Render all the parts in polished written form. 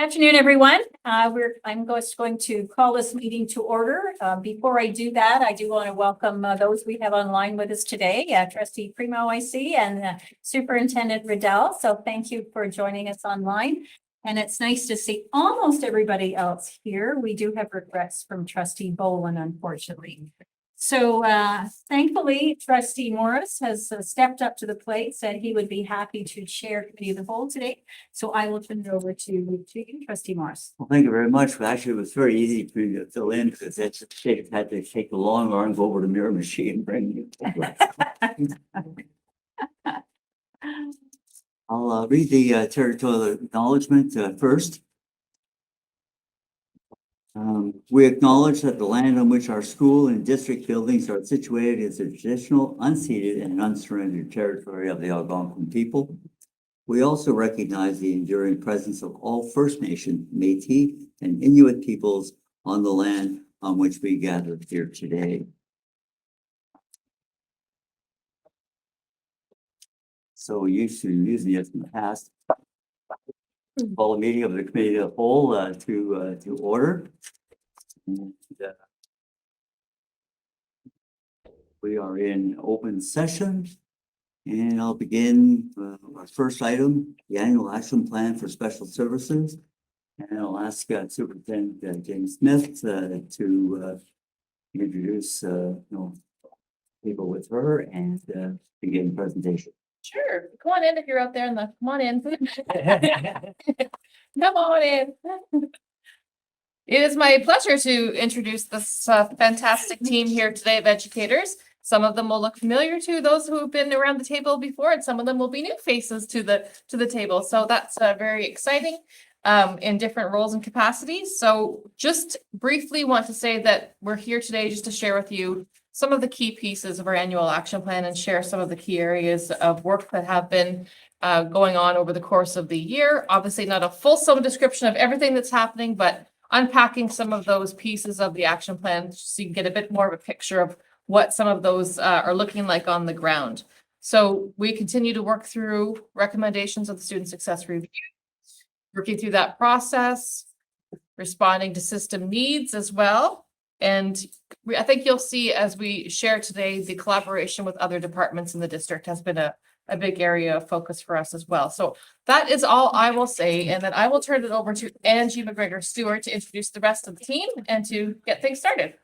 afternoon, everyone. I'm going to call this meeting to order. Before I do that, I do want to welcome those we have online with us today. Trustee Primo, I see, and Superintendent Riddell. So thank you for joining us online. And it's nice to see almost everybody else here. We do have regrets from Trustee Boland, unfortunately. So thankfully, Trustee Morris has stepped up to the plate, said he would be happy to chair committee of the whole today. So I will turn it over to you, Trustee Morris. Well, thank you very much. Actually, it was very easy for you to fill in because it's had to take the long arm, go over to Mirror Machine and bring you. I'll read the territorial acknowledgement first. We acknowledge that the land on which our school and district buildings are situated is the traditional, unceded, and unsurrendered territory of the Algonquin people. We also recognize the enduring presence of all First Nation, Métis, and Inuit peoples on the land on which we gather here today. So we used to using it in the past. Call a meeting of the committee of the whole to order. And, we are in open session, and I'll begin our first item, the annual action plan for special services. And I'll ask Superintendent James Smith to introduce people with her and begin presentation. Sure. Come on in if you're out there come on in. Come on in. It is my pleasure to introduce this fantastic team here today of educators. Some of them will look familiar to those who have been around the table before, and some of them will be new faces to the table. So that's very exciting in different roles and capacities. So just briefly want to say that we're here today just to share with you some of the key pieces of our annual action plan and share some of the key areas of work that have been going on over the course of the year. Obviously not a fulsome description of everything that's happening, but unpacking some of those pieces of the action plan so you can get a bit more of a picture of what some of those are looking like on the ground. So we continue to work through recommendations of the Student Success Review, working through that process, responding to system needs as well. And I think you'll see as we share today, the collaboration with other departments in the district has been a big area of focus for us as well. So that is all I will say. And then I will turn it over to Angie McGregor-Stewart to introduce the rest of the team and to get things started.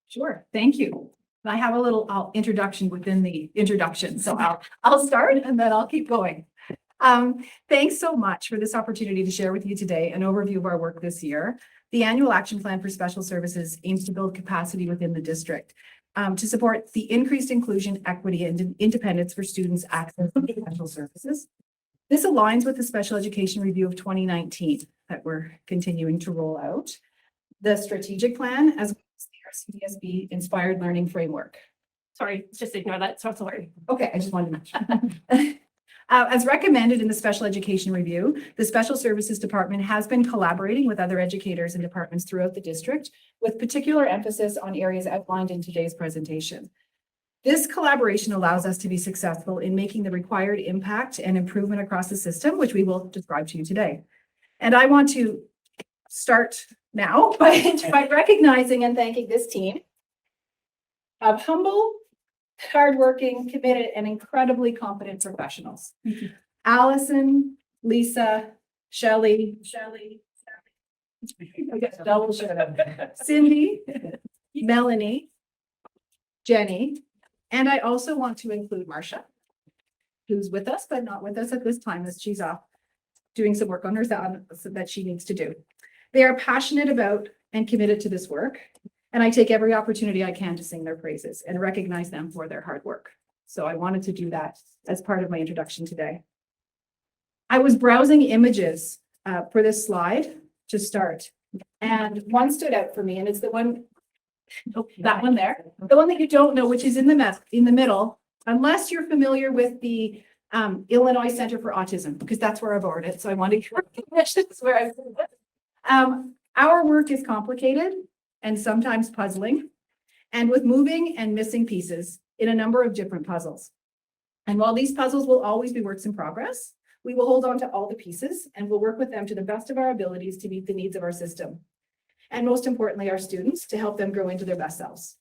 Sure. Thank you. I have a little introduction within the introduction. So I'll start and then I'll keep going. Thanks so much for this opportunity to share with you today an overview of our work this year. The annual action plan for special services aims to build capacity within the district to support the increased inclusion, equity, and independence for students' access to special services. This aligns with the Special Education Review of 2019 that we're continuing to roll out, the strategic plan, as well as the OSBIE Inspired Learning Framework. Sorry, just ignore that. Sorry. Okay, I just wanted to mention. As recommended in the Special Education Review, the Special Services Department has been collaborating with other educators and departments throughout the district, with particular emphasis on areas outlined in today's presentation. This collaboration allows us to be successful in making the required impact and improvement across the system, which we will describe to you today. And I want to start now by recognizing and thanking this team of humble, hardworking, committed, and incredibly competent professionals. Allison, Lisa, Shelley, Cindy, Melanie, Jenny, and I also want to include Marcia, who's with us, but not with us at this time as she's off doing some work on her own that she needs to do. They are passionate about and committed to this work. And I take every opportunity I can to sing their praises and recognize them for their hard work. So I wanted to do that as part of my introduction today. I was browsing images for this slide to start, and one stood out for me, and it's the one, that one there, the one that you don't know, which is in the middle, unless you're familiar with the Illinois Center for Autism, because that's where I've ordered it. So I wanted to recognition is where I our work is complicated and sometimes puzzling, and with moving and missing pieces in a number of different puzzles. And while these puzzles will always be works in progress, We will hold on to all the pieces and will work with them to the best of our abilities to meet the needs of our system. And most importantly, our students, to help them grow into their best selves.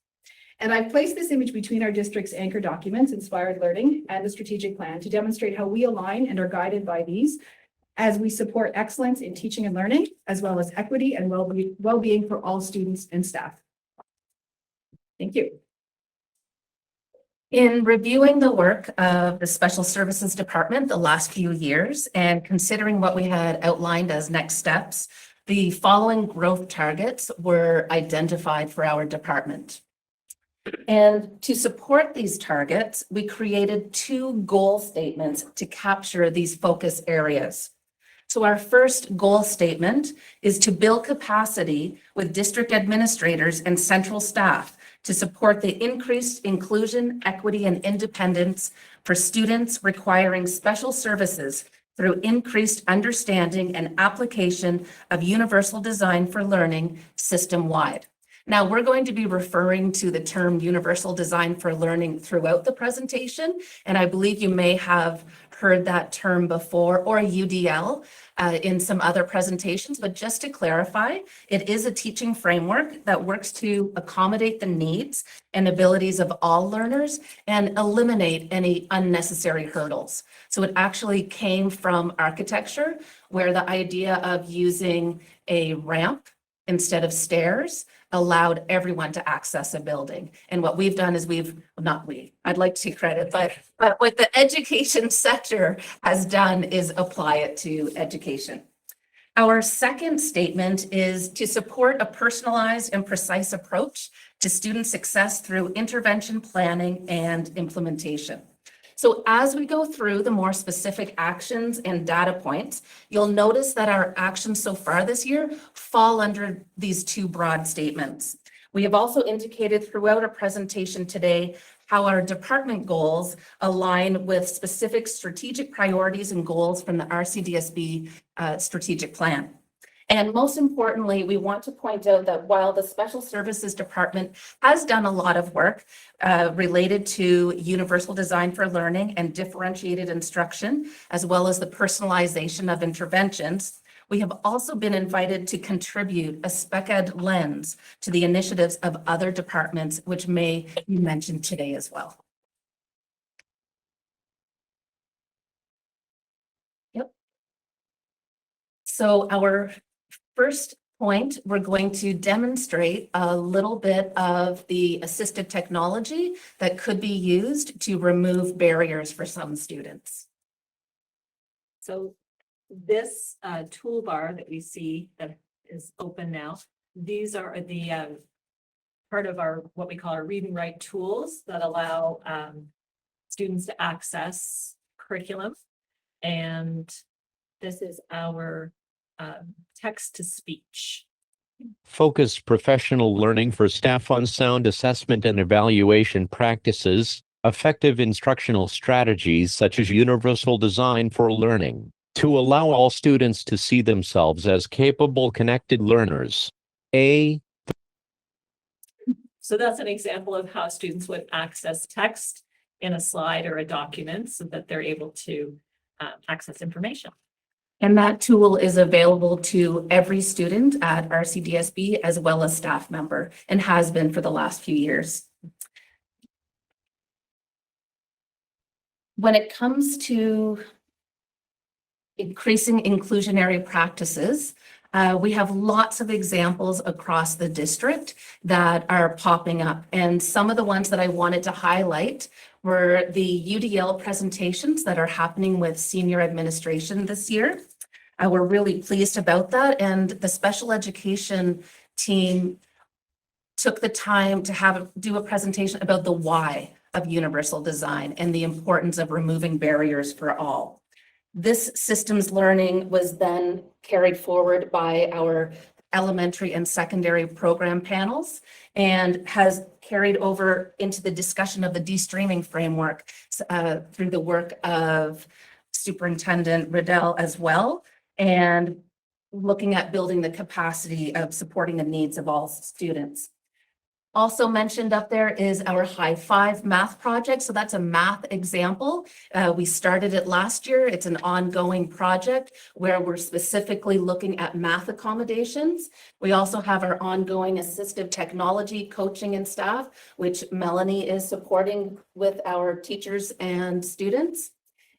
And I've placed this image between our district's anchor documents, Inspired Learning, and the strategic plan to demonstrate how we align and are guided by these as we support excellence in teaching and learning, as well as equity and well-being for all students and staff. Thank you. In reviewing the work of the Special Services Department the last few years and considering what we had outlined as next steps, the following growth targets were identified for our department. And to support these targets, we created 2 goal statements to capture these focus areas. So our first goal statement is to build capacity with district administrators and central staff to support the increased inclusion, equity, and independence for students requiring special services through increased understanding and application of universal design for learning system-wide. Now, we're going to be referring to the term universal design for learning throughout the presentation, and I believe you may have heard that term before, or UDL in some other presentations, but just to clarify, it is a teaching framework that works to accommodate the needs and abilities of all learners and eliminate any unnecessary hurdles. So it actually came from architecture, where the idea of using a ramp instead of stairs allowed everyone to access a building. And what we've done is I'd like to take credit, but what the education sector has done is apply it to education. Our second statement is to support a personalized and precise approach to student success through intervention planning and implementation. So as we go through the more specific actions and data points, you'll notice that our actions so far this year fall under these 2 broad statements. We have also indicated throughout our presentation today how our department goals align with specific strategic priorities and goals from the RCDSB strategic plan. And most importantly, we want to point out that while the Special Services Department has done a lot of work related to universal design for learning and differentiated instruction, as well as the personalization of interventions, we have also been invited to contribute a spec ed lens to the initiatives of other departments, which may be mentioned today as well. Yep. So our first point, we're going to demonstrate a little bit of the assistive technology that could be used to remove barriers for some students. So this toolbar that we see that is open now, these are the part of our what we call our read and write tools that allow students to access curriculum. And this is our text to speech. Focused professional learning for staff on sound assessment and evaluation practices, effective instructional strategies such as universal design for learning, to allow all students to see themselves as capable, connected learners. So that's an example of how students would access text in a slide or a document so that they're able to access information. And that tool is available to every student at RCDSB as well as staff member, and has been for the last few years. When it comes to increasing inclusionary practices, we have lots of examples across the district that are popping up. And some of the ones that I wanted to highlight were the UDL presentations that are happening with senior administration this year. We're really pleased about that. And the special education team took the time to do a presentation about the why of universal design and the importance of removing barriers for all. This systems learning was then carried forward by our elementary and secondary program panels and has carried over into the discussion of the de-streaming framework through the work of Superintendent Riddell as well, and looking at building the capacity of supporting the needs of all students. Also mentioned up there is our High Five math project. So that's a math example. We started it last year. It's an ongoing project where we're specifically looking at math accommodations. We also have our ongoing assistive technology coaching and staff, which Melanie is supporting with our teachers and students.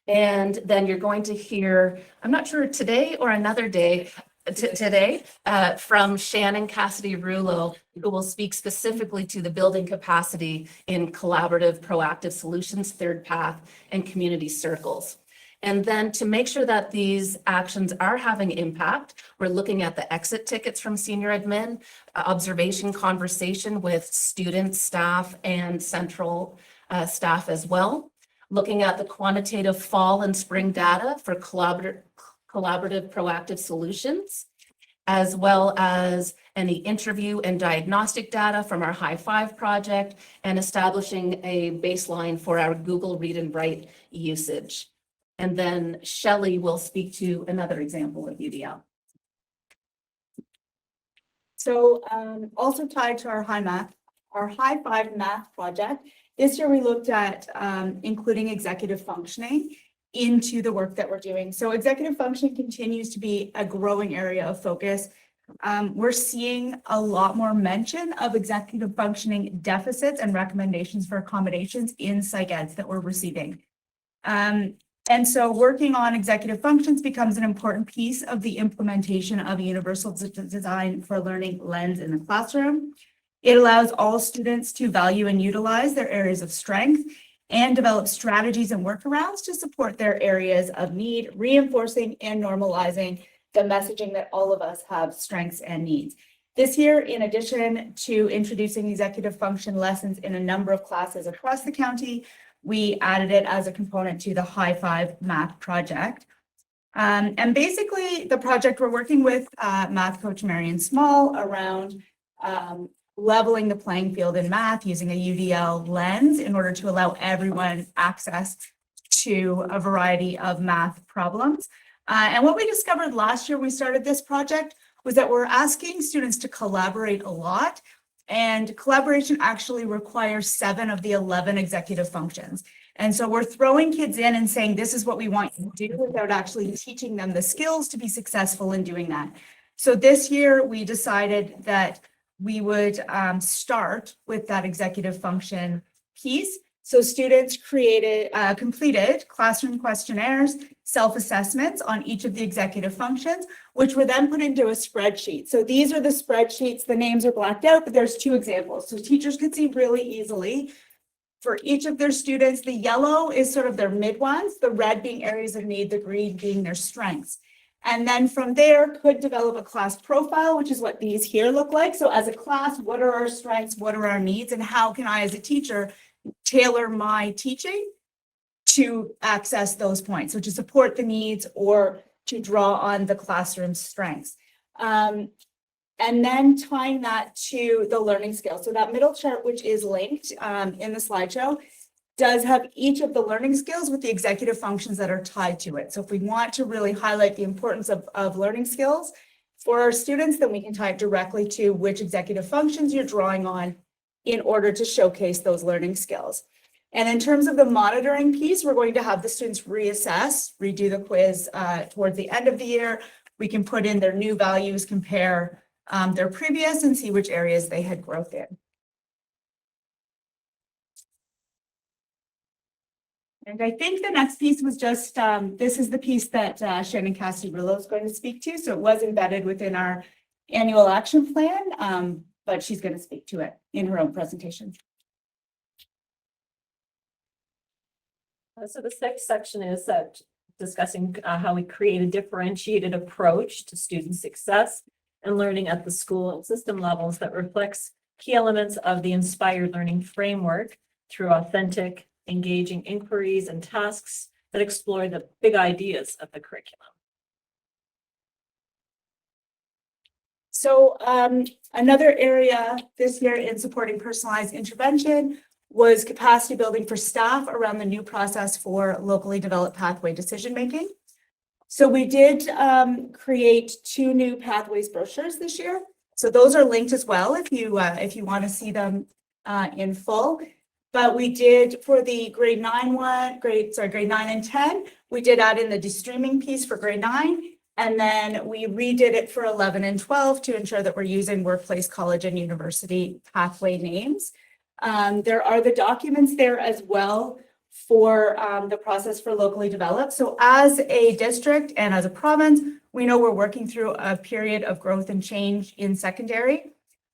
And then you're going to hear, I'm not sure today or another day, today from Shannon Cassidy-Rouleau, who will speak specifically to the building capacity in collaborative, proactive solutions, third path, and community circles. And then to make sure that these actions are having impact, we're looking at the exit tickets from senior admin, observation conversation with students, staff, and central staff as well. Looking at the quantitative fall and spring data for collaborative proactive solutions, as well as any interview and diagnostic data from our High Five project, and establishing a baseline for our Google Read and Write usage. And then Shelley will speak to another example of UDL. So also tied to our High Five math project, this year we looked at including executive functioning into the work that we're doing. So executive functioning continues to be a growing area of focus. We're seeing a lot more mention of executive functioning deficits and recommendations for accommodations in psych eds that we're receiving. And so working on executive functions becomes an important piece of the implementation of a universal design for learning lens in the classroom. It allows all students to value and utilize their areas of strength and develop strategies and workarounds to support their areas of need, reinforcing and normalizing the messaging that all of us have strengths and needs. This year, in addition to introducing executive function lessons in a number of classes across the county, we added it as a component to the High Five math project. And basically, the project we're working with math coach Marion Small around leveling the playing field in math using a UDL lens in order to allow everyone access to a variety of math problems. And what we discovered last year we started this project was that we're asking students to collaborate a lot, and collaboration actually requires 7 of the 11 executive functions. And so we're throwing kids in and saying, this is what we want you to do, without actually teaching them the skills to be successful in doing that. So this year we decided that we would start with that executive function piece. So students completed classroom questionnaires, self-assessments on each of the executive functions, which were then put into a spreadsheet. So these are the spreadsheets, the names are blacked out, but there's 2 examples. So teachers could see really easily for each of their students. The yellow is sort of their mid ones, the red being areas of need, the green being their strengths. And then from there could develop a class profile, which is what these here look like. So as a class, what are our strengths? What are our needs? And how can I, as a teacher, tailor my teaching to access those points? So to support the needs or to draw on the classroom strengths. And then tying that to the learning skills. So that middle chart, which is linked in the slideshow, does have each of the learning skills with the executive functions that are tied to it. So if we want to really highlight the importance of learning skills for our students, then we can tie it directly to which executive functions you're drawing on in order to showcase those learning skills. And in terms of the monitoring piece, we're going to have the students reassess, redo the quiz towards the end of the year. We can put in their new values, compare their previous, and see which areas they had growth in. And I think the next piece was just, this is the piece that Shannon Cassidy-Rouleau is going to speak to. So it was embedded within our annual action plan, but she's going to speak to it in her own presentation. So the next section is discussing how we create a differentiated approach to student success and learning at the school and system levels that reflects key elements of the inspired learning framework through authentic, engaging inquiries and tasks that explore the big ideas of the curriculum. So another area this year in supporting personalized intervention was capacity building for staff around the new process for locally developed pathway decision making. So we did create 2 new pathways brochures this year. So those are linked as well if you want to see them in full. But we did for the grade 9 and 10, we did add in the de-streaming piece for grade 9. And then we redid it for 11 and 12 to ensure that we're using workplace, college, and university pathway names. There are the documents there as well for the process for locally developed. So as a district and as a province, we know we're working through a period of growth and change in secondary.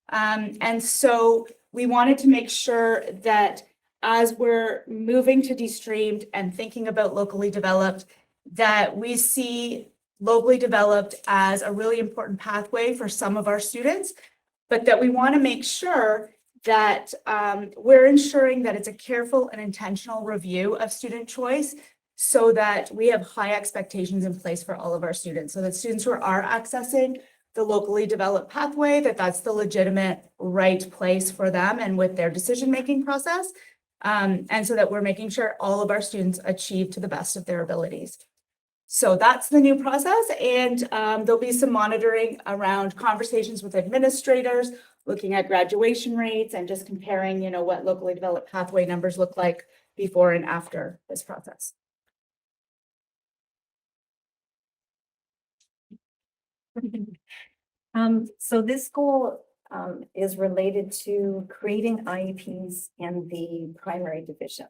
And so we wanted to make sure that as we're moving to de-streamed and thinking about locally developed, that we see locally developed as a really important pathway for some of our students, but that we want to make sure that we're ensuring that it's a careful and intentional review of student choice so that we have high expectations in place for all of our students. So that students who are accessing the locally developed pathway, that's the legitimate right place for them and with their decision-making process. And so that we're making sure all of our students achieve to the best of their abilities. So that's the new process. And there'll be some monitoring around conversations with administrators, looking at graduation rates and just comparing, what locally developed pathway numbers look like before and after this process. So this goal is related to creating IEPs in the primary division.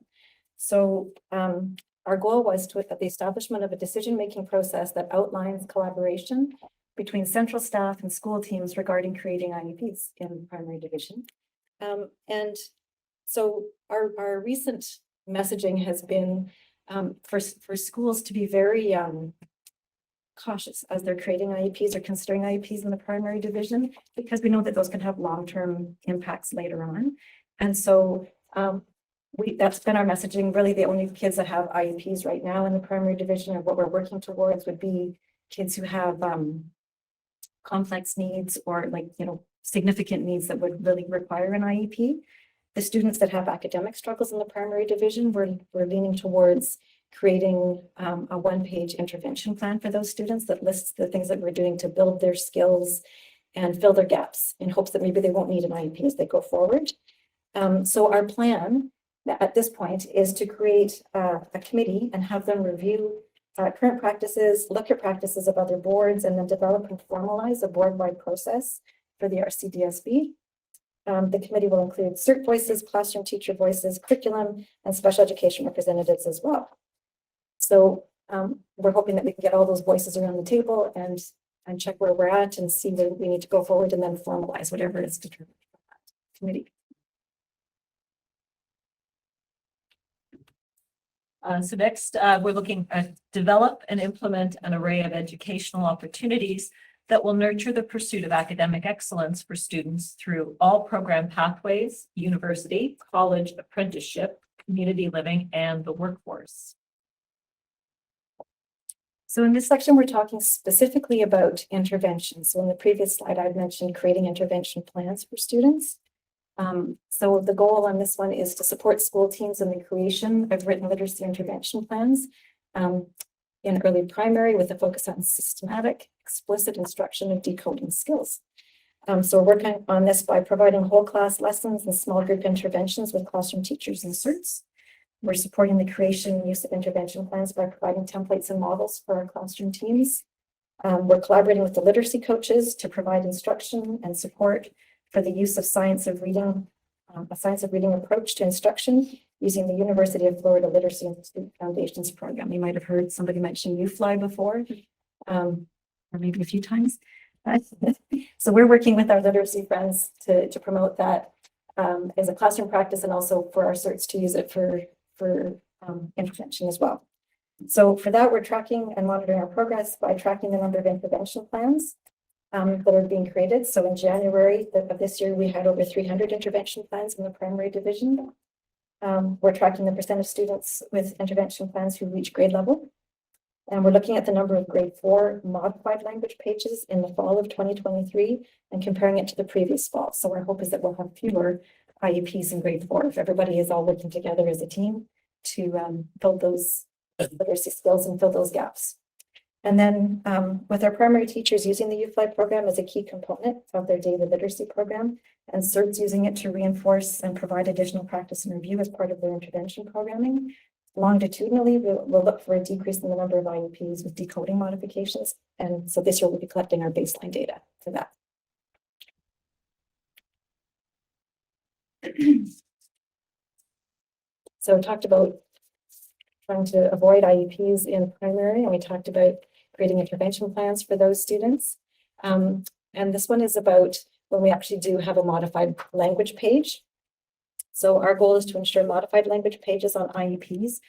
So our goal was the establishment of a decision-making process that outlines collaboration between central staff and school teams regarding creating IEPs in the primary division. And so our recent messaging has been for schools to be very cautious as they're creating IEPs or considering IEPs in the primary division, because we know that those can have long-term impacts later on. And so that's been our messaging. Really, the only kids that have IEPs right now in the primary division, or what we're working towards, would be kids who have complex needs or significant needs that would really require an IEP. The students that have academic struggles in the primary division, we're leaning towards creating a one-page intervention plan for those students that lists the things that we're doing to build their skills and fill their gaps in hopes that maybe they won't need an IEP as they go forward. So our plan at this point is to create a committee and have them review current practices, look at practices of other boards, and then develop and formalize a board-wide process for the RCDSB. The committee will include CERT voices, classroom teacher voices, curriculum, and special education representatives as well. So we're hoping that we can get all those voices around the table and check where we're at and see where we need to go forward and then formalize whatever is determined by that committee. So next, we're looking at develop and implement an array of educational opportunities that will nurture the pursuit of academic excellence for students through all program pathways, university, college, apprenticeship, community living, and the workforce. So in this section, we're talking specifically about intervention. So in the previous slide, I've mentioned creating intervention plans for students. So the goal on this one is to support school teams in the creation of written literacy intervention plans in early primary with a focus on systematic, explicit instruction of decoding skills. So we're working on this by providing whole class lessons and small group interventions with classroom teachers and CERTs. We're supporting the creation and use of intervention plans by providing templates and models for our classroom teams. We're collaborating with the literacy coaches to provide instruction and support for the use of science of reading, a science of reading approach to instruction using the University of Florida Literacy Institute Foundations program. You might have heard somebody mention UFly before, or maybe a few times. So we're working with our literacy friends to promote that as a classroom practice, and also for our CERTs to use it for intervention as well. So for that, we're tracking and monitoring our progress by tracking the number of intervention plans that are being created. So in January of this year, we had over 300 intervention plans in the primary division. We're tracking the percent of students with intervention plans who reach grade level. And we're looking at the number of grade 4 modified language pages in the fall of 2023 and comparing it to the previous fall. So our hope is that we'll have fewer IEPs in grade 4 if everybody is all working together as a team to build those literacy skills and fill those gaps. And then with our primary teachers using the UFly program as a key component of their daily literacy program, and CERTs using it to reinforce and provide additional practice and review as part of their intervention programming. Longitudinally, we'll look for a decrease in the number of IEPs with decoding modifications. And so this year we'll be collecting our baseline data for that. So we talked about trying to avoid IEPs in primary, and we talked about creating intervention plans for those students. And this one is about when we actually do have a modified language page. So our goal is to ensure modified language pages on IEPs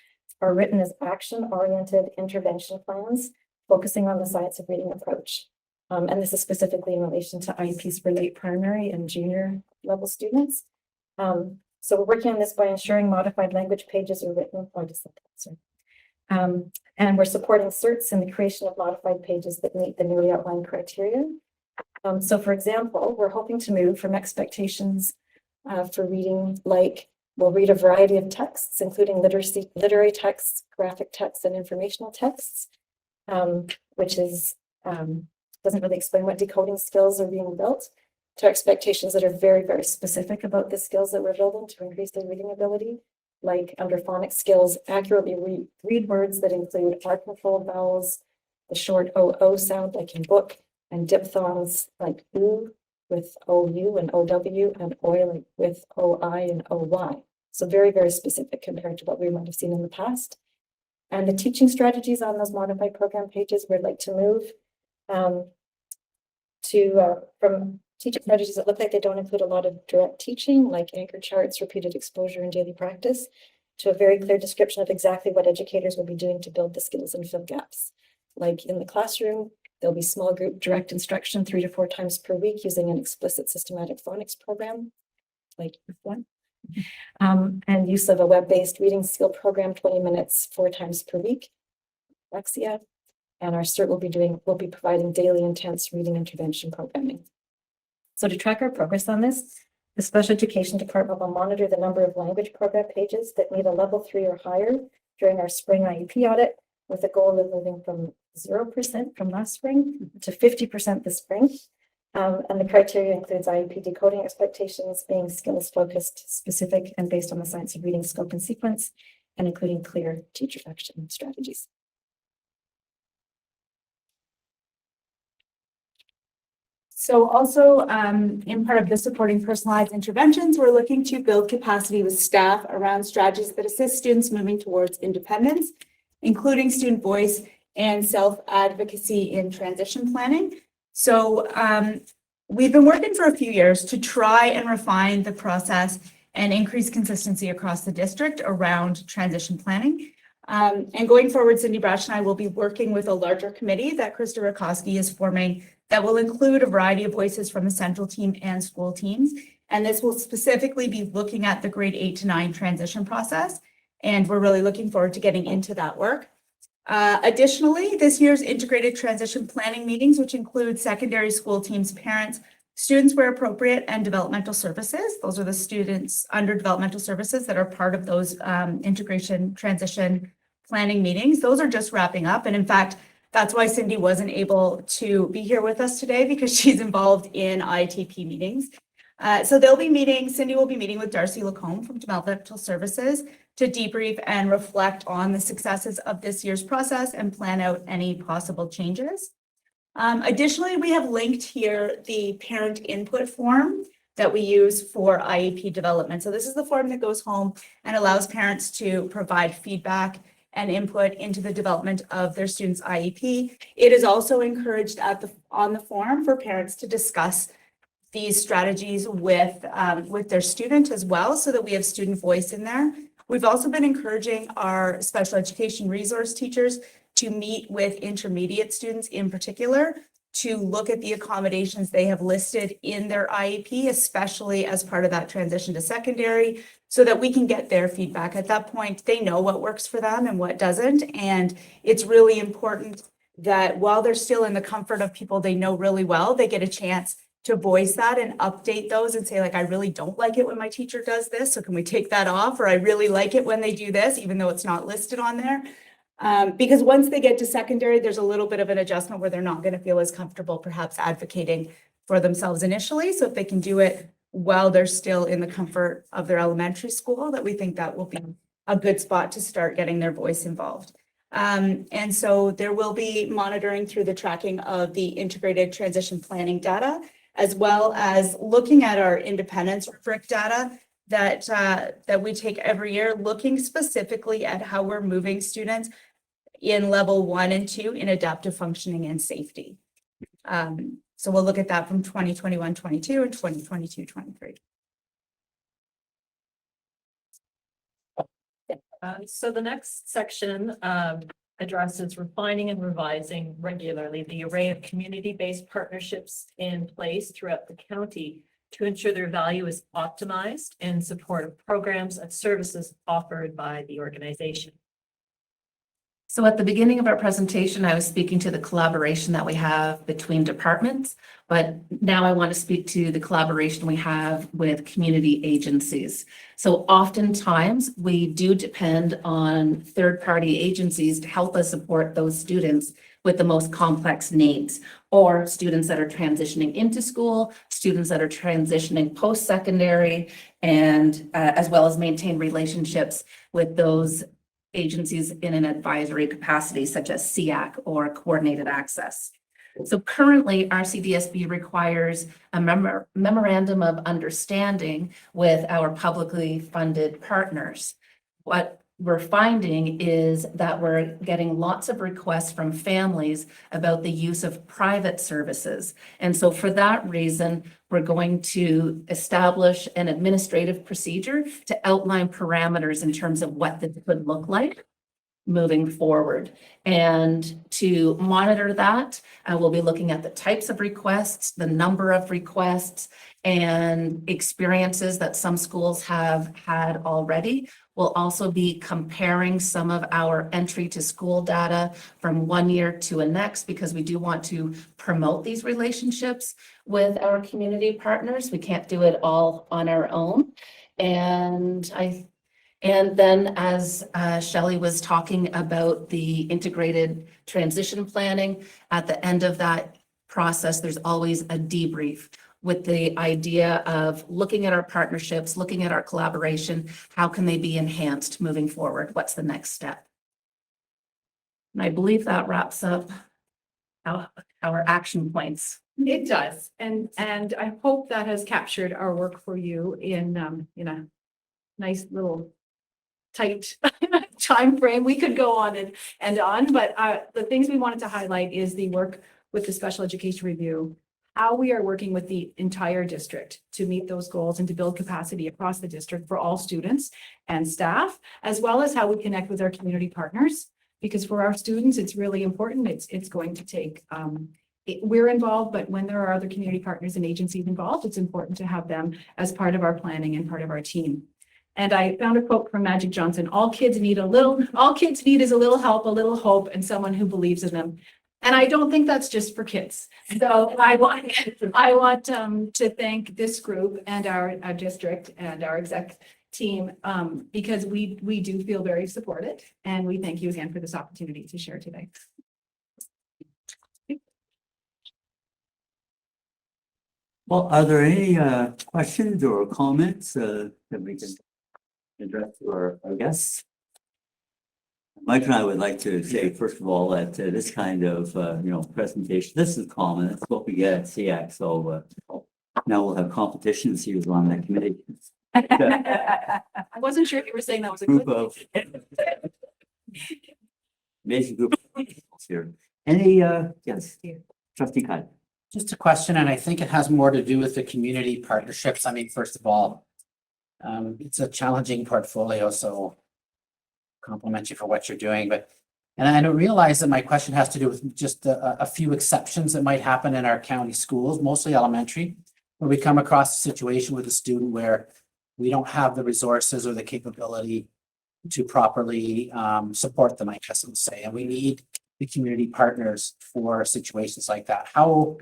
are written as action-oriented intervention plans, focusing on the science of reading approach. And this is specifically in relation to IEPs for late primary and junior level students. So we're working on this by ensuring modified language pages are written. And we're supporting CERTs in the creation of modified pages that meet the newly outlined criteria. So for example, we're hoping to move from expectations for reading, like we'll read a variety of texts, including literary texts, graphic texts, and informational texts, which is doesn't really explain what decoding skills are being built, to expectations that are very, very specific about the skills that we're building to increase their reading ability, like under phonics skills, accurately read words that include R-controlled vowels, the short OO sound like in book, and diphthongs like oo with OU and OW, and oi like with OI and OY. So very, very specific compared to what we might have seen in the past. And the teaching strategies on those modified program pages, we'd like to move from teaching strategies that look like they don't include a lot of direct teaching, like anchor charts, repeated exposure, and daily practice, to a very clear description of exactly what educators will be doing to build the skills and fill gaps. Like in the classroom, there'll be small group direct instruction 3 to 4 times per week using an explicit systematic phonics program, like one. And use of a web-based reading skill program, 20 minutes, 4 times per week, Lexia. And our CERT will be providing daily intense reading intervention programming. So to track our progress on this, the Special Education Department will monitor the number of language program pages that meet a level 3 or higher during our spring IEP audit, with a goal of moving from 0% from last spring to 50% this spring. And the criteria includes IEP decoding expectations being skills focused, specific, and based on the science of reading scope and sequence, and including clear teacher action strategies. So also in part of the supporting personalized interventions, we're looking to build capacity with staff around strategies that assist students moving towards independence, including student voice and self-advocacy in transition planning. So we've been working for a few years to try and refine the process and increase consistency across the district around transition planning. And going forward, Cindy Brash and I will be working with a larger committee that Krista Rakowski is forming that will include a variety of voices from the central team and school teams. And this will specifically be looking at the grade 8 to 9 transition process. And we're really looking forward to getting into that work. Additionally, this year's integrated transition planning meetings, which include secondary school teams, parents, students where appropriate, and developmental services. Those are the students under developmental services that are part of those integration transition planning meetings. Those are just wrapping up. And in fact, that's why Cindy wasn't able to be here with us today, because she's involved in ITP meetings. So Cindy will be meeting with Darcy Lacombe from Developmental Services to debrief and reflect on the successes of this year's process and plan out any possible changes. Additionally, we have linked here the parent input form that we use for IEP development. So this is the form that goes home and allows parents to provide feedback and input into the development of their students' IEP. It is also encouraged on the form for parents to discuss these strategies with their student as well, so that we have student voice in there. We've also been encouraging our special education resource teachers to meet with intermediate students in particular to look at the accommodations they have listed in their IEP, especially as part of that transition to secondary, so that we can get their feedback. At that point, they know what works for them and what doesn't. And it's really important that while they're still in the comfort of people they know really well, they get a chance to voice that and update those and say, like, I really don't like it when my teacher does this, so can we take that off? Or I really like it when they do this, even though it's not listed on there. Because once they get to secondary, there's a little bit of an adjustment where they're not going to feel as comfortable perhaps advocating for themselves initially. So if they can do it while they're still in the comfort of their elementary school, that we think that will be a good spot to start getting their voice involved. And so there will be monitoring through the tracking of the integrated transition planning data, as well as looking at our independence rubric data that we take every year, looking specifically at how we're moving students in level 1 and 2 in adaptive functioning and safety. So we'll look at that from 2021-22 and 2022-23. So the next section addresses refining and revising regularly the array of community-based partnerships in place throughout the county to ensure their value is optimized in support of programs and services offered by the organization. So at the beginning of our presentation, I was speaking to the collaboration that we have between departments, but now I want to speak to the collaboration we have with community agencies. So oftentimes we do depend on third-party agencies to help us support those students with the most complex needs, or students that are transitioning into school, students that are transitioning post-secondary, and as well as maintain relationships with those agencies in an advisory capacity, such as SEAC or coordinated access. So currently, RCDSB requires a memorandum of understanding with our publicly funded partners. What we're finding is that we're getting lots of requests from families about the use of private services. And so for that reason, we're going to establish an administrative procedure to outline parameters in terms of what this could look like moving forward. And to monitor that, we'll be looking at the types of requests, the number of requests, and experiences that some schools have had already. We'll also be comparing some of our entry to school data from one year to a next, because we do want to promote these relationships with our community partners. We can't do it all on our own. And then as Shelley was talking about the integrated transition planning, at the end of that process, there's always a debrief with the idea of looking at our partnerships, looking at our collaboration, how can they be enhanced moving forward? What's the next step? And I believe that wraps up our action points. It does. And I hope that has captured our work for you in a nice little tight time frame. We could go on and on, but the things we wanted to highlight is the work with the special education review, how we are working with the entire district to meet those goals and to build capacity across the district for all students and staff, as well as how we connect with our community partners. Because for our students, it's really important. It's going to take, we're involved, but when there are other community partners and agencies involved, it's important to have them as part of our planning and part of our team. And I found a quote from Magic Johnson: all kids need is a little help, a little hope, and someone who believes in them. And I don't think that's just for kids. So I want to thank this group and our district and our exec team, because we do feel very supported, and we thank you again for this opportunity to share today. Well, are there any questions or comments that we can address to our guests? Mike and I would like to say, first of all, that this kind of presentation, this is common. It's what we get at SEAC. So now we'll have competition to see who's on that committee. I wasn't sure if you were saying that was a Group good of amazing group of people here. Any yes, Trustee Kyle. Just a question, and I think it has more to do with the community partnerships. I mean, first of all, it's a challenging portfolio, so compliment you for what you're doing. And I don't realize that my question has to do with just a few exceptions that might happen in our county schools, mostly elementary, where we come across a situation with a student where we don't have the resources or the capability to properly support them, I guess I would say, and we need the community partners for situations like that. How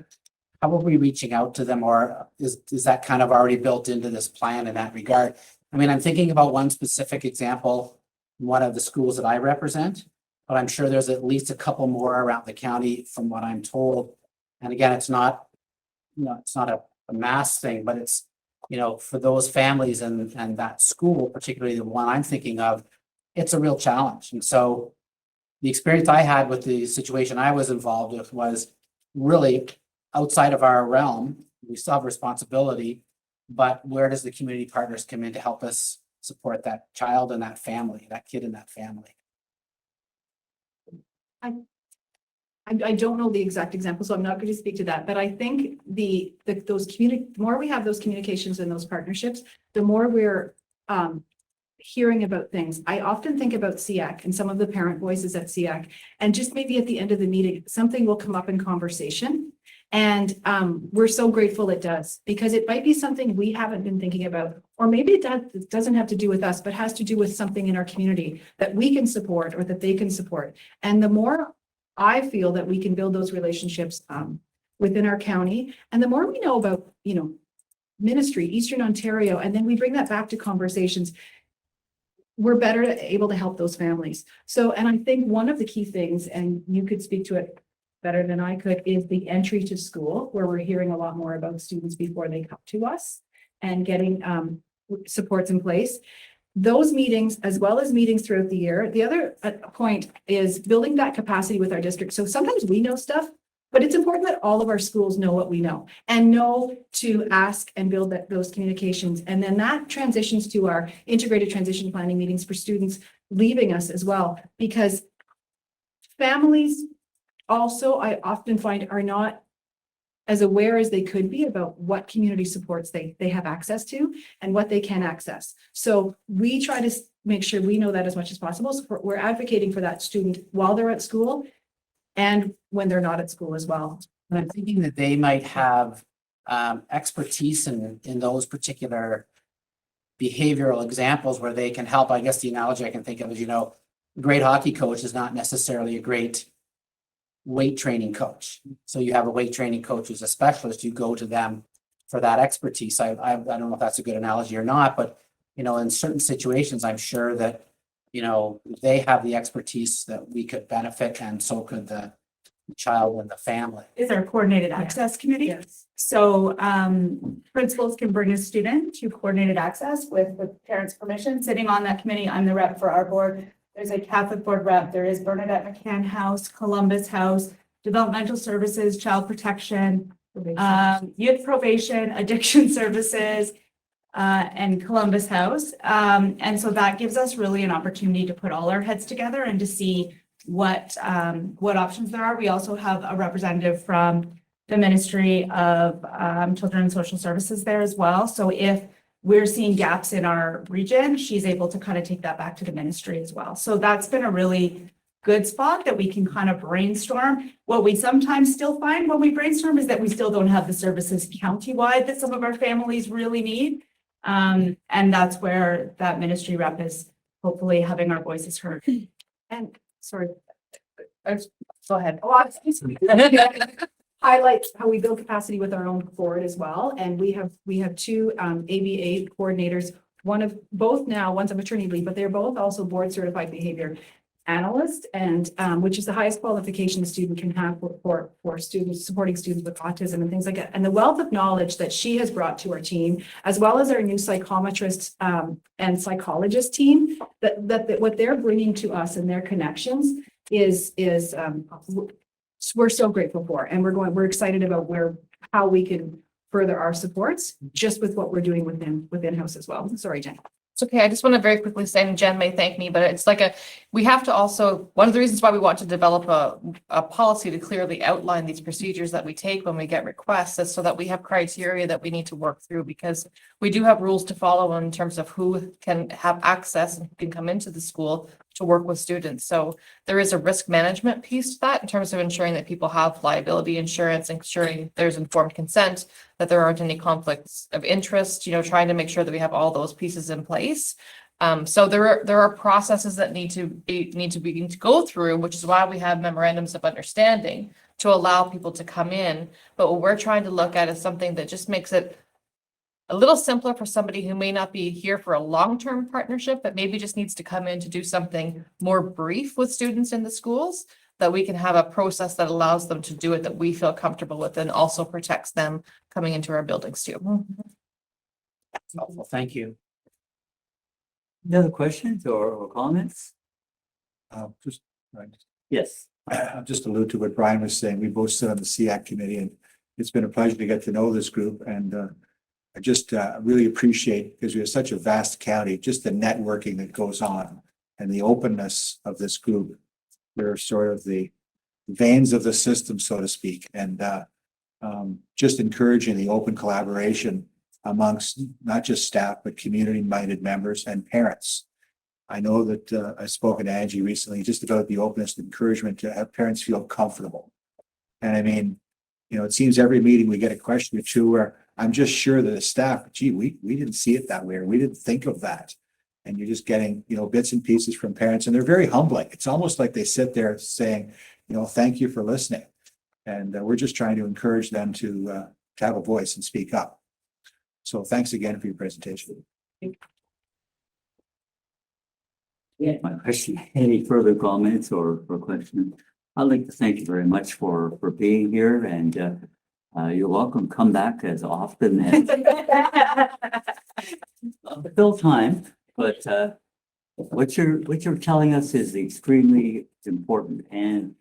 are we reaching out to them, or is that kind of already built into this plan in that regard? I mean, I'm thinking about one specific example, one of the schools that I represent. but I'm sure there's at least a couple more around the county from what I'm told. And again, it's not, it's not a mass thing, but it's, for those families and that school, particularly the one I'm thinking of, it's a real challenge. And so the experience I had with the situation I was involved with was really outside of our realm. We still have responsibility, but where does the community partners come in to help us support that child and that family, that kid and that family? I don't know the exact example, so I'm not going to speak to that, but I think the more we have those communications and those partnerships, the more we're hearing about things. I often think about SEAC and some of the parent voices at SEAC, and just maybe at the end of the meeting, something will come up in conversation. And we're so grateful it does, because it might be something we haven't been thinking about, or maybe it doesn't have to do with us, but has to do with something in our community that we can support or that they can support. And the more I feel that we can build those relationships within our county, and the more we know about, ministry, Eastern Ontario, and then we bring that back to conversations, we're better able to help those families. So, and I think one of the key things, and you could speak to it better than I could, is the entry to school, where we're hearing a lot more about students before they come to us and getting supports in place. Those meetings, as well as meetings throughout the year. The other point is building that capacity with our district. So sometimes we know stuff, but it's important that all of our schools know what we know and know to ask and build those communications. And then that transitions to our integrated transition planning meetings for students leaving us as well, because families also, I often find, are not as aware as they could be about what community supports they have access to and what they can access. So we try to make sure we know that as much as possible. So we're advocating for that student while they're at school and when they're not at school as well. And I'm thinking that they might have expertise in those particular behavioral examples where they can help. I guess the analogy I can think of is, a great hockey coach is not necessarily a great weight training coach. So you have a weight training coach who's a specialist, you go to them for that expertise. I don't know if that's a good analogy or not, but in certain situations, I'm sure that they have the expertise that we could benefit, and so could the child and the family. Is our coordinated access committee. Yes. So principals can bring a student to coordinated access with parents' permission. Sitting on that committee, I'm the rep for our board. There's a Catholic board rep. There is Bernadette McCann House, Columbus House, Developmental Services, Child Protection, Youth Probation, Addiction Services, and Columbus House. And so that gives us really an opportunity to put all our heads together and to see what options there are. We also have a representative from the Ministry of Children and Social Services there as well. So if we're seeing gaps in our region, she's able to kind of take that back to the ministry as well. So that's been a really good spot that we can kind of brainstorm. What we sometimes still find when we brainstorm is that we still don't have the services countywide that some of our families really need. And that's where that ministry rep is hopefully having our voices heard. And sorry, Go ahead. Highlights how we build capacity with our own board as well. And we have two ABA coordinators, one's on maternity leave, but they're both also board certified behavior analysts, and which is the highest qualification a student can have for students, supporting students with autism and things like that. And the wealth of knowledge that she has brought to our team, as well as our new psychometrist and psychologist team, that what they're bringing to us and their connections is we're so grateful for, and we're excited about how we can further our supports just with what we're doing within house as well. Sorry, Jen. It's okay. I just want to very quickly say, and Jen may thank me, but it's like we have to also, one of the reasons why we want to develop a policy to clearly outline these procedures that we take when we get requests is so that we have criteria that we need to work through, because we do have rules to follow in terms of who can have access and who can come into the school to work with students. So there is a risk management piece to that in terms of ensuring that people have liability insurance, ensuring there's informed consent, that there aren't any conflicts of interest, trying to make sure that we have all those pieces in place. So there are processes that need to go through, which is why we have memorandums of understanding to allow people to come in. But what we're trying to look at is something that just makes it a little simpler for somebody who may not be here for a long-term partnership, but maybe just needs to come in to do something more brief with students in the schools, that we can have a process that allows them to do it that we feel comfortable with and also protects them coming into our buildings too. Helpful. Thank you. Any other questions or comments? Just, right, Yes. I'll just allude to what Brian was saying. We both sit on the SEAC committee, and it's been a pleasure to get to know this group. And I just really appreciate, because we have such a vast county, just the networking that goes on and the openness of this group. They're sort of the veins of the system, so to speak, and just encouraging the open collaboration amongst not just staff, but community-minded members and parents. I know that I've spoken to Angie recently just about the openness and encouragement to have parents feel comfortable. And I mean, you know, it seems every meeting we get a question or two where I'm just sure that the staff, gee, we didn't see it that way, or we didn't think of that. And you're just getting, you know, bits and pieces from parents, and they're very humbling. It's almost like they sit there saying, you know, thank you for listening. And we're just trying to encourage them to have a voice and speak up. So thanks again for your presentation. Yeah, my question, any further comments or questions? I'd like to thank you very much for being here, and you're welcome. Come back as often as fill time, but what you're telling us is extremely important, and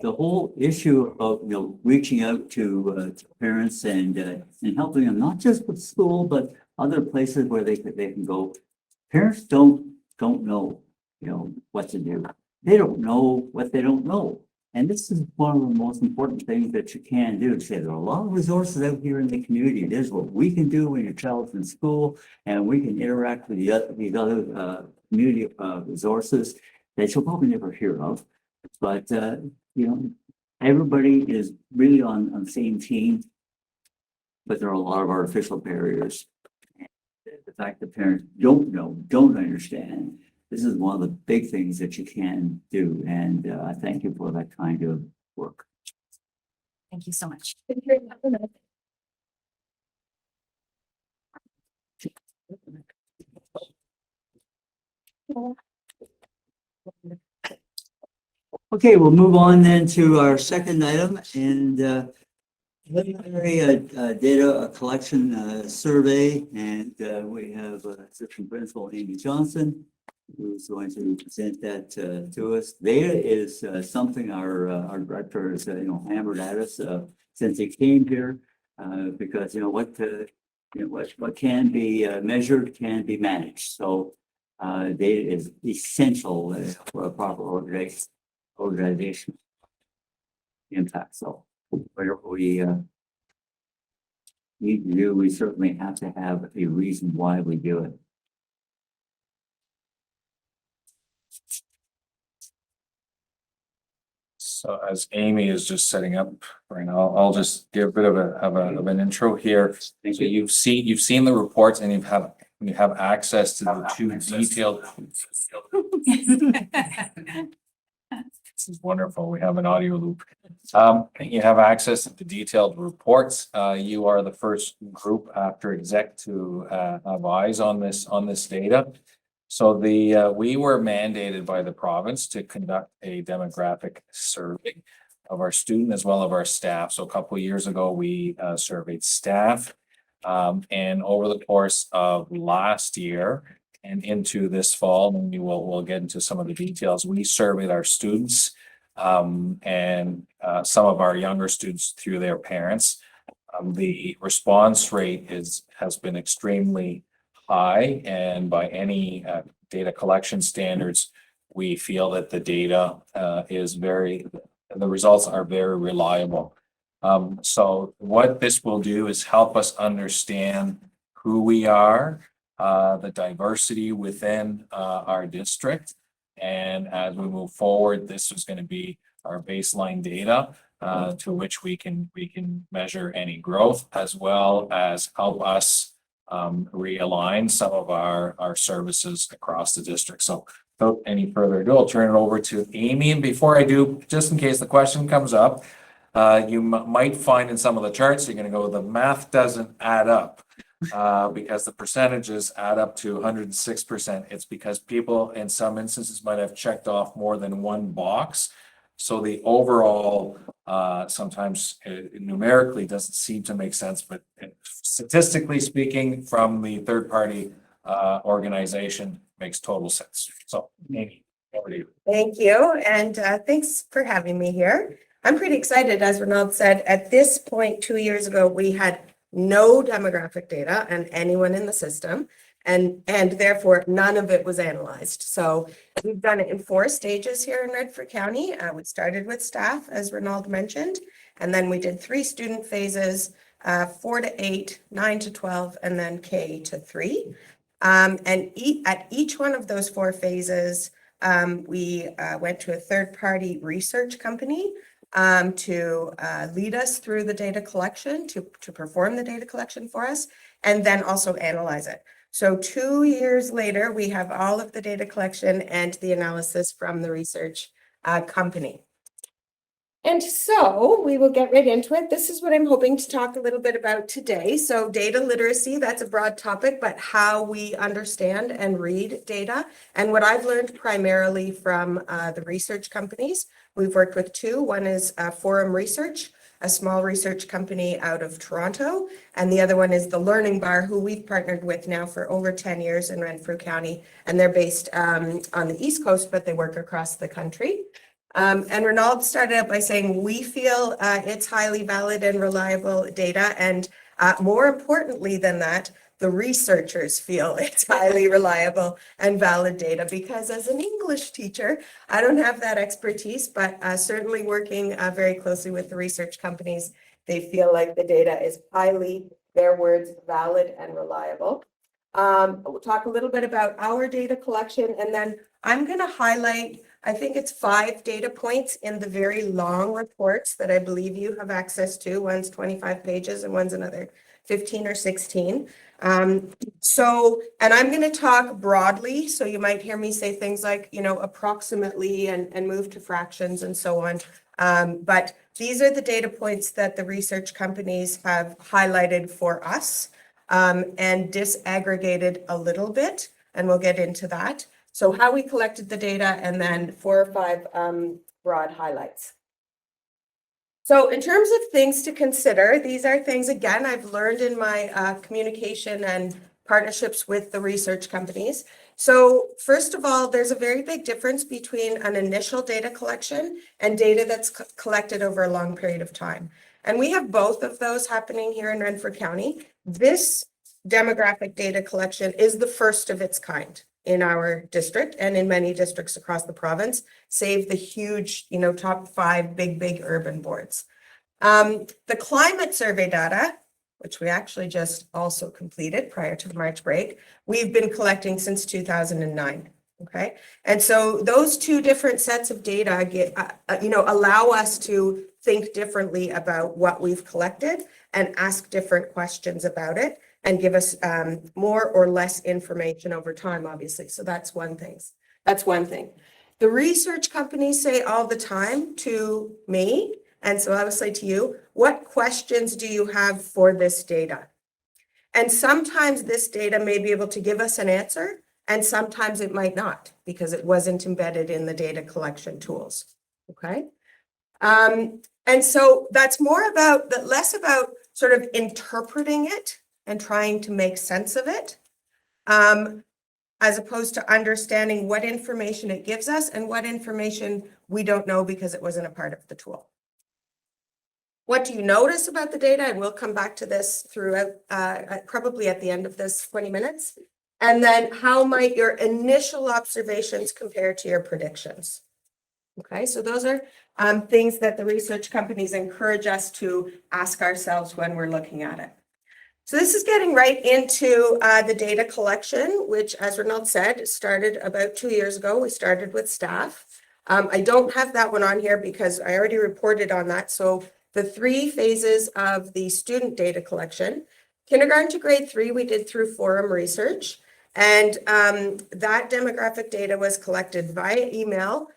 the whole issue of, you know, reaching out to parents and helping them, not just with school, but other places where they can go. Parents don't know, you know, what to do. They don't know what they don't know. And this is one of the most important things that you can do. Say there are a lot of resources out here in the community. There's what we can do when your child's in school, and we can interact with these other community resources that you'll probably never hear of. But you know, everybody is really on the same team, but there are a lot of artificial barriers. The fact that parents don't know, don't understand, this is one of the big things that you can do. And I thank you for that kind of work. Thank you so much. Okay, we'll move on then to our second item, and preliminary data collection survey, and we have Assistant Principal Amy Johnson, who's going to present that to us. Data is something our director has hammered at us since he came here, because what can be measured can be managed. So data is essential for a proper organization impact. So whatever we need to do, we certainly have to have a reason why we do it. So as Amy is just setting up right now, I'll just give a bit of an intro here. Thank So you. you've seen the reports, and you have access to the two detailed. This is wonderful. We have an audio loop. You have access to the detailed reports. You are the first group after exec to have eyes on this data. So we were mandated by the province to conduct a demographic survey of our student as well as our staff. So a couple of years ago, we surveyed staff, and over the course of last year and into this fall, and we'll get into some of the details, we surveyed our students and some of our younger students through their parents. The response rate has been extremely high, and by any data collection standards, we feel that the data the results are very reliable. So what this will do is help us understand who we are, the diversity within our district, and as we move forward, this is going to be our baseline data to which we can measure any growth, as well as help us realign some of our services across the district. So without any further ado, I'll turn it over to Amy. And before I do, just in case the question comes up, you might find in some of the charts, you're going to go, the math doesn't add up. because the percentages add up to 106%. It's because people in some instances might have checked off more than one box. So the overall, sometimes numerically doesn't seem to make sense, but statistically speaking, from the third party organization, makes total sense. So, Amy, over to you. Thank you, and thanks for having me here. I'm pretty excited, as Ronald said, at this point, 2 years ago, we had no demographic data on anyone in the system, and therefore none of it was analyzed. So we've done it in 4 stages here in Renfrew County. We started with staff, as Ronald mentioned, and then we did 3 student phases, 4 to 8, 9 to 12, and then K to 3. At each one of those 4 phases, we went to a third-party research company to lead us through the data collection, to perform the data collection for us, and then also analyze it. So 2 years later, we have all of the data collection and the analysis from the research company. And so we will get right into it. This is what I'm hoping to talk a little bit about today. So data literacy, that's a broad topic, but how we understand and read data. And what I've learned primarily from the research companies, we've worked with 2. One is Forum Research, a small research company out of Toronto. And the other one is the Learning Bar, who we've partnered with now for over 10 years in Renfrew County. And they're based on the East Coast, but they work across the country. And Ronald started out by saying, we feel it's highly valid and reliable data. And more importantly than that, the researchers feel it's highly reliable and valid data, because as an English teacher, I don't have that expertise, but certainly working very closely with the research companies, they feel like the data is highly, their words, valid and reliable. We'll talk a little bit about our data collection, and then I'm going to highlight, I think it's 5 data points in the very long reports that I believe you have access to. One's 25 pages and one's another 15 or 16. And I'm going to talk broadly. So you might hear me say things like, approximately and move to fractions and so on. But these are the data points that the research companies have highlighted for us and disaggregated a little bit. And we'll get into that. So how we collected the data, and then 4 or 5 broad highlights. So in terms of things to consider, these are things, again, I've learned in my communication and partnerships with the research companies. So first of all, there's a very big difference between an initial data collection and data that's collected over a long period of time. And we have both of those happening here in Renfrew County. This demographic data collection is the first of its kind in our district and in many districts across the province, save the huge, top 5 big urban boards. The climate survey data, which we actually just also completed prior to the March break, we've been collecting since 2009. Okay. And so those 2 different sets of data allow us to think differently about what we've collected and ask different questions about it, and give us more or less information over time, obviously. So that's one thing. The research companies say all the time to me, and so I would say to you, what questions do you have for this data? And sometimes this data may be able to give us an answer, and sometimes it might not, because it wasn't embedded in the data collection tools, okay? And so that's less about sort of interpreting it and trying to make sense of it, as opposed to understanding what information it gives us and what information we don't know because it wasn't a part of the tool. What do you notice about the data? And we'll come back to this throughout, probably at the end of this 20 minutes. And then how might your initial observations compare to your predictions? Okay, so those are things that the research companies encourage us to ask ourselves when we're looking at it. So this is getting right into the data collection, which, as Ronald said, started about 2 years ago. We started with staff. I don't have that one on here because I already reported on that. So the 3 phases of the student data collection, kindergarten to grade 3, we did through Forum Research. And that demographic data was collected via email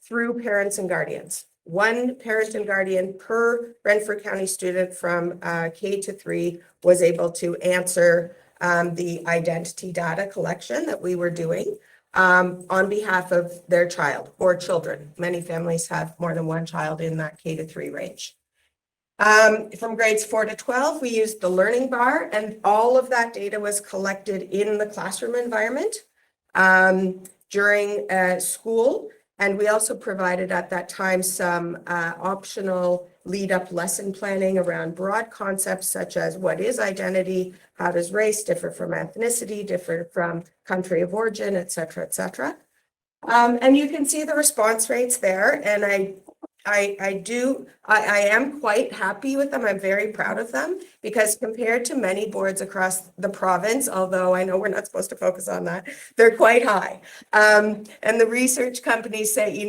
through parents and guardians. one parent and guardian per Renfrew County student from K to 3 was able to answer the identity data collection that we were doing on behalf of their child or children. Many families have more than one child in that K to 3 range. From grades 4 to 12, we used the learning bar, and all of that data was collected in the classroom environment during school. And we also provided at that time some optional lead-up lesson planning around broad concepts such as what is identity, how does race differ from ethnicity, differ from country of origin, et cetera, et cetera. And you can see the response rates there, and I am quite happy with them. I'm very proud of them because compared to many boards across the province, although I know we're not supposed to focus on that, they're quite high. And the research companies say,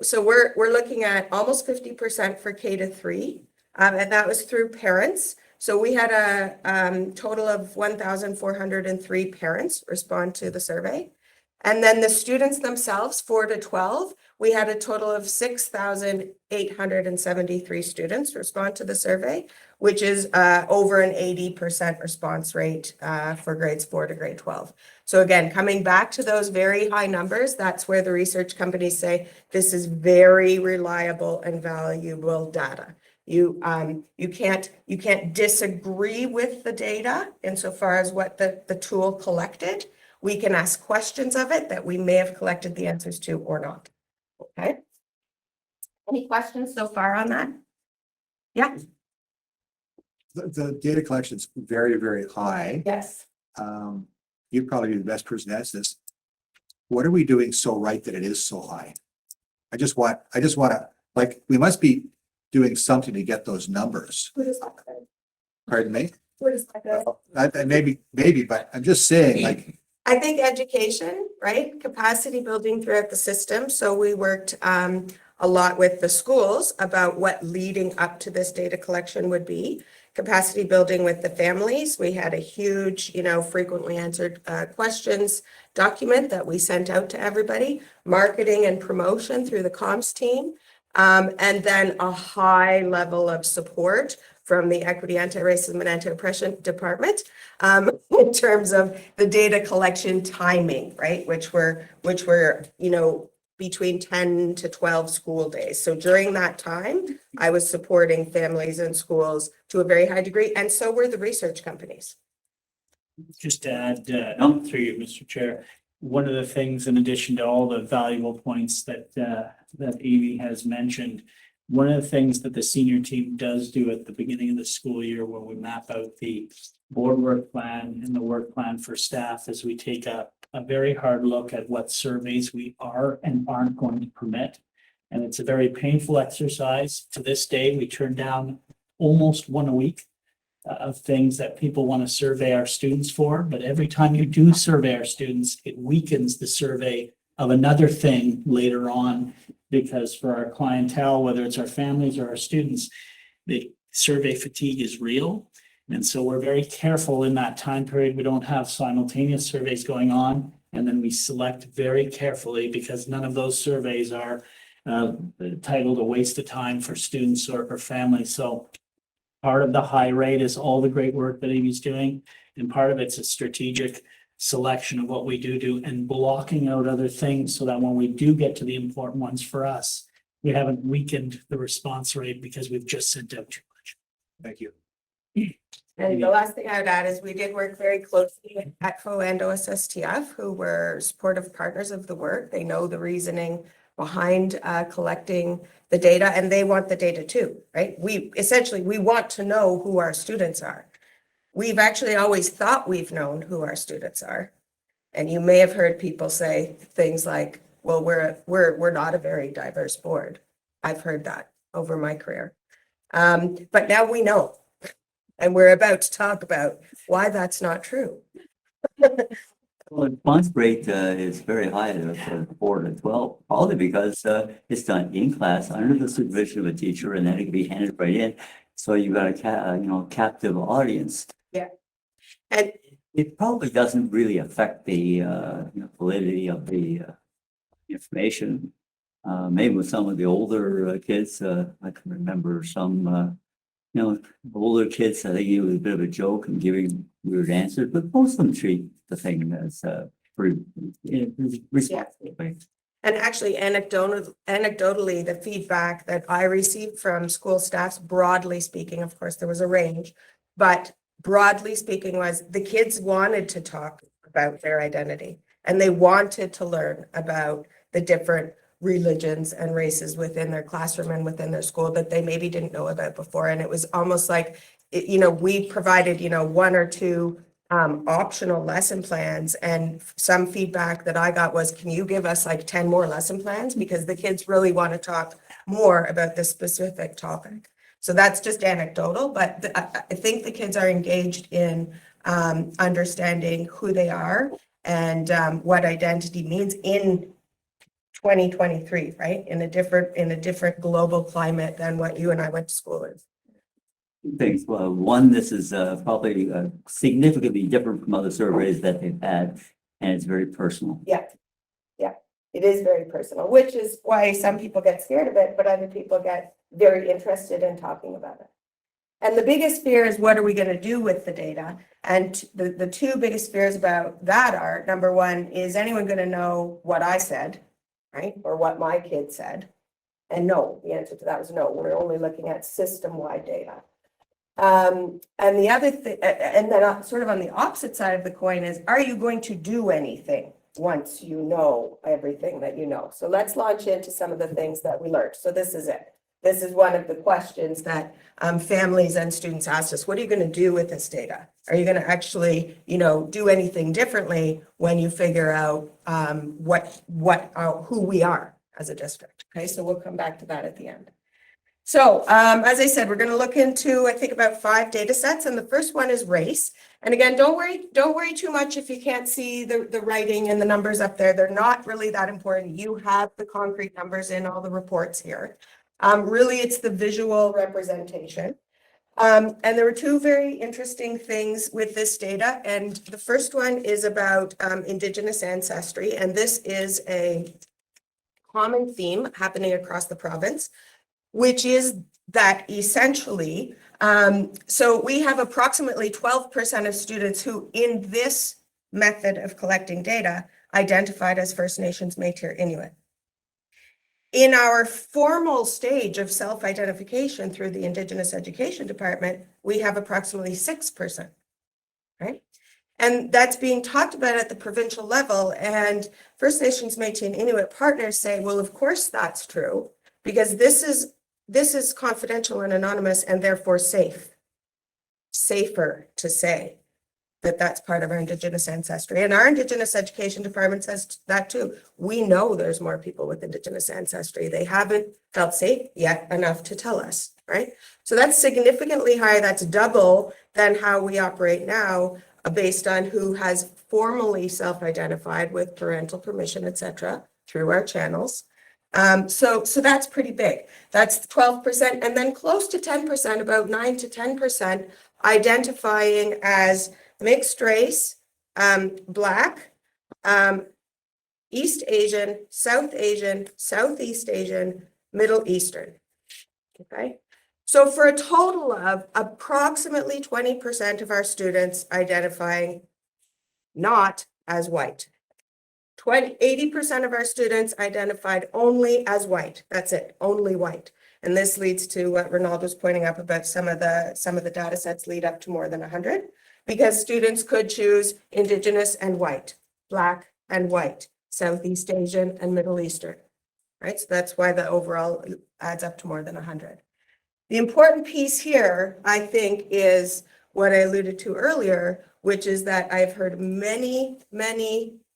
so we're looking at almost 50% for K to 3, and that was through parents. So we had a total of 1,403 parents respond to the survey. And then the students themselves, 4 to 12, we had a total of 6,873 students respond to the survey, which is over an 80% response rate for grades 4 to grade 12. So again, coming back to those very high numbers, that's where the research companies say this is very reliable and valuable data. You can't disagree with the data insofar as what the tool collected. We can ask questions of it that we may have collected the answers to or not. Okay. Any questions so far on that? Yeah. The data collection is very, very high. Yes. You'd probably be the best person to ask this. What are we doing so right that it is so high? I just want to, like, we must be doing something to get those numbers. What is that good? Pardon me? What is that good? Maybe, but I'm just saying, like, I think education, right? Capacity building throughout the system. So we worked a lot with the schools about what leading up to this data collection would be. Capacity building with the families. We had a huge, frequently answered questions document that we sent out to everybody. Marketing and promotion through the comms team. And then a high level of support from the Equity, Anti-Racism, and Anti-Oppression Department in terms of the data collection timing, right? Which were between 10 to 12 school days. So during that time, I was supporting families and schools to a very high degree, and so were the research companies. Just to add, through you, Mr. Chair, one of the things, in addition to all the valuable points that Amy has mentioned, one of the things that the senior team does do at the beginning of the school year when we map out the board work plan and the work plan for staff is we take a very hard look at what surveys we are and aren't going to permit. And it's a very painful exercise. To this day, we turn down almost one a week of things that people want to survey our students for. But every time you do survey our students, it weakens the survey of another thing later on, because for our clientele, whether it's our families or our students, the survey fatigue is real. And so we're very careful in that time period. We don't have simultaneous surveys going on. And then we select very carefully because none of those surveys are titled a waste of time for students or families. So part of the high rate is all the great work that Amy's doing. And part of it's a strategic selection of what we do and blocking out other things so that when we do get to the important ones for us, we haven't weakened the response rate because we've just sent out too much. thank you. And the last thing I would add is we did work very closely with ECFO and OSSTF, who were supportive partners of the work. They know the reasoning behind collecting the data, and they want the data too, right? We want to know who our students are. We've actually always thought we've known who our students are. And you may have heard people say things like, well, we're not a very diverse board. I've heard that over my career. But now we know. And we're about to talk about why that's not true. Well, the response rate is very high for 4 to 12, probably because it's done in class under the supervision of a teacher, and then it can be handed right in. So you've got a captive audience. Yeah. And it probably doesn't really affect the validity of the information. maybe with some of the older kids, I can remember some, older kids, I think it was a bit of a joke and giving weird answers, but most of them treat the thing as pretty responsible. And actually anecdotally, the feedback that I received from school staffs, broadly speaking, of course, there was a range, but broadly speaking was the kids wanted to talk about their identity and they wanted to learn about the different religions and races within their classroom and within their school that they maybe didn't know about before. And it was almost like, we provided, one or two optional lesson plans, and some feedback that I got was, can you give us like 10 more lesson plans? Because the kids really want to talk more about this specific topic. So that's just anecdotal, but I think the kids are engaged in understanding who they are and what identity means in 2023, right? In a different global climate than what you and I went to school in. Things. Well, one, this is probably significantly different from other surveys that they've had, and it's very personal. Yeah, it is very personal, which is why some people get scared of it, but other people get very interested in talking about it. And the biggest fear is, what are we going to do with the data? And the two biggest fears about that are, number one, is anyone going to know what I said, right? Or what my kid said? And no, the answer to that was no. We're only looking at system-wide data. And the other thing, and then sort of on the opposite side of the coin is, are you going to do anything once you know everything that you know? So let's launch into some of the things that we learned. So this is it. This is one of the questions that families and students asked us. What are you going to do with this data? Are you going to actually, do anything differently when you figure out who we are as a district? Okay, so we'll come back to that at the end. So as I said, we're going to look into, I think, about 5 data sets, and the first one is race. And again, don't worry too much if you can't see the writing and the numbers up there. They're not really that important. You have the concrete numbers in all the reports here. Really, it's the visual representation. And there were 2 very interesting things with this data. And the first one is about Indigenous ancestry. And this is a common theme happening across the province, which is that essentially, so we have approximately 12% of students who, in this method of collecting data, identified as First Nations, Métis, or Inuit. In our formal stage of self-identification through the Indigenous Education Department, we have approximately 6%, right? And that's being talked about at the provincial level, and First Nations, Métis, and Inuit partners say, well, of course that's true, because this is confidential and anonymous and therefore safer to say that that's part of our Indigenous ancestry. And our Indigenous Education Department says that too. We know there's more people with Indigenous ancestry. They haven't felt safe yet enough to tell us, right? So that's significantly higher. That's double than how we operate now, based on who has formally self-identified with parental permission, et cetera, through our channels. So that's pretty big. That's 12%, and then close to 10%, about 9 to 10%, identifying as mixed race, Black, East Asian, Southeast Asian, Middle Eastern. Okay, so for a total of approximately 20% of our students identifying not as white. 80% of our students identified only as white. That's it, only white. And this leads to what Ronald was pointing up about some of the data sets lead up to more than 100, because students could choose Indigenous and white, Black and white, Southeast Asian and Middle Eastern, right? So that's why the overall adds up to more than 100. The important piece here, I think, is what I alluded to earlier, which is that I've heard many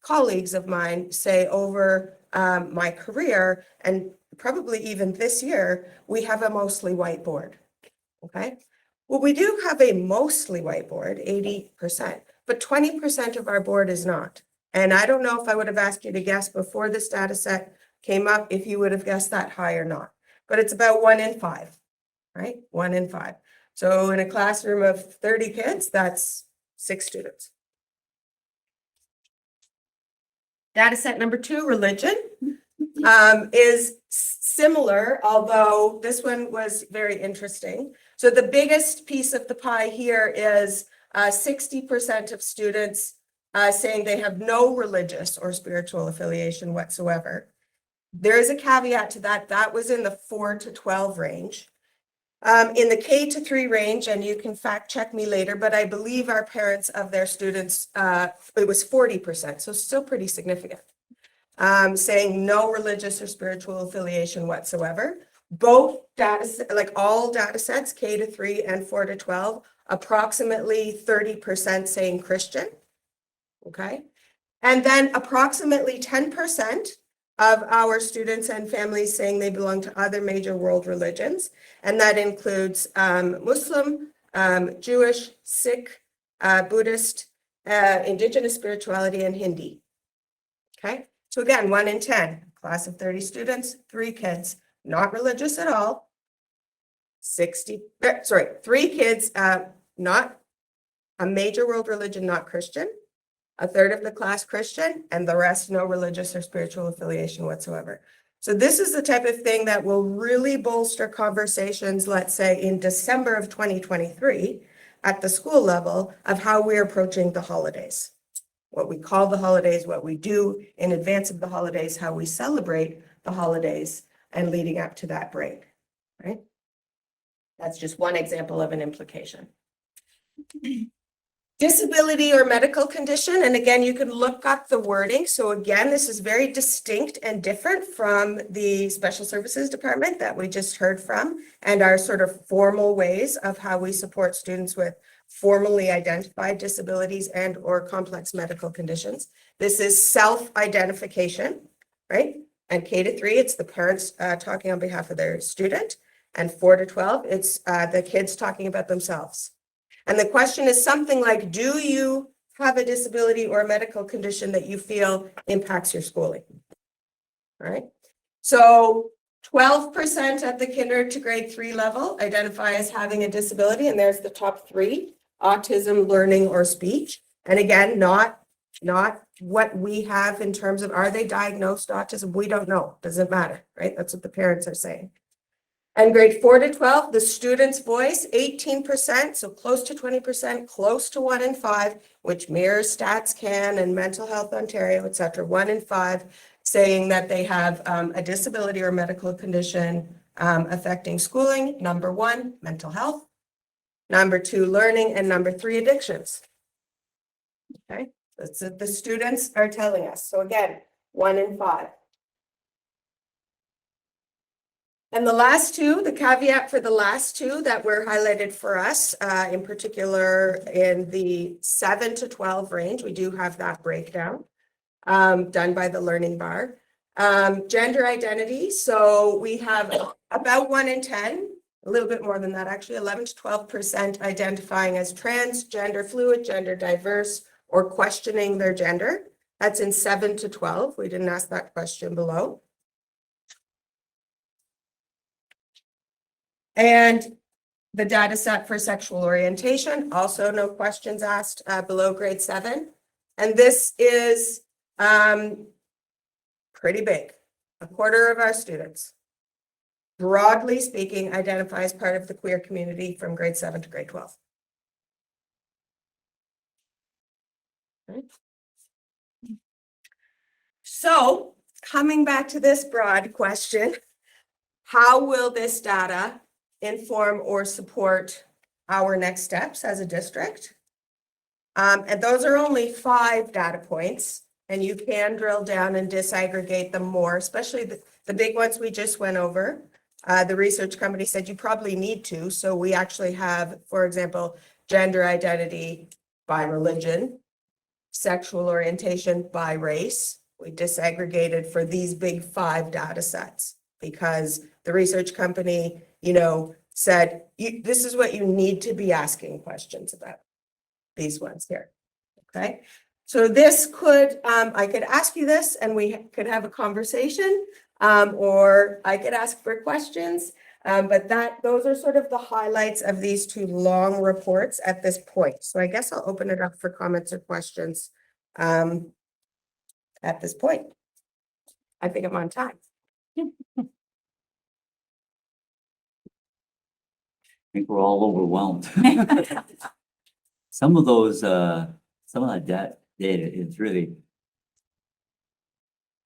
colleagues of mine say over my career, and probably even this year, we have a mostly white board, okay? Well, we do have a mostly white board, 80%, but 20% of our board is not. And I don't know if I would have asked you to guess before this data set came up, if you would have guessed that high or not, but it's about 1 in 5, right? 1 in 5. So in a classroom of 30 kids, that's 6 students. Data set number 2, religion. is similar, although this one was very interesting. So the biggest piece of the pie here is 60% of students saying they have no religious or spiritual affiliation whatsoever. There is a caveat to that. That was in the 4 to 12 range. In the K to 3 range, and you can fact check me later, but I believe our parents of their students, it was 40%, so still pretty significant. Saying no religious or spiritual affiliation whatsoever. Both data, like all data sets, K to 3 and 4 to 12, approximately 30% saying Christian. Okay. And then approximately 10% of our students and families saying they belong to other major world religions. And that includes Muslim, Jewish, Sikh, Buddhist, Indigenous spirituality, and Hindi. Okay. So again, 1 in 10, class of 30 students, 3 kids, not religious at all. 3 kids, not a major world religion, not Christian. A third of the class Christian, and the rest no religious or spiritual affiliation whatsoever. So this is the type of thing that will really bolster conversations, let's say in December of 2023, at the school level of how we're approaching the holidays. What we call the holidays, what we do in advance of the holidays, how we celebrate the holidays and leading up to that break, right? That's just one example of an implication. Disability or medical condition, and again, you can look up the wording. So again, this is very distinct and different from the Special Services Department that we just heard from, and our sort of formal ways of how we support students with formally identified disabilities and or complex medical conditions. This is self-identification, right? And K to 3, it's the parents talking on behalf of their student, and 4 to 12, it's the kids talking about themselves. And the question is something like, do you have a disability or a medical condition that you feel impacts your schooling? All right. So 12% at the kinder to grade 3 level identify as having a disability. And there's the top 3, autism, learning, or speech. And again, not what we have in terms of, are they diagnosed autism? We don't know. Doesn't matter, right? That's what the parents are saying. And grade 4 to 12, the student's voice, 18%, so close to 20%, close to 1 in 5, which mirrors StatsCan and Mental Health Ontario, et cetera. 1 in 5 saying that they have a disability or medical condition affecting schooling. Number 1, mental health. Number 2, learning. And number 3, addictions. Okay, that's what the students are telling us. So again, 1 in 5. And the last 2, the caveat for the last 2 that were highlighted for us, in particular in the 7 to 12 range, we do have that breakdown done by the Learning Bar. Gender identity, so we have about 1 in 10, a little bit more than that actually, 11 to 12% identifying as trans, gender fluid, gender diverse, or questioning their gender. That's in 7 to 12. We didn't ask that question below. And the data set for sexual orientation, also no questions asked below grade 7. And this is pretty big. A quarter of our students, broadly speaking, identify as part of the queer community from grade 7 to grade 12. Okay. So coming back to this broad question, how will this data inform or support our next steps as a district? And those are only 5 data points, and you can drill down and disaggregate them more, especially the big ones we just went over. The research company said you probably need to. So we actually have, for example, gender identity by religion, sexual orientation by race. We disaggregated for these big 5 data sets because the research company, said, this is what you need to be asking questions about, these ones here, okay? So this could, I could ask you this and we could have a conversation, or I could ask for questions, but those are sort of the highlights of these 2 long reports at this point. So I guess I'll open it up for comments or questions at this point. I think I'm on time. I think we're all overwhelmed. Some of those, some of that data is really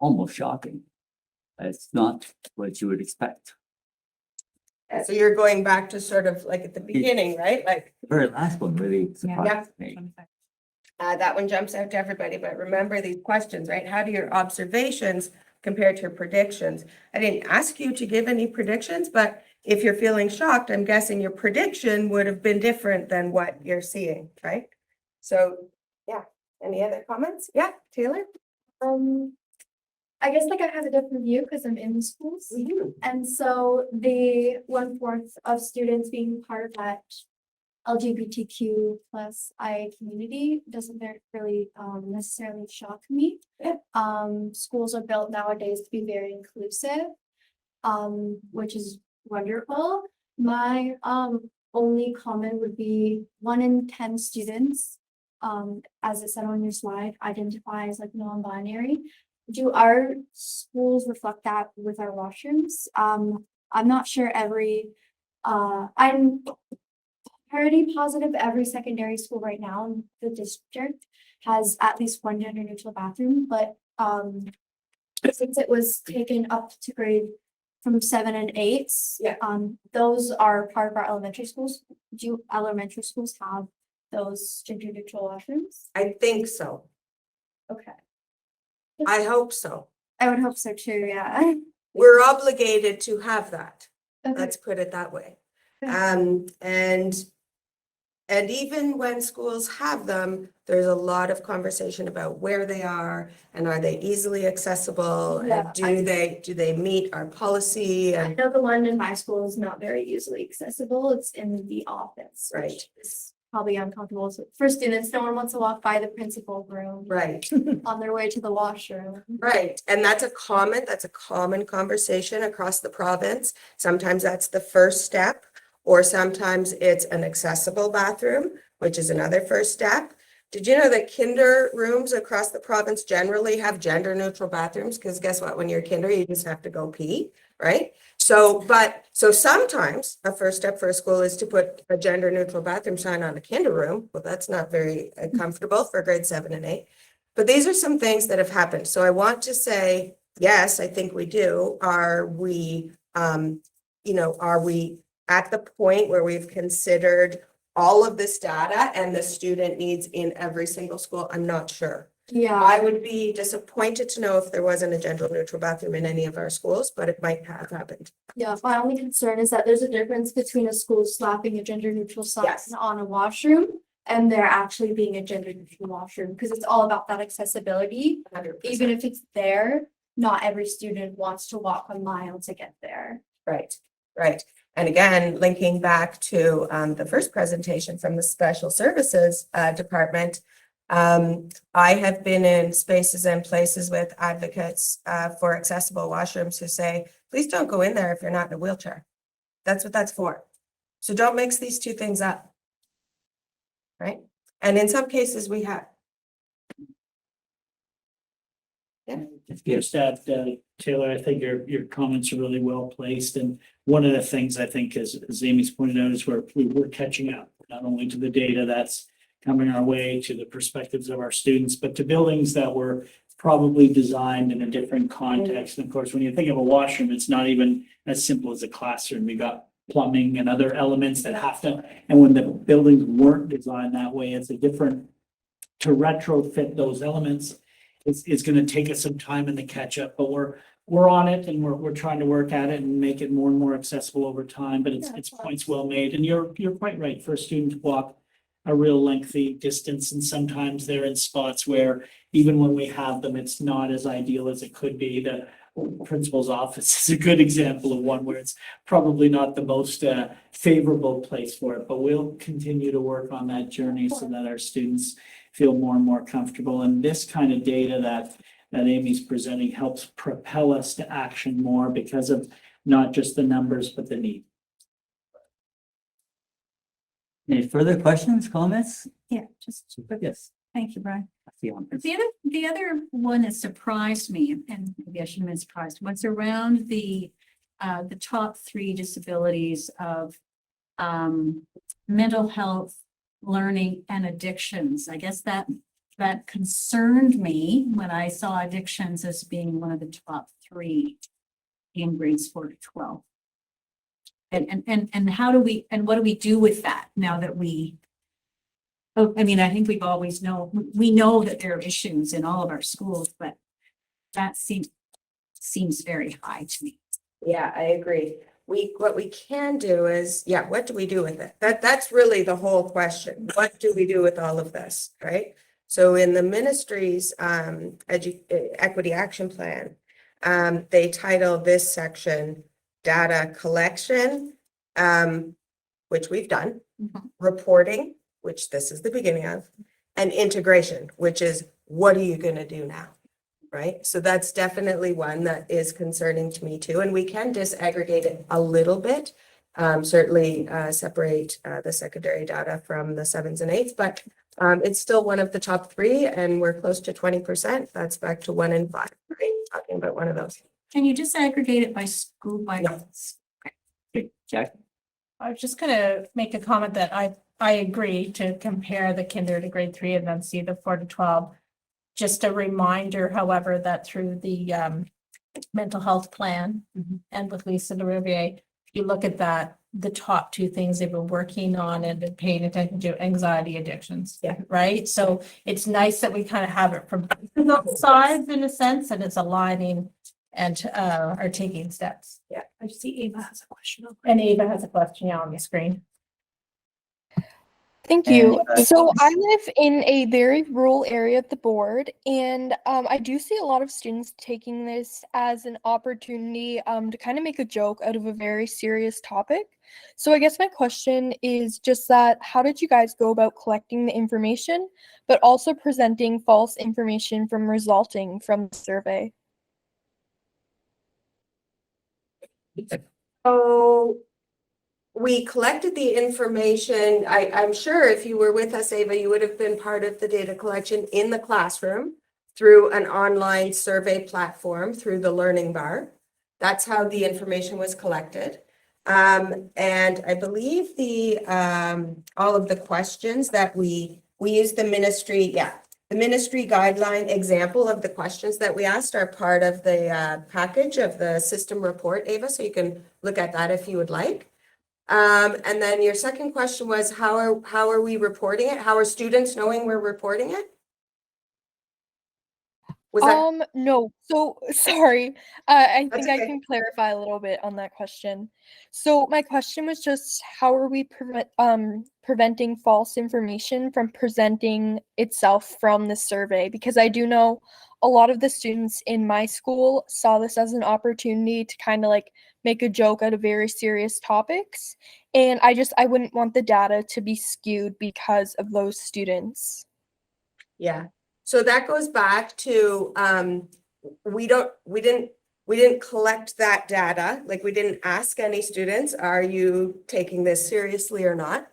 almost shocking. It's not what you would expect. So you're going back to sort of like at the beginning, right? Like, The very last one really surprised me. that one jumps out to everybody, but remember these questions, right? How do your observations compare to your predictions? I didn't ask you to give any predictions, but if you're feeling shocked, I'm guessing your prediction would have been different than what you're seeing, right? So, yeah, any other comments? Yeah, Taylor? I guess like I have a different view because I'm in the schools. And so the 1/4 of students being part of that LGBTQ plus I community doesn't really necessarily shock me. Schools are built nowadays to be very inclusive, which is wonderful. My only comment would be 1 in 10 students, as it said on your slide, identify as like non-binary. Do our schools reflect that with our washrooms? I'm not sure I'm parity positive. Every secondary school right now in the district has at least 1 gender neutral bathroom, but since it was taken up to grade from 7 and 8, those are part of our elementary schools. Do elementary schools have those gender neutral washrooms? I think so. Okay. I hope so. I would hope so too, yeah. We're obligated to have that. Okay. Let's put it that way. Okay. And even when schools have them, there's a lot of conversation about where they are and are they easily accessible? Yeah, And do they meet our policy? I And know the one in my school is not very easily accessible. It's in the office. Right. Which is probably uncomfortable for students. No one wants to walk by the principal room right, on their way to the washroom. right. And that's a common conversation across the province. Sometimes that's the first step, or sometimes it's an accessible bathroom, which is another first step. Did you know that kinder rooms across the province generally have gender neutral bathrooms? Because guess what, when you're kinder, you just have to go pee, right? So sometimes a first step for a school is to put a gender neutral bathroom sign on a kinder room. Well, that's not very comfortable for grade 7 and 8. But these are some things that have happened. So I want to say, yes, I think we do. Are we at the point where we've considered all of this data and the student needs in every single school? I'm not sure. Yeah. I would be disappointed to know if there wasn't a gender neutral bathroom in any of our schools, but it might have happened. Yeah, my only concern is that there's a difference between a school slapping a gender neutral sign Yes. on a washroom and there actually being a gender neutral washroom, because it's all about that accessibility. 100%. Even if it's there, not every student wants to walk a mile to get there. Right, right. And again, linking back to the first presentation from the Special Services Department, I have been in spaces and places with advocates for accessible washrooms who say, please don't go in there if you're not in a wheelchair. That's what that's for. So don't mix these two things up. Right? And in some cases we have. Just add, Taylor, I think your comments are really well placed. And one of the things I think is, as Amy's pointed out, is we're catching up, not only to the data that's coming our way, to the perspectives of our students, but to buildings that were probably designed in a different context. And of course, when you think of a washroom, it's not even as simple as a classroom. We got plumbing and other elements that have to, and when the buildings weren't designed that way, it's a different, to retrofit those elements. It's going to take us some time in the catch up, but we're on it, and we're trying to work at it and make it more and more accessible over time. But it's points well made, and you're quite right. For a student to walk a real lengthy distance, and sometimes they're in spots where even when we have them, it's not as ideal as it could be. The principal's office is a good example of one where it's probably not the most favorable place for it, but we'll continue to work on that journey so that our students feel more and more comfortable. And this kind of data that Amy's presenting helps propel us to action more because of not just the numbers, but the need. Any further questions, comments? Yeah, just Yes. Thank you, Brian. Yeah. The other one that surprised me, and maybe I shouldn't have been surprised, was around the top three disabilities of mental health, learning, and addictions. I guess that concerned me when I saw addictions as being one of the top three in grades 4 to 12. And how do we, and what do we do with that now that we, oh, I mean, I think we know that there are issues in all of our schools, but that seems very high to me. Yeah, I agree. What we can do is, yeah, what do we do with it? That's really the whole question. What do we do with all of this, right? So in the ministry's equity action plan, they title this section data collection, which we've done, reporting, which this is the beginning of, and integration, which is what are you going to do now? Right. So that's definitely one that is concerning to me too. And we can disaggregate it a little bit, certainly separate the secondary data from the 7s and 8s, but it's still one of the top three and we're close to 20%. That's back to 1 in 5, right? Talking about one of those. Can you disaggregate it by school? No. Okay, Jack? I was just gonna make a comment that I agree to compare the kinder to grade 3 and then see the 4 to 12. Just a reminder, however, that through the mental health plan and with Lisa LaRiviere, if you look at that, the top two things they've been working on and been paying attention to, anxiety addictions. Yeah. Right. So it's nice that we kind of have it from both sides in a sense, and it's aligning and are taking steps. Yeah. I see Ava has a question. And Ava has a question on the screen. Thank you. So I live in a very rural area of the board, and I do see a lot of students taking this as an opportunity to kind of make a joke out of a very serious topic. So I guess my question is just that, how did you guys go about collecting the information, but also presenting false information resulting from the survey? So we collected the information. I'm sure if you were with us, Ava, you would have been part of the data collection in the classroom through an online survey platform through the Learning Bar. That's how the information was collected. And I believe the all of the questions that we used the ministry, the ministry guideline example of the questions that we asked are part of the package of the system report, Ava, so you can look at that if you would like. And then your second question was, how are we reporting it? How are students knowing we're reporting it? Was that? No. So sorry. I That's think I okay. can clarify a little bit on that question. So my question was just, how are we preventing false information from presenting itself from the survey? Because I do know a lot of the students in my school saw this as an opportunity to kind of like make a joke out of very serious topics. And I wouldn't want the data to be skewed because of those students. Yeah. So that goes back to, we didn't collect that data. Like we didn't ask any students, are you taking this seriously or not?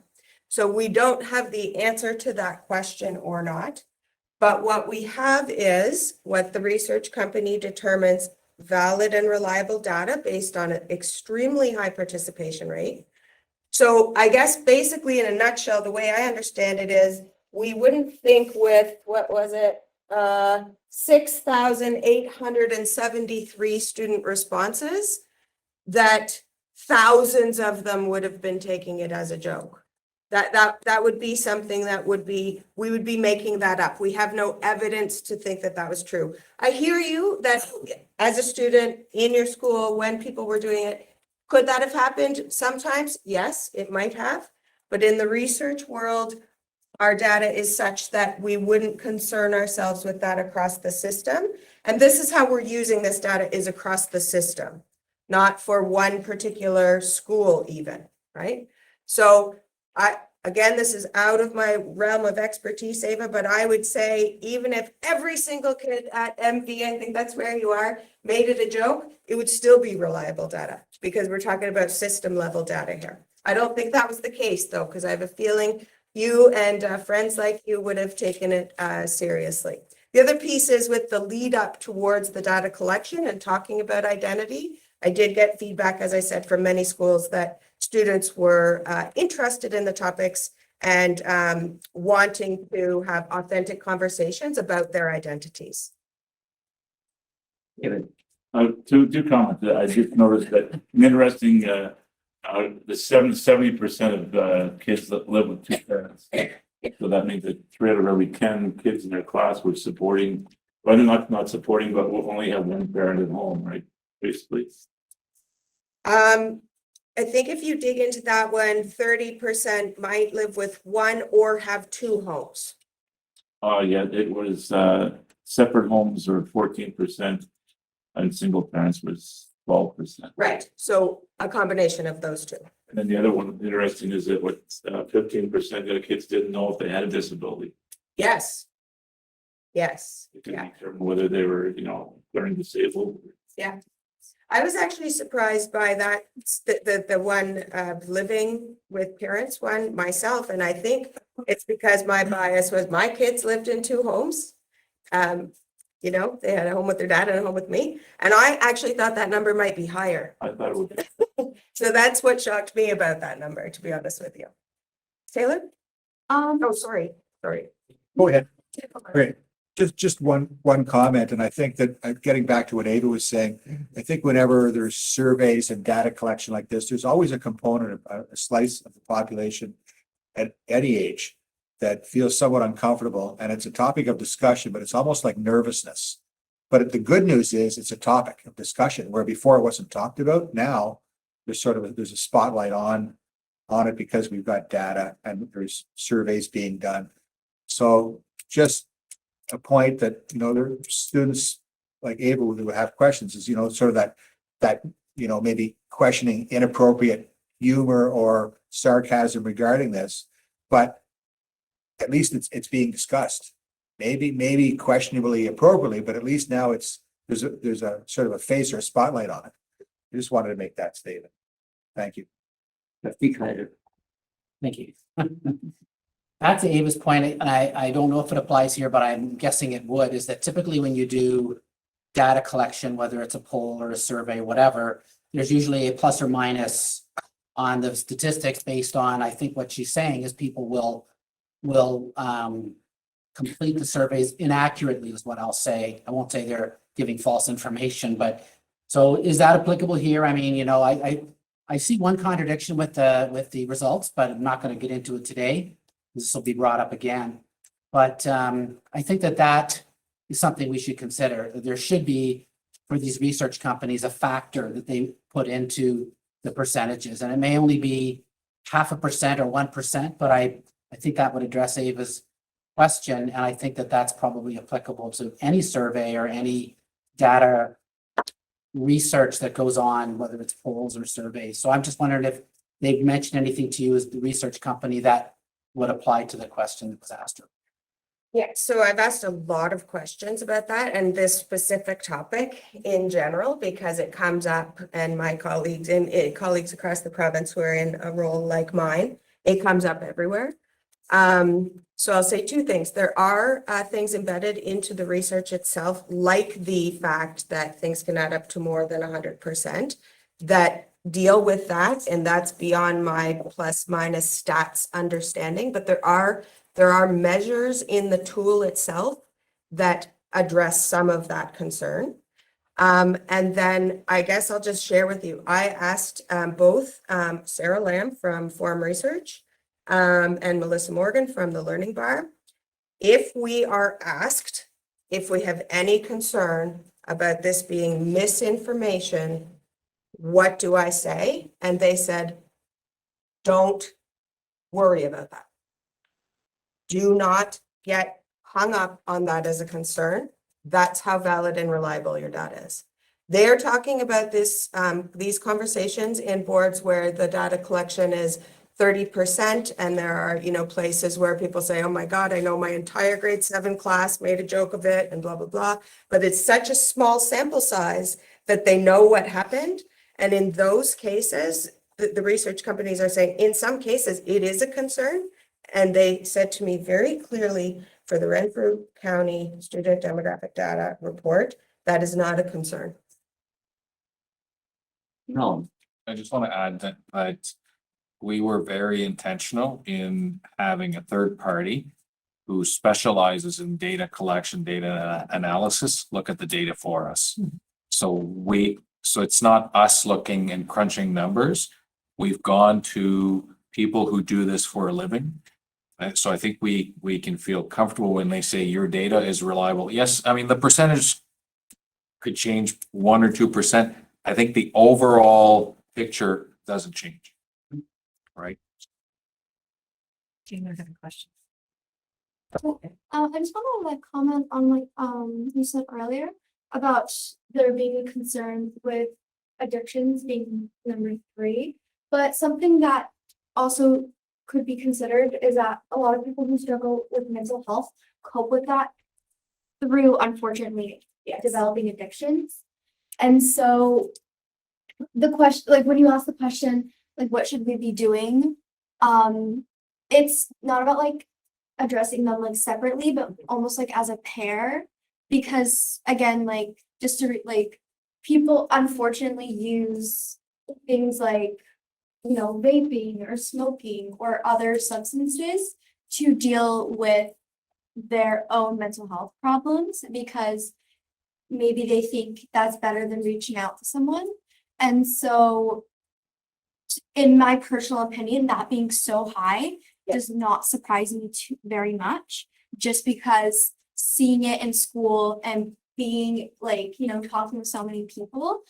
So we don't have the answer to that question or not. But what we have is what the research company determines valid and reliable data based on an extremely high participation rate. So I guess basically in a nutshell, the way I understand it is we wouldn't think with, what was it? 6,873 student responses that thousands of them would have been taking it as a joke. That would be something that we would be making that up. We have no evidence to think that that was true. I hear you that as a student in your school, when people were doing it, could that have happened sometimes? Yes, it might have. But in the research world, our data is such that we wouldn't concern ourselves with that across the system. And this is how we're using this data, is across the system, not for one particular school even, right? So again, this is out of my realm of expertise, Ava, but I would say even if every single kid at MV, I think that's where you are, made it a joke, it would still be reliable data because we're talking about system level data here. I don't think that was the case though, because I have a feeling you and friends like you would have taken it seriously. The other piece is with the lead up towards the data collection and talking about identity. I did get feedback, as I said, from many schools that students were interested in the topics and wanting to have authentic conversations about their identities. Two comments. I just noticed that interesting, the 70% of kids that live with two parents. So that means that 3 out of every 10 kids in their class were supporting, whether not supporting, but will only have one parent at home, right? Basically. I think if you dig into that one, 30% might live with one or have two homes. Yeah, it was separate homes were 14%, and single parents was 12%. Right. So a combination of those two. And then the other one interesting is that what 15% of the kids didn't know if they had a disability. Yes. Yes. They couldn't determine whether they were, learning disabled. Yeah. I was actually surprised by that, the one living with parents one myself. And I think it's because my bias was my kids lived in two homes. They had a home with their dad and a home with me. And I actually thought that number might be higher. I thought it would be. So that's what shocked me about that number, to be honest with you. Taylor? Oh, sorry. Go ahead. Great. Just one comment, and I think that getting back to what Ava was saying, I think whenever there's surveys and data collection like this, there's always a component of a slice of the population at any age that feels somewhat uncomfortable, and it's a topic of discussion, but it's almost like nervousness. But the good news is it's a topic of discussion where before it wasn't talked about. Now there's a spotlight on it because we've got data and there's surveys being done. So just a point that, there are students like Ava who have questions is, sort of that maybe questioning inappropriate humor or sarcasm regarding this, but at least it's being discussed. Maybe questionably appropriately, but at least now there's a sort of a face or a spotlight on it. I just wanted to make that statement. Thank you. Thank you. Back to Ava's point, and I don't know if it applies here, but I'm guessing it would, is that typically when you do data collection, whether it's a poll or a survey, whatever, there's usually a plus or minus on the statistics based on, I think what she's saying is people will complete the surveys inaccurately is what I'll say. I won't say they're giving false information, but so is that applicable here? I mean, I see one contradiction with the results, but I'm not going to get into it today. This will be brought up again. But I think that is something we should consider. There should be, for these research companies, a factor that they put into the percentages. And it may only be 0.5% or 1%, but I think that would address Ava's question. And I think that that's probably applicable to any survey or any data research that goes on, whether it's polls or surveys. So I'm just wondering if they've mentioned anything to you as the research company that would apply to the question that was asked. Yeah, so I've asked a lot of questions about that and this specific topic in general, because it comes up, and my colleagues and colleagues across the province who are in a role like mine, it comes up everywhere. So I'll say two things. There are things embedded into the research itself, like the fact that things can add up to more than 100%, that deal with that, and that's beyond my plus minus stats understanding. But there are measures in the tool itself that address some of that concern. And then I guess I'll just share with you. I asked both Sarah Lamb from Forum Research and Melissa Morgan from the Learning Bar, if we are asked if we have any concern about this being misinformation, what do I say? And they said, don't worry about that. Do not get hung up on that as a concern. That's how valid and reliable your data is. They're talking about this, these conversations in boards where the data collection is 30%, and there are, places where people say, oh my God, I know my entire grade 7 class made a joke of it and blah, blah, blah. But it's such a small sample size that they know what happened. And in those cases, the research companies are saying, in some cases, it is a concern. And they said to me very clearly, for the Renfrew County Student Demographic Data Report, that is not a concern. No, I just want to add that we were very intentional in having a third party who specializes in data collection, data analysis, look at the data for us. So it's not us looking and crunching numbers. We've gone to people who do this for a living. And so I think we can feel comfortable when they say your data is reliable. Yes, I mean, the percentage could change 1 or 2%. I think the overall picture doesn't change. Right? I just want to like comment on like you said earlier about there being a concern with addictions being number 3, but something that also could be considered is that a lot of people who struggle with mental health cope with that through, unfortunately, developing addictions. And so the question, like when you ask the question, like what should we be doing? It's not about like addressing them like separately, but almost like as a pair, because again, like just to like people unfortunately use things like, you know, vaping or smoking or other substances to deal with their own mental health problems because maybe they think that's better than reaching out to someone. And so in my personal opinion, that being so high does not surprise me too very much, just because seeing it in school and being like, you know, talking with so many people,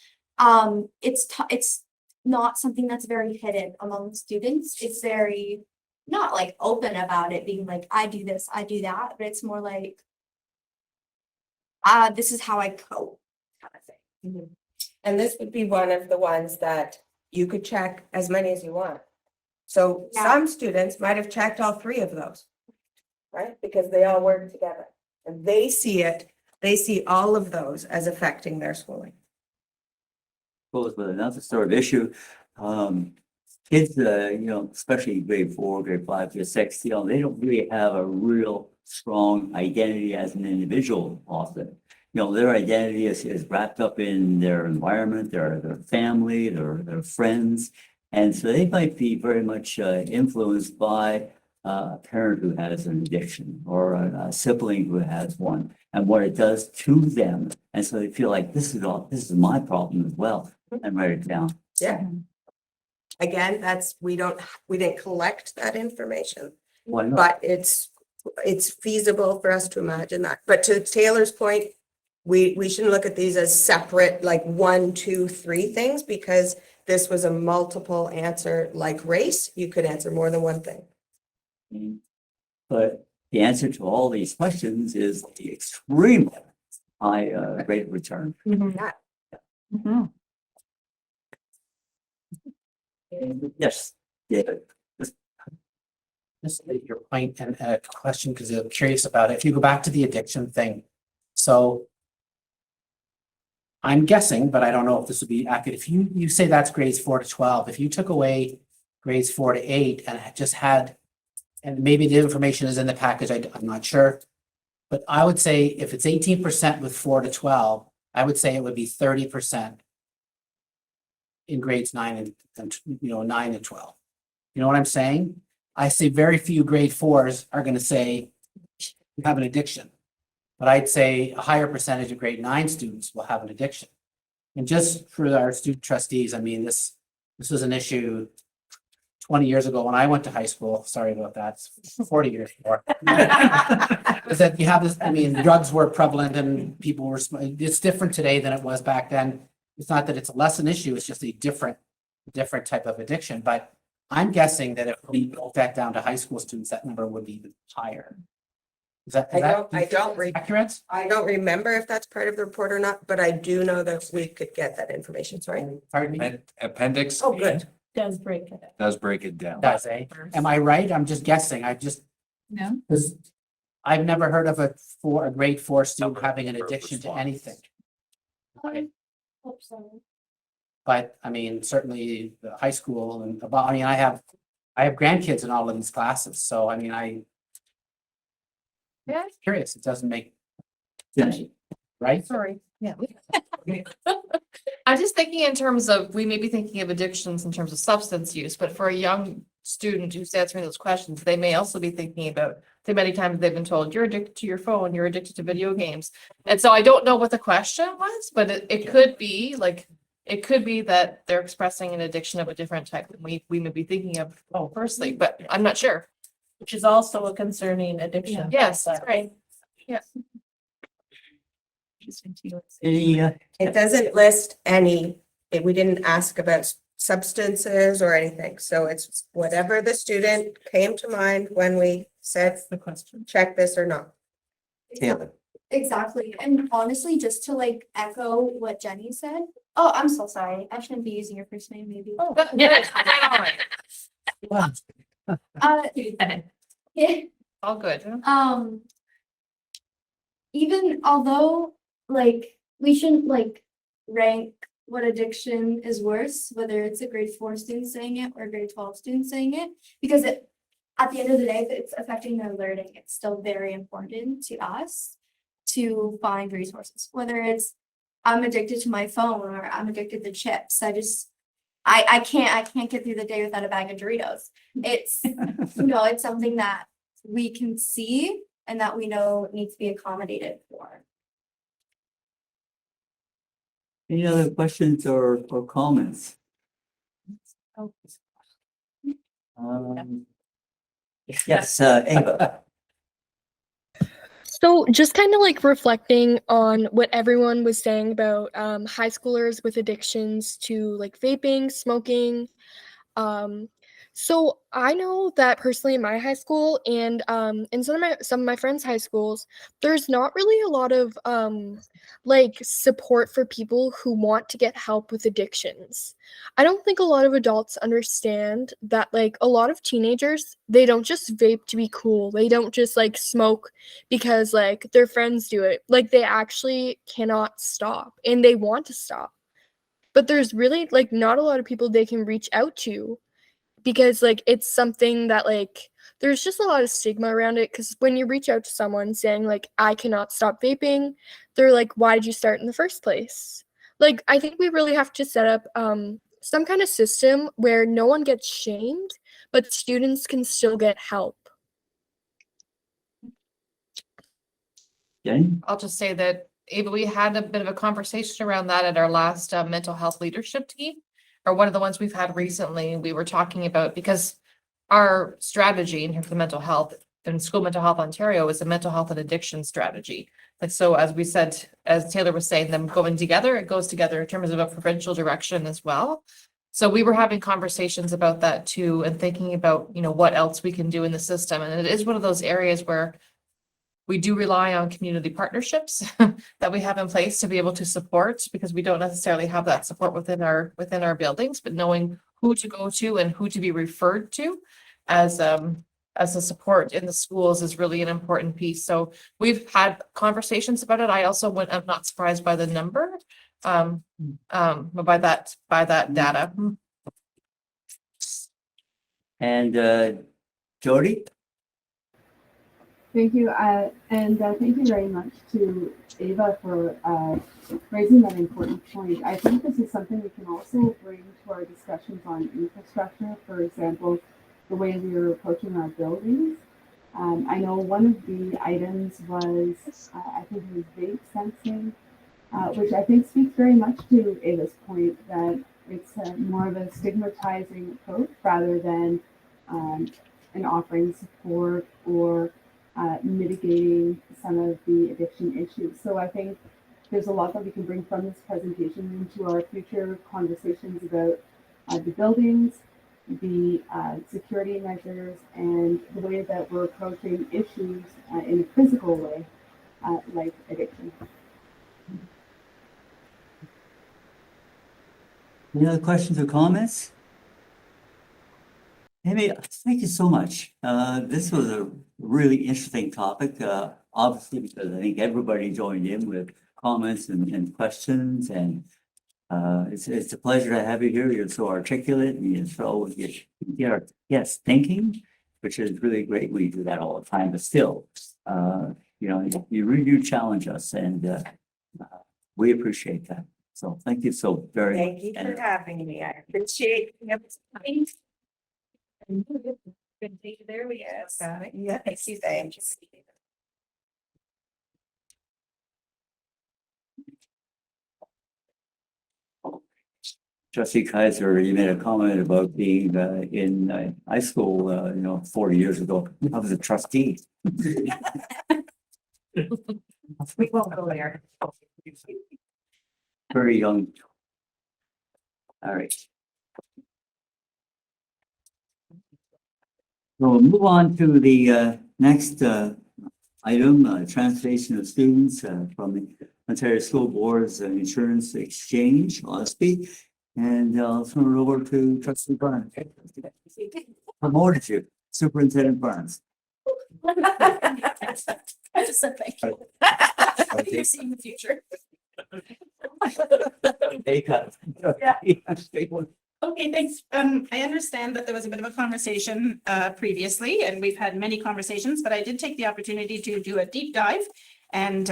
it's not something that's very hidden among students. It's very not like open about it, being like, I do this, I do that, but it's more like, this is how I cope, kind of thing. And this would be one of the ones that you could check as many as you want. So some students might have checked all 3 of those, right? Because they all work together and they see all of those as affecting their schooling. goes with another sort of issue. Kids, you know, especially grade 4, grade 5, grade 6, you know, they don't really have a real strong identity as an individual often. You know, their identity is wrapped up in their environment, their family, their friends. And so they might be very much influenced by a parent who has an addiction or a sibling who has one and what it does to them. And so they feel like this is my problem as well, and write it down. Yeah. Again, we didn't collect that information, Why not? but it's feasible for us to imagine that. But to Taylor's point, we shouldn't look at these as separate, like 1, 2, 3 things, because this was a multiple answer like race. You could answer more than one thing. But the answer to all these questions is the extreme high rate of return. Mhm. Yes, David. Just your point and a question, because I'm curious about it. If you go back to the addiction thing, so I'm guessing, but I don't know if this would be accurate. If you say that's grades 4 to 12, if you took away grades 4 to 8 and just had, and maybe the information is in the package, I'm not sure, but I would say if it's 18% with 4 to 12, I would say it would be 30% in grades 9 and 9 and 12. You know what I'm saying? I say very few grade 4s are going to say you have an addiction, but I'd say a higher percentage of grade 9 students will have an addiction. And just for our student trustees, I mean, this was an issue 20 years ago when I went to high school. Sorry about that. 40 years more. Is that you have this, I mean, drugs were prevalent and people were, it's different today than it was back then. It's not that it's less an issue, it's just a different type of addiction. But I'm guessing that if we broke that down to high school students, that number would be even higher. Is that accurate? I don't remember if that's part of the report or not, but I do know that we could get that information. Sorry. Pardon me? Appendix. Oh, good. Does break it. Does break it down. Does, eh? Am I right? I'm just guessing. No. Because I've never heard of a grade 4 student having an addiction to anything. Hope so. But I mean, certainly the high school and I mean, I have I have grandkids in all of these classes, so I mean, Yeah. curious, it doesn't make, Yeah. right? Sorry, yeah. I'm just thinking in terms of, we may be thinking of addictions in terms of substance use, but for a young student who's answering those questions, they may also be thinking about the many times they've been told, you're addicted to your phone, you're addicted to video games. And so I don't know what the question was, but it could be like, it could be that they're expressing an addiction of a different type than we may be thinking of firstly, but I'm not sure. Which is also a concerning addiction. Yes, that's right. Yeah. Any, It doesn't list any, we didn't ask about substances or anything, so it's whatever the student came to mind when we said, The question. check this or not. Taylor? Exactly. And honestly, just to like echo what Jenny said. Oh, I'm so sorry. I shouldn't be using your first name, maybe. Oh, yeah. Yeah. All good. Huh? Even although like we shouldn't like rank what addiction is worse, whether it's a grade 4 student saying it or a grade 12 student saying it, because at the end of the day, if it's affecting their learning, it's still very important to us to find resources, whether it's I'm addicted to my phone or I'm addicted to chips. I can't get through the day without a bag of Doritos. It's it's something that we can see and that we know needs to be accommodated for. Any other questions or comments? Yes, Ava. So just kind of like reflecting on what everyone was saying about high schoolers with addictions to like vaping, smoking. So I know that personally in my high school and in some of my friends' high schools, there's not really a lot of like support for people who want to get help with addictions. I don't think a lot of adults understand that like a lot of teenagers, they don't just vape to be cool. They don't just like smoke because like their friends do it. Like they actually cannot stop and they want to stop. But there's really like not a lot of people they can reach out to because like it's something that like there's just a lot of stigma around it because when you reach out to someone saying like I cannot stop vaping, they're like, why did you start in the first place? Like I think we really have to set up some kind of system where no one gets shamed, but students can still get help. Jenny? I'll just say that Ava, we had a bit of a conversation around that at our last mental health leadership team, or one of the ones we've had recently. We were talking about, because our strategy in terms of mental health in School Mental Health Ontario is a mental health and addiction strategy. Like, so as we said, as Taylor was saying, them going together, it goes together in terms of a provincial direction as well. So we were having conversations about that too, and thinking about, what else we can do in the system. And it is one of those areas where we do rely on community partnerships that we have in place to be able to support, because we don't necessarily have that support within our buildings, but knowing who to go to and who to be referred to as a support in the schools is really an important piece. So we've had conversations about it. I'm not surprised by the number, by that data. And Jody? Thank you, and thank you very much to Ava for raising that important point. I think this is something we can also bring to our discussions on infrastructure. For example, the way we are approaching our buildings. I know one of the items was, I think it was vape sensing, which I think speaks very much to Ava's point that it's more of a stigmatizing approach rather than an offering support or mitigating some of the addiction issues. So I think there's a lot that we can bring from this presentation into our future conversations about the buildings, the security measures, and the way that we're approaching issues in a physical way, like addiction. Any other questions or comments? Amy, thank you so much. This was a really interesting topic, obviously, because I think everybody joined in with comments and questions, and it's a pleasure to have you here. You're so articulate and you get our guests thinking, which is really great. We do that all the time, but still, you know, you really do challenge us, and we appreciate that. So thank you so very much. Thank you for having me. I appreciate it. There we go. Yeah, thank you, thanks. Trustee Kaiser, you made a comment about being in high school, you know, 40 years ago. I was a trustee. We won't go there. Very young. All right. We'll move on to the next item, transportation of students from the Ontario School Board's Insurance Exchange, OSBIE. And I'll turn it over to Trustee Barnes. Promoted you, Superintendent Barnes. I just said thank you. You're seeing the future. Okay, thanks. I understand that there was a bit of a conversation previously, and we've had many conversations, but I did take the opportunity to do a deep dive and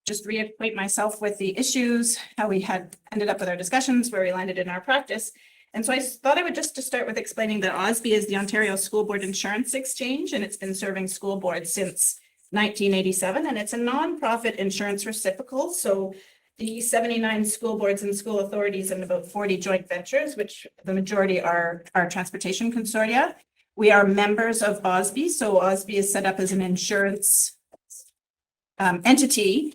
just reacquaint myself with the issues, how we had ended up with our discussions, where we landed in our practice. And so I thought I would just to start with explaining that OSBIE is the Ontario School Board Insurance Exchange, and it's been serving school boards since 1987, and it's a nonprofit insurance reciprocal. So the 79 school boards and school authorities and about 40 joint ventures, which the majority are transportation consortia. We are members of OSBIE. So OSBIE is set up as an insurance entity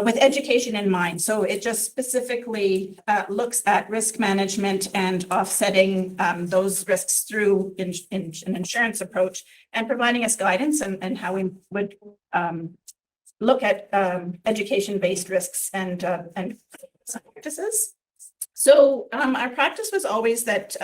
with education in mind. So it just specifically looks at risk management and offsetting those risks through an insurance approach and providing us guidance and how we would look at education-based risks and practices. So our practice was always that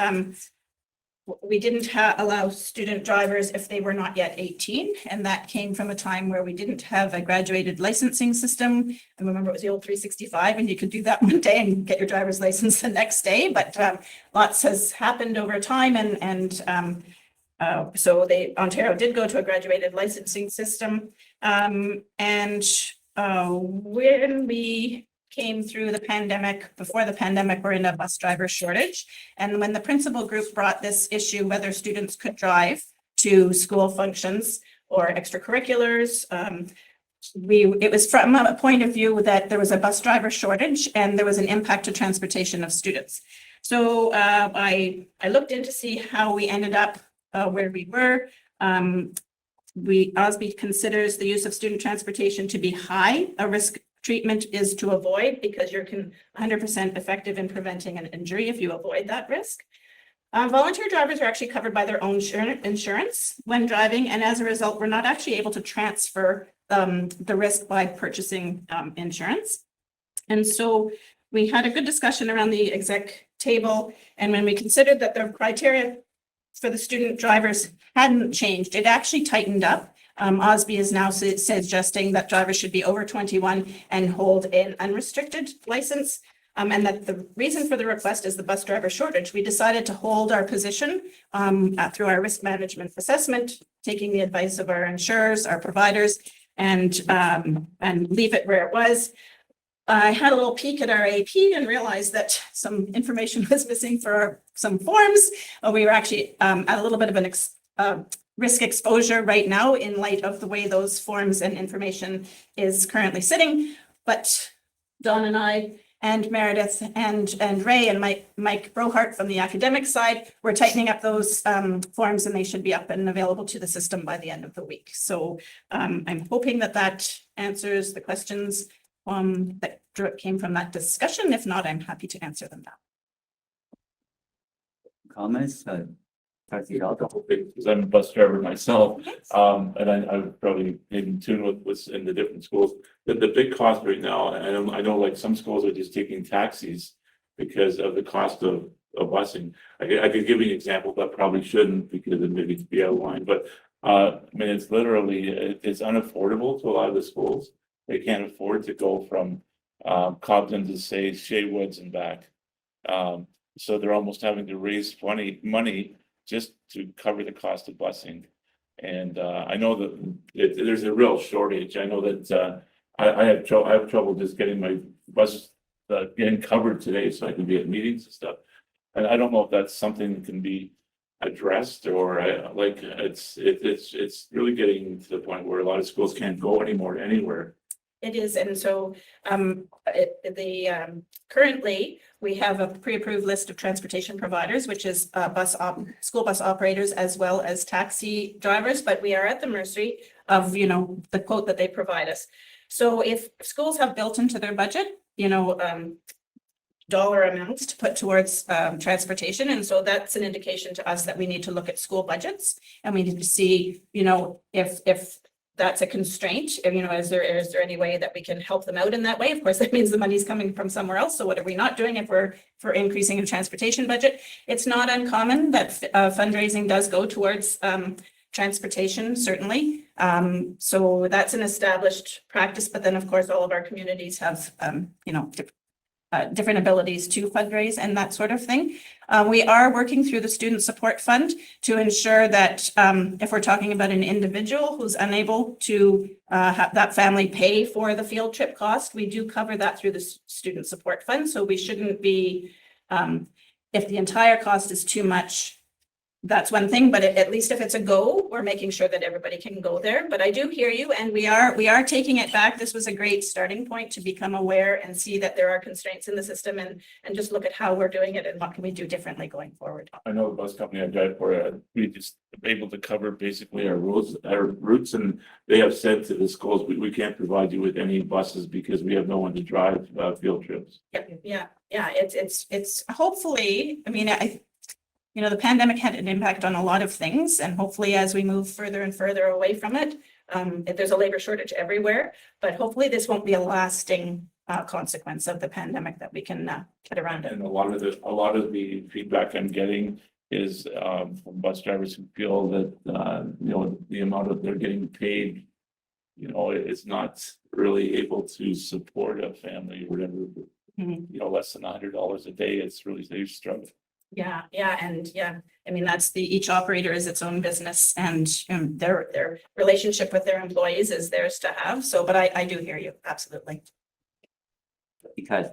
we didn't allow student drivers if they were not yet 18. And that came from a time where we didn't have a graduated licensing system. I remember it was the old 365 and you could do that one day and get your driver's license the next day. But lots has happened over time. So Ontario did go to a graduated licensing system. When we came through the pandemic, before the pandemic, we're in a bus driver shortage. And when the principal group brought this issue, whether students could drive to school functions or extracurriculars, it was from a point of view that there was a bus driver shortage and there was an impact to transportation of students. So I looked in to see how we ended up where we were. OSBIE considers the use of student transportation to be high. A risk treatment is to avoid because you're 100% effective in preventing an injury if you avoid that risk. Volunteer drivers are actually covered by their own insurance when driving, and as a result, we're not actually able to transfer the risk by purchasing insurance. And so we had a good discussion around the exec table, and when we considered that the criteria for the student drivers hadn't changed, it actually tightened up. OSBIE is now suggesting that drivers should be over 21 and hold an unrestricted license. And that the reason for the request is the bus driver shortage. We decided to hold our position through our risk management assessment, taking the advice of our insurers, our providers, and leave it where it was. I had a little peek at our AP and realized that some information was missing for some forms. We were actually at a little bit of an risk exposure right now in light of the way those forms and information is currently sitting. But Dawn and I and Meredith and Ray and Mike Brohart from the academic side, we're tightening up those forms and they should be up and available to the system by the end of the week. So I'm hoping that answers the questions that came from that discussion. If not, I'm happy to answer them now. Comments? Because I'm a bus driver myself, and I would probably in tune with what's in the different schools. The big cost right now, and I know like some schools are just taking taxis because of the cost of busing. I could give you an example, but probably shouldn't because it may be out of line. But I mean, it's literally it's unaffordable to a lot of the schools. They can't afford to go from Cobden to say Shea Woods and back. So they're almost having to raise money just to cover the cost of busing. And I know that there's a real shortage. I know that I have trouble just getting my bus getting covered today so I can be at meetings and stuff. And I don't know if that's something that can be addressed, or it's really getting to the point where a lot of schools can't go anymore anywhere. It is, and so currently we have a pre-approved list of transportation providers, which is school bus operators as well as taxi drivers, but we are at the mercy of, the quote that they provide us. So if schools have built into their budget, dollar amounts to put towards transportation, and so that's an indication to us that we need to look at school budgets, and we need to see, if that's a constraint, is there any way that we can help them out in that way? Of course, that means the money's coming from somewhere else. So what are we not doing if we're increasing the transportation budget? It's not uncommon that fundraising does go towards transportation, certainly. So that's an established practice, but then of course, all of our communities have, different abilities to fundraise and that sort of thing. We are working through the Student Support Fund to ensure that if we're talking about an individual who's unable to have that family pay for the field trip cost, we do cover that through the Student Support Fund. So we shouldn't be, if the entire cost is too much, that's one thing, but at least if it's a go, we're making sure that everybody can go there. But I do hear you, and we are taking it back. This was a great starting point to become aware and see that there are constraints in the system, and just look at how we're doing it and what can we do differently going forward. I know the bus company I drive for, we just able to cover basically our routes, and they have said to the schools, we can't provide you with any buses because we have no one to drive field trips. Yeah. It's hopefully, the pandemic had an impact on a lot of things, and hopefully as we move further and further away from it, there's a labor shortage everywhere, but hopefully this won't be a lasting consequence of the pandemic that we can get around it. And a lot of the feedback I'm getting is from bus drivers who feel that the amount of they're getting paid, is not really able to support a family or whatever. Less than $100 a day. It's really, they're struggling. Yeah. That's each operator is its own business, and their relationship with their employees is theirs to have. So, but I do hear you, absolutely. Because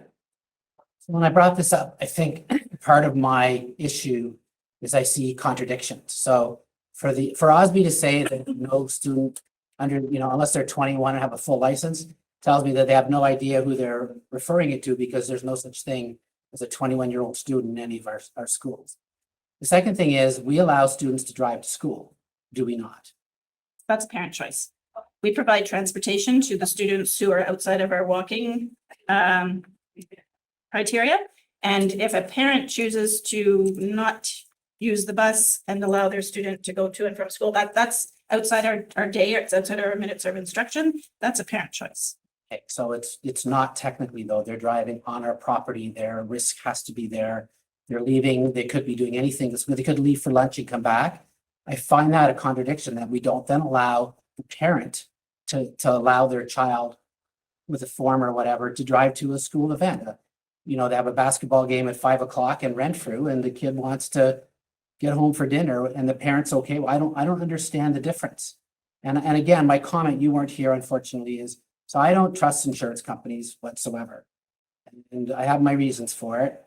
When I brought this up, I think part of my issue is I see contradictions. So for OSBIE to say that no student under, unless they're 21 and have a full license, tells me that they have no idea who they're referring it to, because there's no such thing as a 21-year-old student in any of our schools. The second thing is we allow students to drive to school, do we not? That's parent choice. We provide transportation to the students who are outside of our walking criteria. And if a parent chooses to not use the bus and allow their student to go to and from school, that's outside our day, or it's outside our minutes of instruction, that's a parent choice. Okay, so it's not technically though, they're driving on our property, their risk has to be there. They're leaving, they could be doing anything, they could leave for lunch and come back. I find that a contradiction that we don't then allow the parent to allow their child with a form or whatever to drive to a school event. They have a basketball game at 5 o'clock in Renfrew and the kid wants to get home for dinner and the parent's okay. Well, I don't understand the difference. And again, my comment, you weren't here unfortunately, is so I don't trust insurance companies whatsoever. And I have my reasons for it.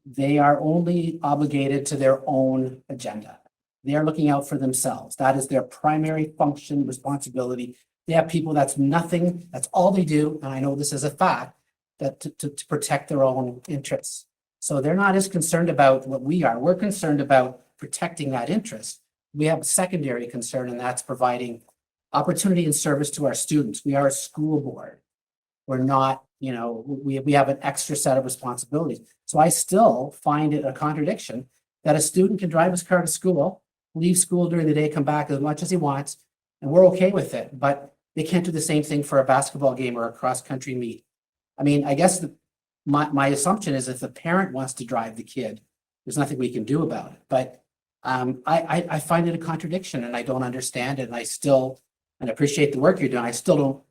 They are only obligated to their own agenda. They are looking out for themselves. That is their primary function, responsibility. They have people, that's nothing, that's all they do. And I know this is a fact, that to protect their own interests. So they're not as concerned about what we are. We're concerned about protecting that interest. We have a secondary concern, and that's providing opportunity and service to our students. We are a school board. We're not, we have an extra set of responsibilities. So I still find it a contradiction that a student can drive his car to school, leave school during the day, come back as much as he wants, and we're okay with it. But they can't do the same thing for a basketball game or a cross-country meet. I mean, I guess my assumption is if the parent wants to drive the kid, there's nothing we can do about it. But I find it a contradiction, and I don't understand it. And I appreciate the work you're doing. I still don't,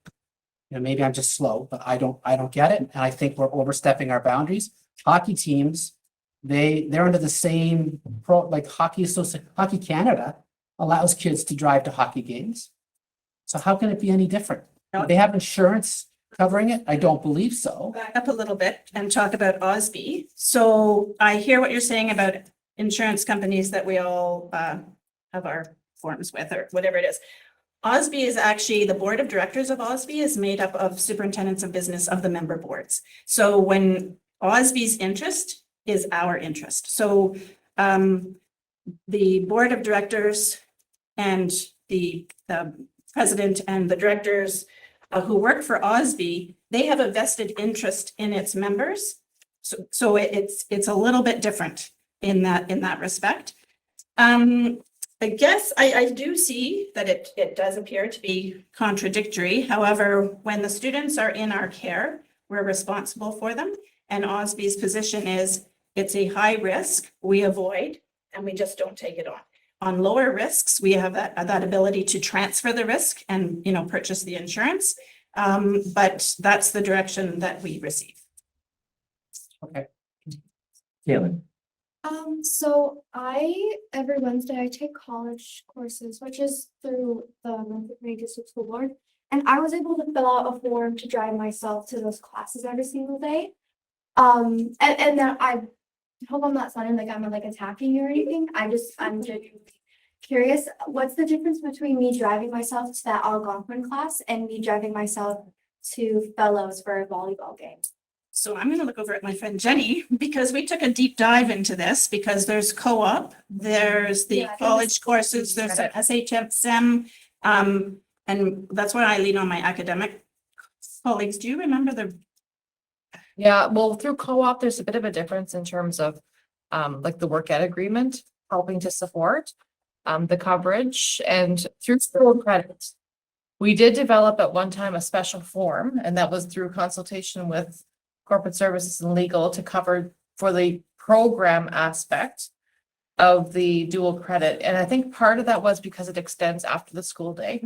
maybe I'm just slow, but I don't get it. And I think we're overstepping our boundaries. Hockey teams they're under the same like Hockey Canada allows kids to drive to hockey games. So how can it be any different? Do they have insurance covering it? I don't believe so. Back up a little bit and talk about OSBIE. So I hear what you're saying about insurance companies that we all have our forms with or whatever it is. OSBIE is actually, the board of directors of OSBIE is made up of superintendents of business of the member boards. So when OSBIE's interest is our interest. So the board of directors and the president and the directors who work for OSBIE, they have a vested interest in its members. So it's a little bit different in that respect. I guess I do see that it does appear to be contradictory. However, when the students are in our care, we're responsible for them. And OSBIE's position is it's a high risk we avoid and we just don't take it on. On lower risks, we have that ability to transfer the risk and, you know, purchase the insurance. But that's the direction that we receive. Okay. Kaylin. So every Wednesday I take college courses, which is through the Renfrew District School Board. And I was able to fill out a form to drive myself to those classes every single day. And then I hope I'm not sounding like I'm like attacking you or anything. I'm genuinely curious. What's the difference between me driving myself to that Algonquin class and me driving myself to Fellows for a volleyball game? So I'm going to look over at my friend Jenny because we took a deep dive into this because there's co-op, there's the college courses, there's the SHM, and that's where I lean on my academic colleagues. Do you remember the? Yeah, well, through co-op, there's a bit of a difference in terms of like the work ed agreement, helping to support the coverage, and through school credit. We did develop at one time a special form, and that was through consultation with corporate services and legal to cover for the program aspect of the dual credit. And I think part of that was because it extends after the school day.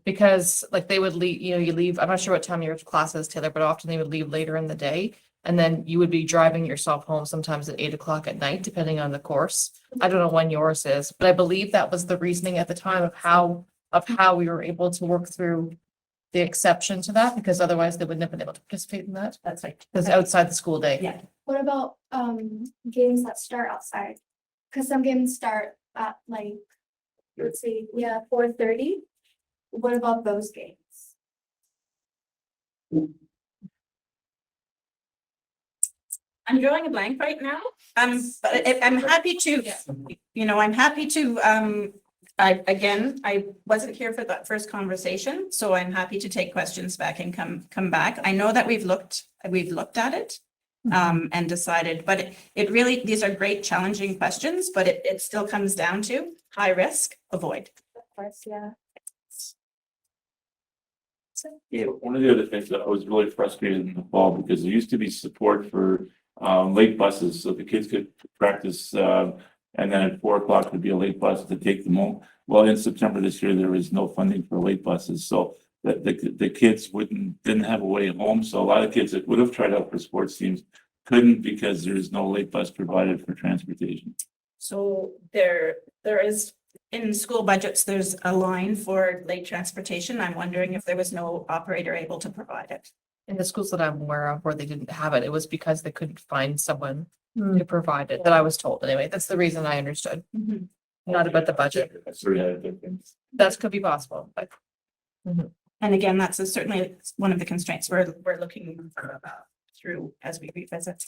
Because like they would leave, you leave, I'm not sure what time your class is, Taylor, but often they would leave later in the day. And then you would be driving yourself home sometimes at 8 o'clock at night, depending on the course. I don't know when yours is, but I believe that was the reasoning at the time of how we were able to work through the exception to that, because otherwise they wouldn't have been able to participate in that. That's right. Because outside the school day. Yeah. What about games that start outside? Because some games start at like, let's see, 4:30. What about those games? I'm drawing a blank right now. But I'm happy to, I'm happy to, I wasn't here for that first conversation, so I'm happy to take questions back and come back. I know that we've looked at it and decided, but it really, these are great challenging questions, but it still comes down to high risk, avoid. Of course, yeah. Yeah, one of the other things that I was really frustrated in the fall, because there used to be support for late buses, so the kids could practice and then at 4 o'clock would be a late bus to take them home. Well, in September this year, there was no funding for late buses, so the kids didn't have a way home. So a lot of kids that would have tried out for sports teams couldn't because there's no late bus provided for transportation. So there is, in school budgets, there's a line for late transportation. I'm wondering if there was no operator able to provide it. In the schools that I'm aware of where they didn't have it, it was because they couldn't find someone to provide it, that I was told. Anyway, that's the reason I understood. Not about the budget. That could be possible, but. And again, that's certainly one of the constraints we're looking through as we revisit.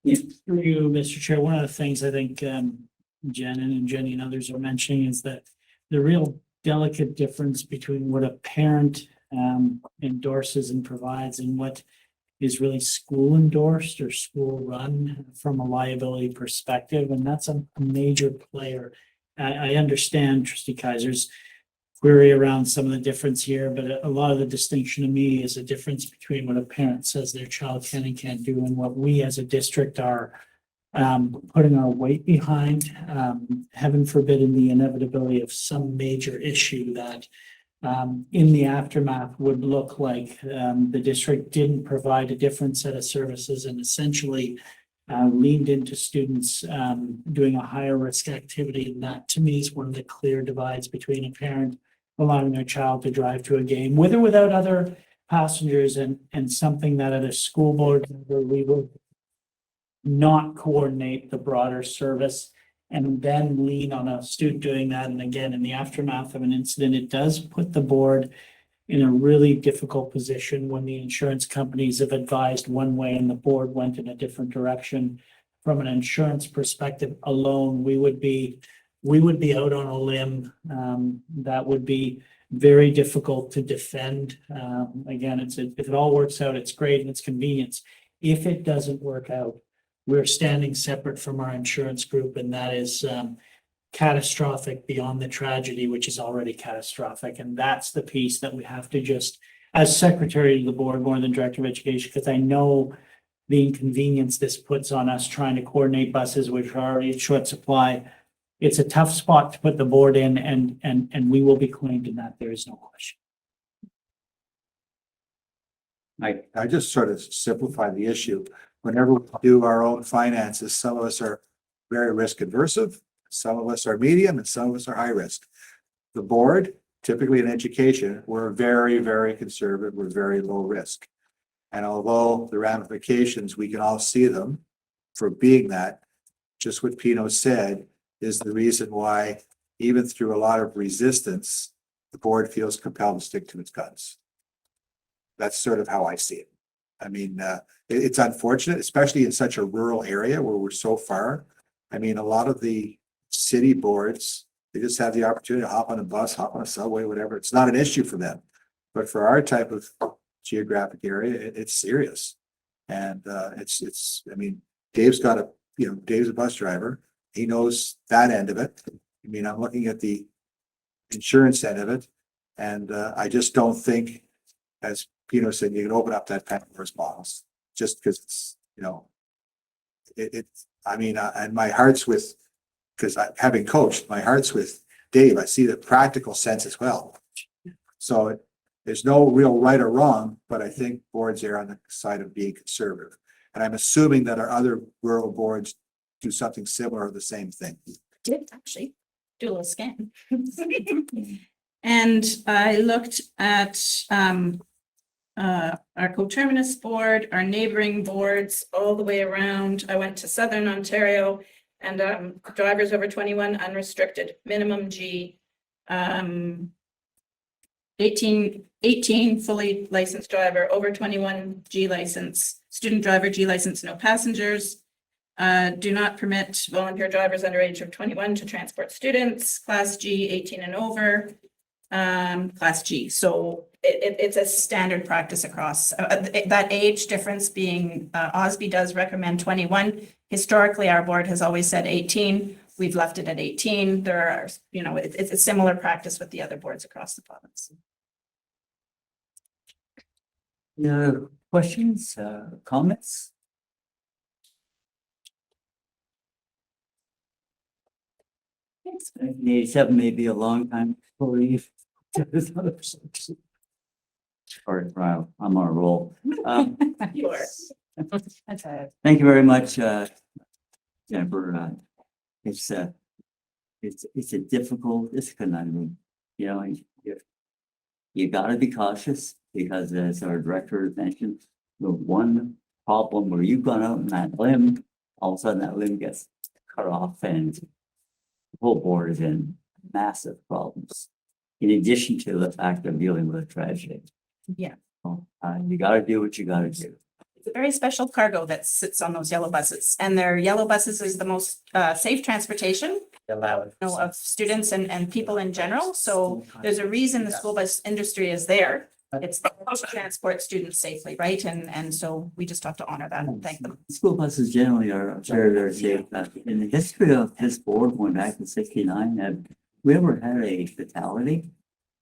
Through you, Mr. Chair, one of the things I think Shannon and Jenny and others are mentioning is that the real delicate difference between what a parent endorses and provides and what is really school endorsed or school run from a liability perspective. And that's a major player. I understand Trustee Kaiser's query around some of the difference here, but a lot of the distinction to me is a difference between what a parent says their child can and can't do and what we as a district are putting our weight behind, heaven forbid, in the inevitability of some major issue that in the aftermath would look like the district didn't provide a different set of services and essentially leaned into students doing a higher risk activity. And that to me is one of the clear divides between a parent allowing their child to drive to a game with or without other passengers, and something that at a school board where we will not coordinate the broader service and then lean on a student doing that. And again, in the aftermath of an incident, it does put the board in a really difficult position when the insurance companies have advised one way and the board went in a different direction. From an insurance perspective alone, we would be out on a limb that would be very difficult to defend. Again, if it all works out, it's great and it's convenience. If it doesn't work out, we're standing separate from our insurance group, and that is catastrophic beyond the tragedy, which is already catastrophic. And that's the piece that we have to just, as secretary of the board, more than director of education, because I know the inconvenience this puts on us trying to coordinate buses, which are already in short supply. It's a tough spot to put the board in, and we will be claimed in that. There is no question. I just sort of simplify the issue. Whenever we do our own finances, some of us are very risk aversive, some of us are medium, and some of us are high risk. The board, typically in education, we're very, very conservative, we're very low risk. And although the ramifications, we can all see them for being that, just what Pino said is the reason why, even through a lot of resistance, the board feels compelled to stick to its guns. That's sort of how I see it. I mean, it's unfortunate, especially in such a rural area where we're so far. I mean, a lot of the city boards, they just have the opportunity to hop on a bus, hop on a subway, whatever. It's not an issue for them. But for our type of geographic area, it's serious. And I mean, Dave's got Dave's a bus driver. He knows that end of it. I mean, I'm looking at the insurance end of it. And I just don't think, as Pino said, you can open up that Pandora's box just because it's, I mean, and my heart's with, because having coached, my heart's with Dave. I see the practical sense as well. So there's no real right or wrong, but I think boards are on the side of being conservative. And I'm assuming that our other rural boards do something similar or the same thing. Did actually do a little scan. And I looked at our coterminous board, our neighboring boards, all the way around. I went to Southern Ontario, and drivers over 21 unrestricted, minimum G, 18 fully licensed driver, over 21 G license, student driver G license, no passengers. Do not permit volunteer drivers under age of 21 to transport students, class G, 18 and over, class G. So it's a standard practice across that age difference being OSBIE does recommend 21. Historically, our board has always said 18. We've left it at 18. There are, it's a similar practice with the other boards across the province. Questions, comments? 1987 may be a long time to believe. Sorry, wow, I'm on a roll. You are. Thank you very much, Jennifer. It's a difficult, it's conundrum. You gotta be cautious because, as our director mentioned, the one problem where you've gone out on that limb, all of a sudden that limb gets cut off and the whole board is in massive problems. In addition to the fact of dealing with a tragedy. Yeah. You gotta do what you gotta do. It's a very special cargo that sits on those yellow buses, and their yellow buses is the most safe transportation of students and people in general. So there's a reason the school bus industry is there. It's to transport students safely, right? And so we just have to honor that and thank them. School buses generally are very, very safe. In the history of this board, going back to '69, have we ever had a fatality?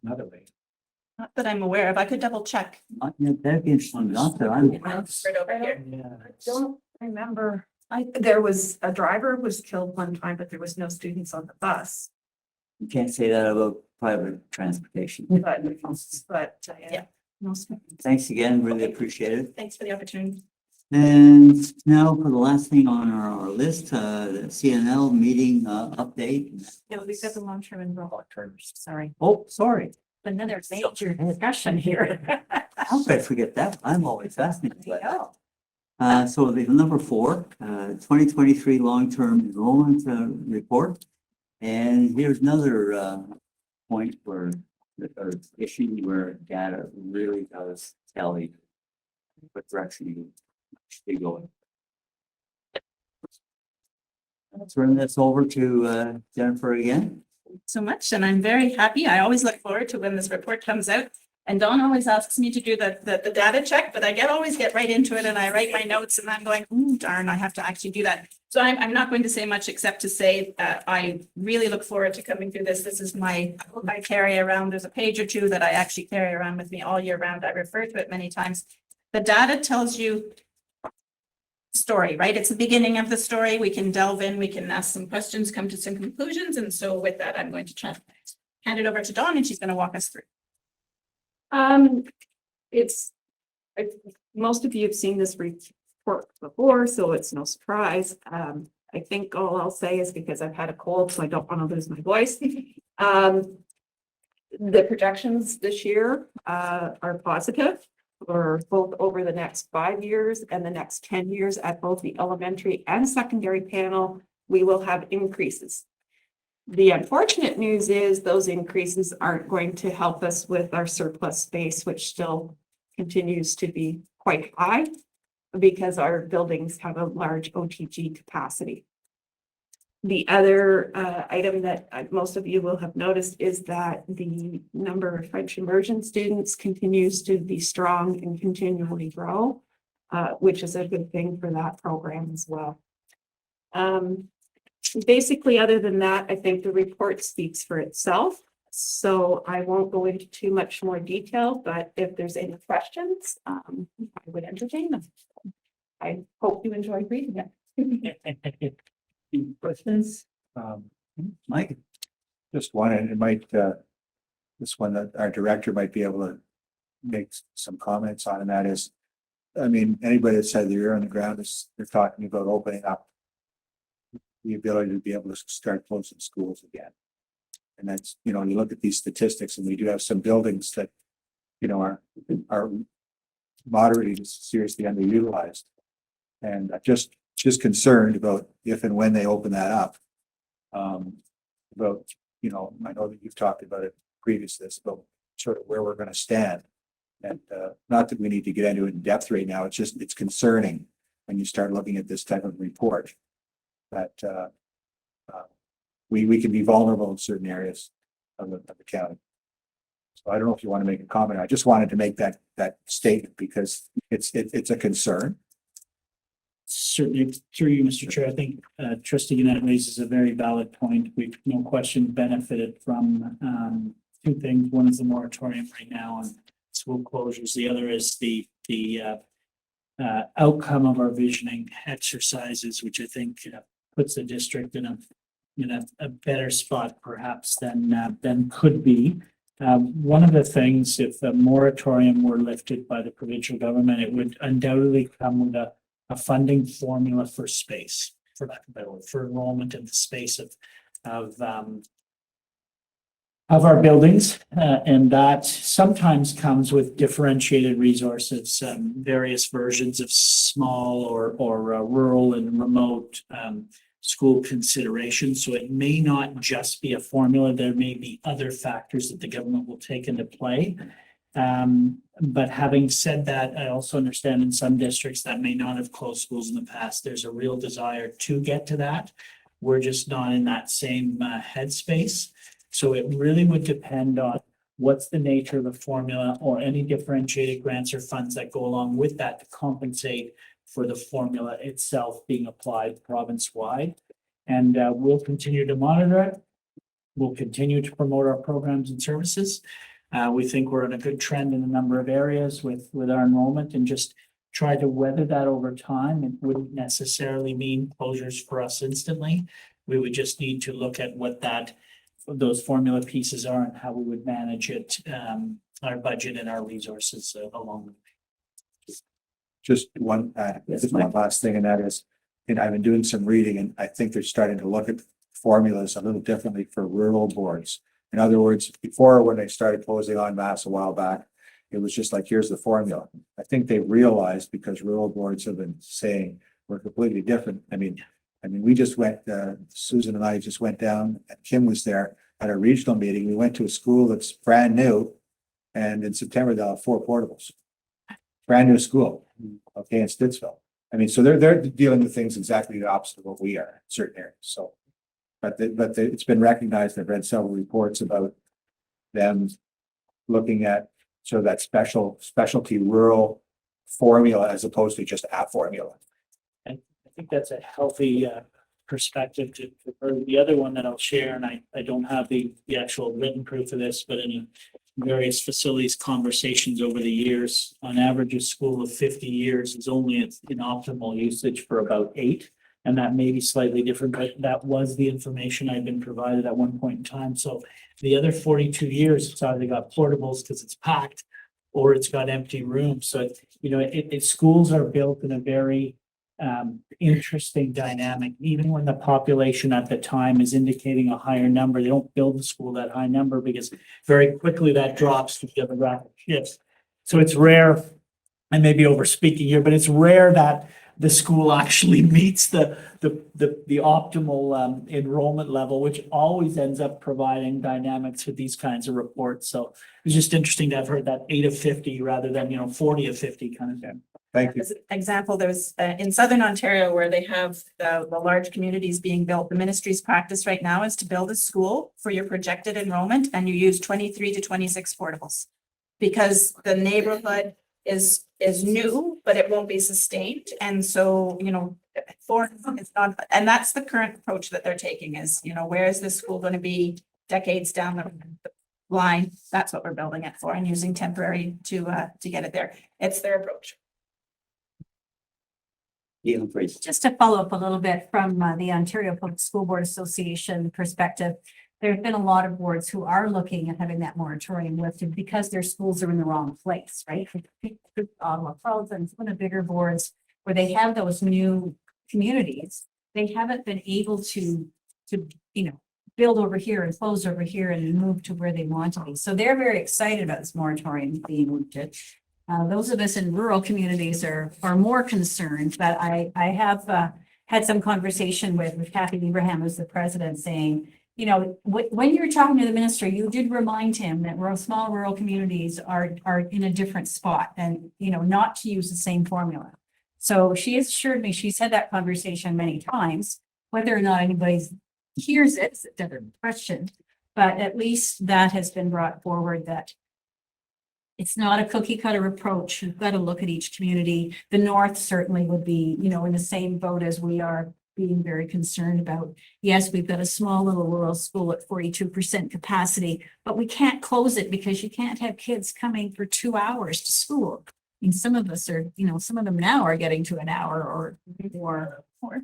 Not that I'm aware of. I could double check. That'd be interesting. Not that I'm. Right over here. I don't remember. There was a driver was killed one time, but there was no students on the bus. You can't say that about private transportation. But yeah. Thanks again. Really appreciate it. Thanks for the opportunity. And now for the last thing on our list, the CNL meeting update. Yeah, we've got the long-term enrollment. Sorry, Oh, sorry. another major discussion here. How could I forget that? I'm always fascinated by that. Yeah. So the number 4, 2023 long-term enrollment report. And here's another point where, or issue where data really does tell you what direction you should be going. I'll turn this over to Jennifer again. So much, and I'm very happy. I always look forward to when this report comes out. And Dawn always asks me to do the data check, but I always get right into it and I write my notes and I'm going, "Ooh, darn, I have to actually do that." So I'm not going to say much except to say that I really look forward to coming through this. This is I carry around, there's a page or two that I actually carry around with me all year round. I refer to it many times. The data tells you story, right? It's the beginning of the story. We can delve in, we can ask some questions, come to some conclusions. And so with that, I'm going to hand it over to Dawn and she's going to walk us through. Most of you have seen this report before, so it's no surprise. I think all I'll say is because I've had a cold, so I don't want to lose my voice. The projections this year are positive for both over the next 5 years and the next 10 years at both the elementary and secondary panel. We will have increases. The unfortunate news is those increases aren't going to help us with our surplus space, which still continues to be quite high because our buildings have a large OTG capacity. The other item that most of you will have noticed is that the number of French immersion students continues to be strong and continually grow, which is a good thing for that program as well. Basically, other than that, I think the report speaks for itself. So I won't go into too much more detail, but if there's any questions, I would entertain them. I hope you enjoyed reading it. Any questions? Mike? Just one, and it might, this one that our director might be able to make some comments on, and that is, I mean, anybody that's had their ear on the ground is, they're talking about opening up the ability to be able to start closing schools again. And that's, you look at these statistics and we do have some buildings that, are moderately to seriously underutilized. And I'm just concerned about if and when they open that up. About, I know that you've talked about it previously, about sort of where we're going to stand. And not that we need to get into it in depth right now, it's concerning when you start looking at this type of report. That we can be vulnerable in certain areas of the county. So I don't know if you want to make a comment. I just wanted to make that statement because it's a concern. Certainly, through you, Mr. Chair, I think Trustee Gannett raises a very valid point. We've no question benefited from 2 things. One is the moratorium right now on school closures. The other is the outcome of our visioning exercises, which I think puts the district in a better spot perhaps than could be. One of the things, if the moratorium were lifted by the provincial government, it would undoubtedly come with a funding formula for space, for lack of a better word, for enrollment in the space of our buildings, and that sometimes comes with differentiated resources, various versions of small or rural and remote school considerations. So it may not just be a formula. There may be other factors that the government will take into play. But having said that, I also understand in some districts that may not have closed schools in the past, there's a real desire to get to that. We're just not in that same headspace. So it really would depend on what's the nature of the formula or any differentiated grants or funds that go along with that to compensate for the formula itself being applied province-wide. And we'll continue to monitor it. We'll continue to promote our programs and services. We think we're on a good trend in a number of areas with our enrollment, and just try to weather that over time. It wouldn't necessarily mean closures for us instantly. We would just need to look at what those formula pieces are and how we would manage it, our budget and our resources along the way. just one last thing, and that is, and I've been doing some reading, and I think they're starting to look at formulas a little differently for rural boards. In other words, before, when they started closing en masse a while back, it was just like, here's the formula. I think they realized, because rural boards have been saying we're completely different. I mean, we just went, Susan and I just went down, and Kim was there at a regional meeting. We went to a school that's brand new, and in September they'll have 4 portables. Brand new school, okay, in Stittsville. I mean, so they're dealing with things exactly the opposite of what we are in certain areas. So, but it's been recognized. I've read several reports about them looking at sort of that specialty rural formula as opposed to just a formula. I think that's a healthy perspective to the other one that I'll share, and I don't have the actual written proof of this, but in various facilities conversations over the years, on average, a school of 50 years is only in optimal usage for about 8. And that may be slightly different, but that was the information I'd been provided at one point in time. So the other 42 years, it's either got portables because it's packed, or it's got empty rooms. So, schools are built in a very interesting dynamic. Even when the population at the time is indicating a higher number, they don't build the school that high number, because very quickly that drops to demographic shifts. So it's rare, I may be over speaking here, but it's rare that the school actually meets the optimal enrollment level, which always ends up providing dynamics with these kinds of reports. So it's just interesting to have heard that 8 of 50 rather than 40 of 50 kind of thing. Thank you. As an example, there's in Southern Ontario, where they have the large communities being built. The ministry's practice right now is to build a school for your projected enrollment, and you use 23 to 26 portables, because the neighborhood is new, but it won't be sustained. And so, it's not, and that's the current approach that they're taking is, where is this school going to be decades down the line? That's what we're building it for, and using temporary to get it there. It's their approach. Yeah, great. Just to follow up a little bit from the Ontario Public School Board Association perspective, there have been a lot of boards who are looking at having that moratorium lifted because their schools are in the wrong place, right? Ottawa Falls and some of the bigger boards where they have those new communities, they haven't been able to build over here and close over here and move to where they want to be. So they're very excited about this moratorium being lifted. Those of us in rural communities are more concerned, but I have had some conversation with Kathy Abraham, who's the president, saying, when you're talking to the minister, you did remind him that small rural communities are in a different spot, and, not to use the same formula. So she has assured me, she's had that conversation many times. Whether or not anybody hears it is a different question, but at least that has been brought forward, that it's not a cookie cutter approach. You've got to look at each community. The North certainly would be, in the same boat as we are, being very concerned about. Yes, we've got a small little rural school at 42% capacity, but we can't close it because you can't have kids coming for 2 hours to school. I mean, some of us are, some of them now are getting to an hour or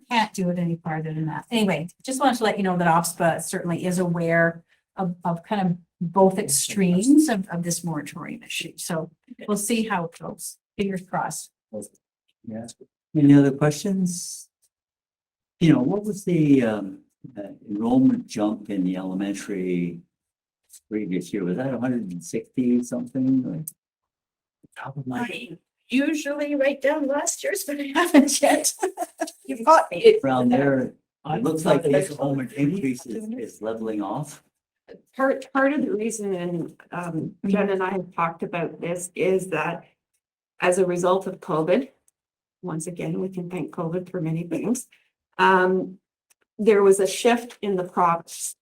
can't do it any farther than that. Anyway, just wanted to let you know that OPSBA certainly is aware of kind of both extremes of this moratorium issue. So we'll see how it goes. Fingers crossed. Yeah. Any other questions? What was the enrollment jump in the elementary previous year? Was that 160 something? Top of my I usually write down last year's, but I haven't yet. You've got me. Around there, it looks like the enrollment increase is leveling off. Part of the reason, and Jen and I have talked about this, is that as a result of COVID, once again, we can thank COVID for many things. There was a shift in the province,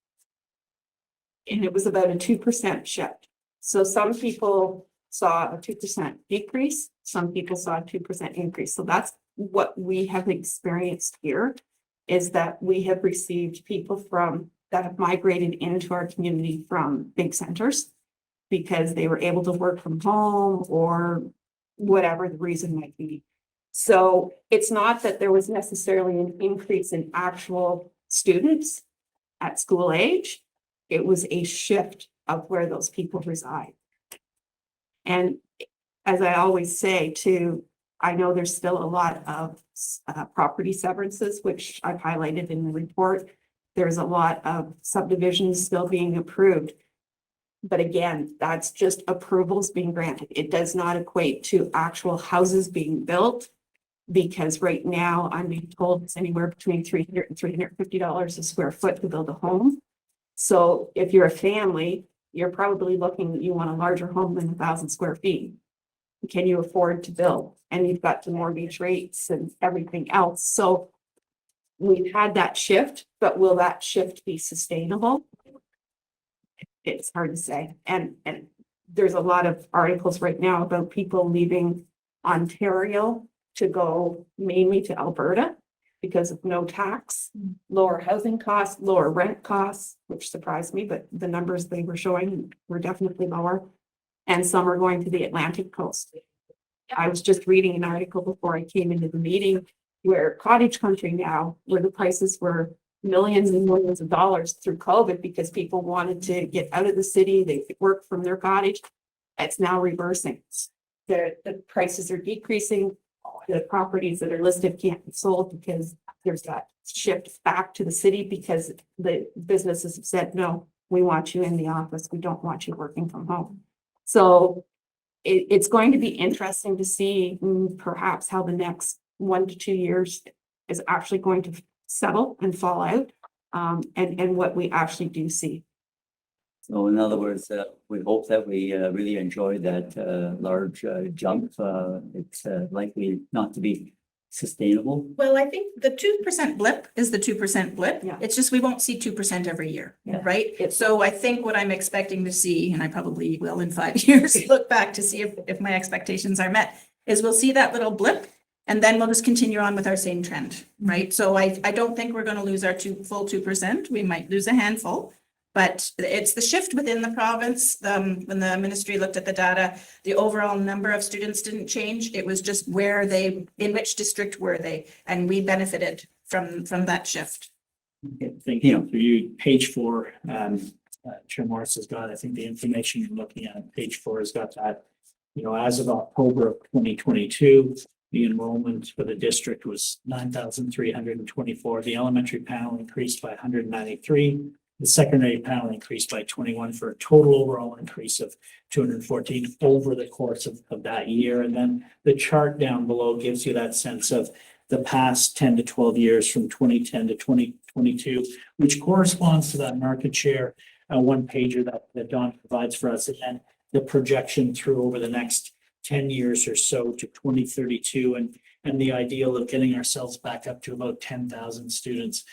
and it was about a 2% shift. So some people saw a 2% decrease, some people saw a 2% increase. So that's what we have experienced here, is that we have received people that have migrated into our community from big centers because they were able to work from home or whatever the reason might be. So it's not that there was necessarily an increase in actual students at school age. It was a shift of where those people reside. And as I always say, I know there's still a lot of property severances, which I've highlighted in the report. There's a lot of subdivisions still being approved. But again, that's just approvals being granted. It does not equate to actual houses being built. Because right now I'm being told it's anywhere between $300 and $350 a square foot to build a home. So if you're a family, you're probably looking, you want a larger home than 1,000 square feet. Can you afford to build? And you've got the mortgage rates and everything else. So we've had that shift, but will that shift be sustainable? It's hard to say. And there's a lot of articles right now about people leaving Ontario to go mainly to Alberta because of no tax, lower housing costs, lower rent costs, which surprised me, but the numbers they were showing were definitely lower. And some are going to the Atlantic coast. I was just reading an article before I came into the meeting where cottage country now, where the prices were millions and millions of dollars through COVID because people wanted to get out of the city, they could work from their cottage. It's now reversing. The prices are decreasing. The properties that are listed can't be sold because there's that shift back to the city because the businesses have said, no, we want you in the office. We don't want you working from home. So it's going to be interesting to see perhaps how the next 1 to 2 years is actually going to settle and fall out and what we actually do see. So in other words, we hope that we really enjoy that large jump. It's likely not to be sustainable. Well, I think the 2% blip is the 2% blip. Yeah. It's just we won't see 2% every year, Yeah. right? So I think what I'm expecting to see, and I probably will in 5 years, look back to see if my expectations are met, is we'll see that little blip and then we'll just continue on with our same trend, right? So I don't think we're going to lose our full 2%. We might lose a handful. But it's the shift within the province. When the ministry looked at the data, the overall number of students didn't change. It was just in which district were they? And we benefited from that shift. Okay, thank you. For you, page 4, Chair Morris has got, I think the information you're looking at, page 4 has got that, as of October of 2022, the enrollment for the district was 9,324. The elementary panel increased by 193. The secondary panel increased by 21 for a total overall increase of 214 over the course of that year. And then the chart down below gives you that sense of the past 10 to 12 years from 2010 to 2022, which corresponds to that market share one pager that Don provides for us. And then the projection through over the next 10 years or so to 2032 and the ideal of getting ourselves back up to about 10,000 students.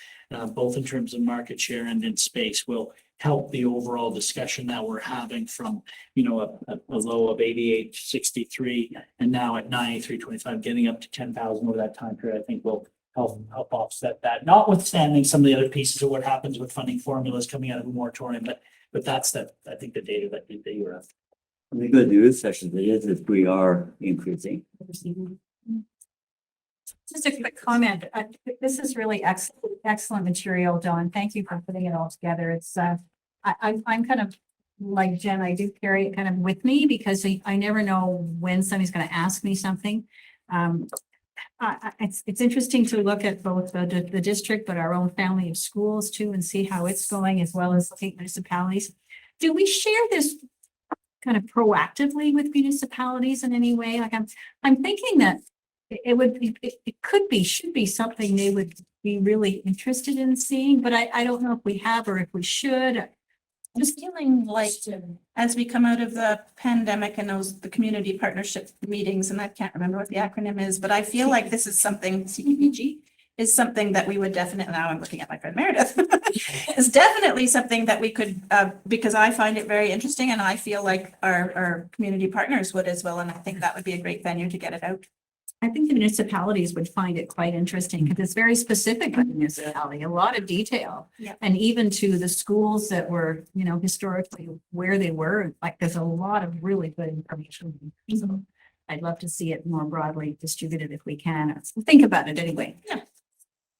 Both in terms of market share and in space will help the overall discussion that we're having from, a low of 88.63 and now at 93.25, getting up to 10,000 over that time period, I think will help offset that, notwithstanding some of the other pieces of what happens with funding formulas coming out of a moratorium. But that's I think the data that you were after. The good news, such as it is we are increasing. Just a quick comment. This is really excellent material, Dawn. Thank you for putting it all together. It's I'm kind of like Jen. I do carry it kind of with me because I never know when somebody's going to ask me something. It's interesting to look at both the district, but our own family of schools too, and see how it's going, as well as state municipalities. Do we share this kind of proactively with municipalities in any way? Like I'm thinking that it should be something they would be really interested in seeing, but I don't know if we have or if we should. I'm just feeling like as we come out of the pandemic and the community partnership meetings, and I can't remember what the acronym is, but I feel like this is something, CPG is something that we would definitely, now I'm looking at my friend Meredith, is definitely something that we could, because I find it very interesting and I feel like our community partners would as well. And I think that would be a great venue to get it out. I think the municipalities would find it quite interesting because it's very specific to the municipality, a lot of detail. Yeah. And even to the schools that were, historically where they were, like there's a lot of really good information. So I'd love to see it more broadly distributed if we can. Think about it anyway. Yeah.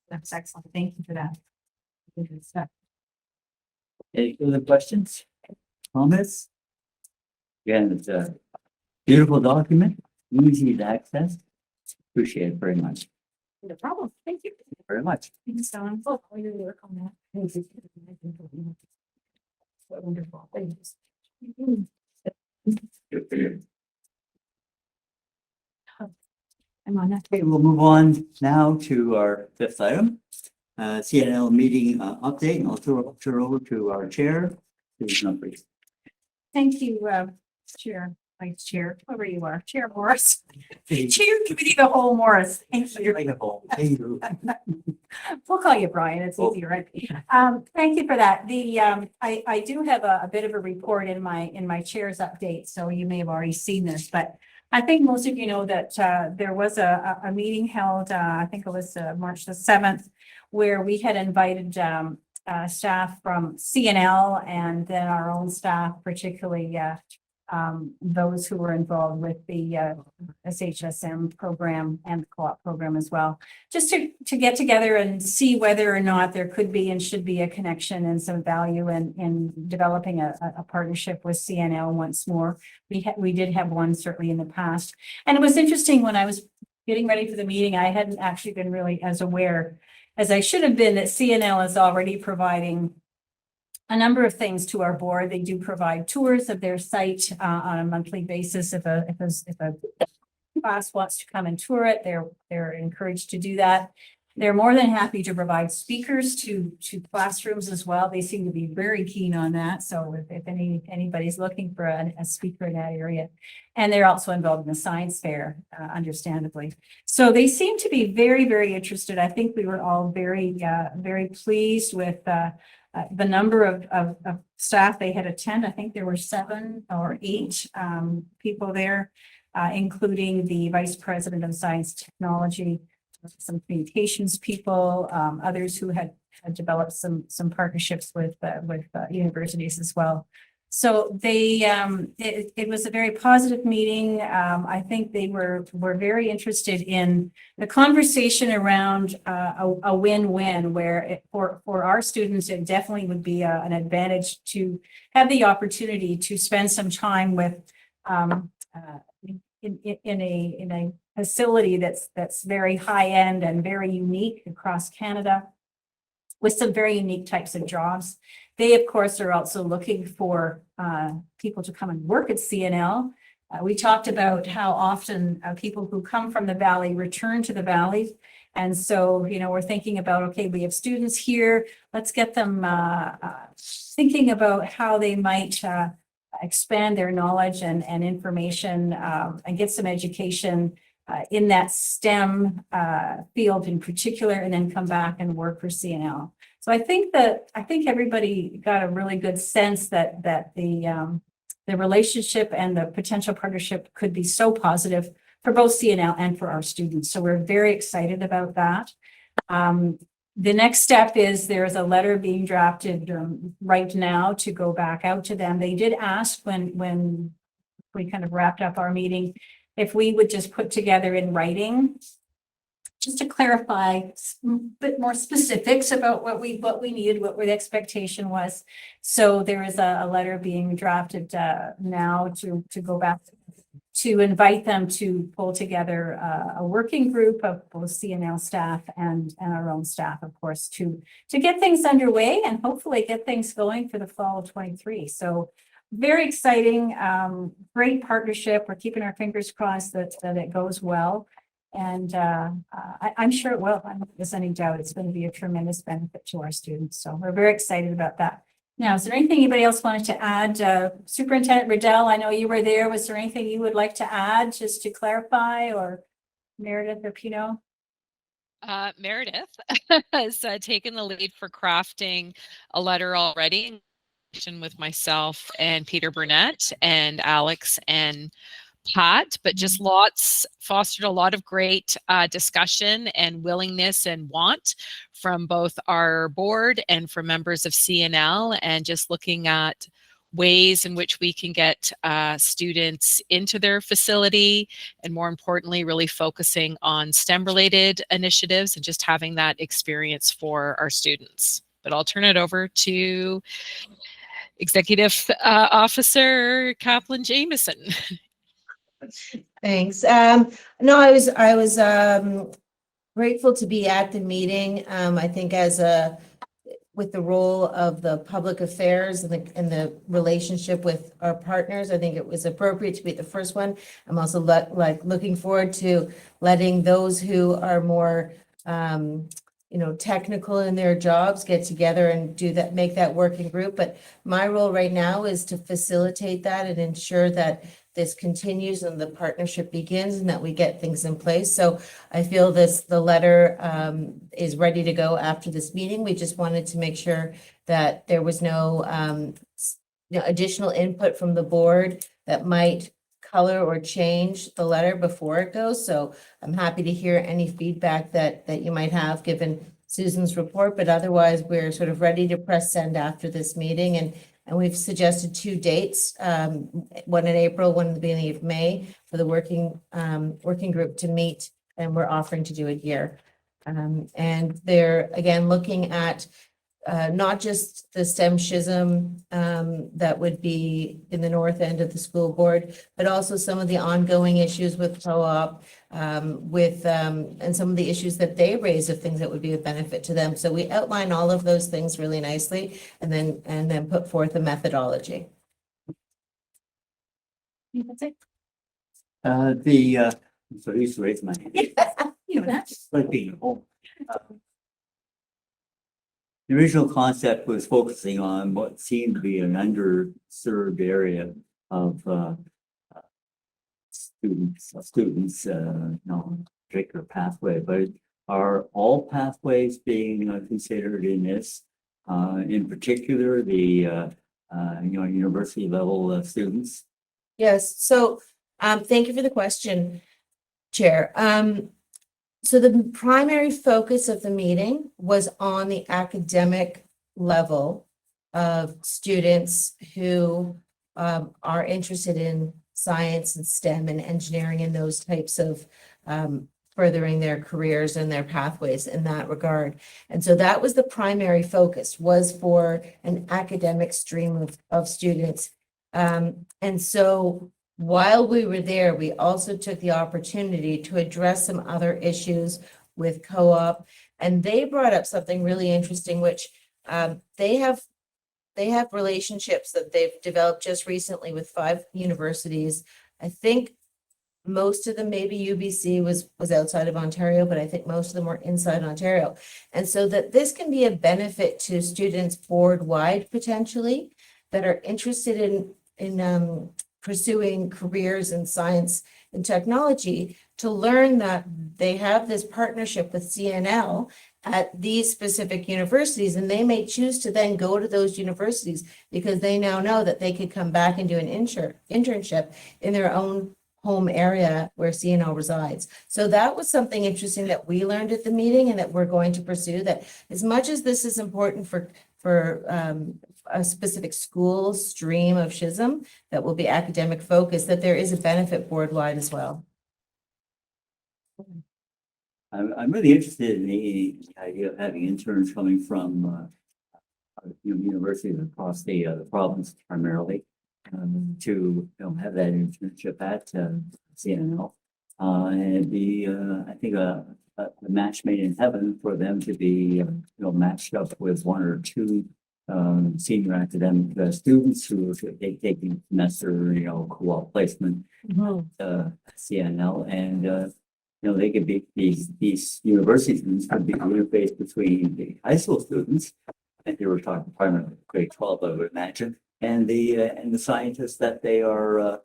That's excellent. Thank you for that. Good stuff. Any other questions? Comments? Again, it's a beautiful document, easy to access. Appreciate it very much. No problem. Thank you. Very much. Thanks, Don. Oh, I really work on that. Thank you. Wonderful. Thanks. I'm on that. Okay, we'll move on now to our fifth item. CNL meeting update, and I'll turn over to our chair, Susan Humphries. Thank you, Chair, Vice Chair, whoever you are, Chair Morris. Chair Committee the whole Morris. Thank you. We'll call you Brian. It's easier, right? Thank you for that. I do have a bit of a report in my chair's update, so you may have already seen this, but I think most of you know that there was a meeting held, I think it was March the 7th, where we had invited staff from CNL and then our own staff, particularly those who were involved with the SHSM program and the co-op program as well, just to get together and see whether or not there could be and should be a connection and some value in developing a partnership with CNL once more. We did have one certainly in the past. And it was interesting when I was getting ready for the meeting, I hadn't actually been really as aware as I should have been that CNL is already providing a number of things to our board. They do provide tours of their site on a monthly basis. If a class wants to come and tour it, they're encouraged to do that. They're more than happy to provide speakers to classrooms as well. They seem to be very keen on that. So if anybody's looking for a speaker in that area, and they're also involved in the science fair, understandably. So they seem to be very, very interested. I think we were all very, very pleased with the number of staff they had attend. I think there were 7 or 8 people there, including the Vice President of Science Technology, some communications people, others who had developed some partnerships with universities as well. So it was a very positive meeting. I think they were very interested in the conversation around a win-win, where for our students, it definitely would be an advantage to have the opportunity to spend some time with in a facility that's very high-end and very unique across Canada, with some very unique types of jobs. They, of course, are also looking for people to come and work at CNL. We talked about how often people who come from the Valley return to the Valley. And so, we're thinking about, okay, we have students here, let's get them thinking about how they might expand their knowledge and information and get some education in that STEM field in particular, and then come back and work for CNL. So I think everybody got a really good sense that the relationship and the potential partnership could be so positive for both CNL and for our students. So we're very excited about that. The next step is there's a letter being drafted right now to go back out to them. They did ask when we kind of wrapped up our meeting if we would just put together in writing, just to clarify a bit more specifics about what we needed, what the expectation was. So there is a letter being drafted now to go back to invite them to pull together a working group of both CNL staff and our own staff, of course, to get things underway and hopefully get things going for the fall of 23. So very exciting, great partnership. We're keeping our fingers crossed that it goes well. And I'm sure it will. I don't think there's any doubt it's going to be a tremendous benefit to our students. So we're very excited about that. Now, is there anything anybody else wanted to add? Superintendent Riddell, I know you were there. Was there anything you would like to add just to clarify, or Meredith or Pino? Meredith has taken the lead for crafting a letter already with myself and Peter Burnett and Alex and Pat, but just fostered a lot of great discussion and willingness and want from both our board and from members of CNL, and just looking at ways in which we can get students into their facility, and more importantly, really focusing on STEM related initiatives and just having that experience for our students. But I'll turn it over to Executive Officer Kaplan Jameson. Thanks. No, I was grateful to be at the meeting. I think with the role of the public affairs and the relationship with our partners, I think it was appropriate to be at the first one. I'm also looking forward to letting those who are more technical in their jobs get together and do that, make that working group. But my role right now is to facilitate that and ensure that this continues and the partnership begins and that we get things in place. So I feel the letter is ready to go after this meeting. We just wanted to make sure that there was no additional input from the board that might color or change the letter before it goes. So I'm happy to hear any feedback that you might have given Susan's report, but otherwise we're sort of ready to press send after this meeting. And we've suggested 2 dates, one in April, one in the beginning of May for the working group to meet, and we're offering to do it here. And they're, again, looking at not just the STEM schism that would be in the north end of the school board, but also some of the ongoing issues with co-op, and some of the issues that they raise of things that would be of benefit to them. So we outline all of those things really nicely and then put forth a methodology. That's it. So I used to raise my hand. You know that. Like being at home. The original concept was focusing on what seemed to be an underserved area of students, no particular pathway, but are all pathways being considered in this? In particular, the university level students? Yes. So thank you for the question, Chair. So the primary focus of the meeting was on the academic level of students who are interested in science and STEM and engineering and those types of furthering their careers and their pathways in that regard. And so that was the primary focus, was for an academic stream of students. And so while we were there, we also took the opportunity to address some other issues with co-op. And they brought up something really interesting, which they have relationships that they've developed just recently with 5 universities. I think most of them, maybe UBC was outside of Ontario, but I think most of them were inside Ontario. And so that this can be a benefit to students board-wide potentially that are interested in pursuing careers in science and technology, to learn that they have this partnership with CNL at these specific universities, and they may choose to then go to those universities because they now know that they could come back and do an internship in their own home area where CNL resides. So that was something interesting that we learned at the meeting and that we're going to pursue, that as much as this is important for a specific school stream of schism that will be academic focused, that there is a benefit board-wide as well. I'm really interested in the idea of having interns coming from universities across the province primarily, to have that internship at CNL. And it'd be, I think, a match made in heaven for them to be matched up with 1 or 2 senior academic students who are taking semester co-op placement CNL, and they could be these university students could be the interface between the high school students, and they were talking primarily grade 12, I would imagine, and the scientists that they are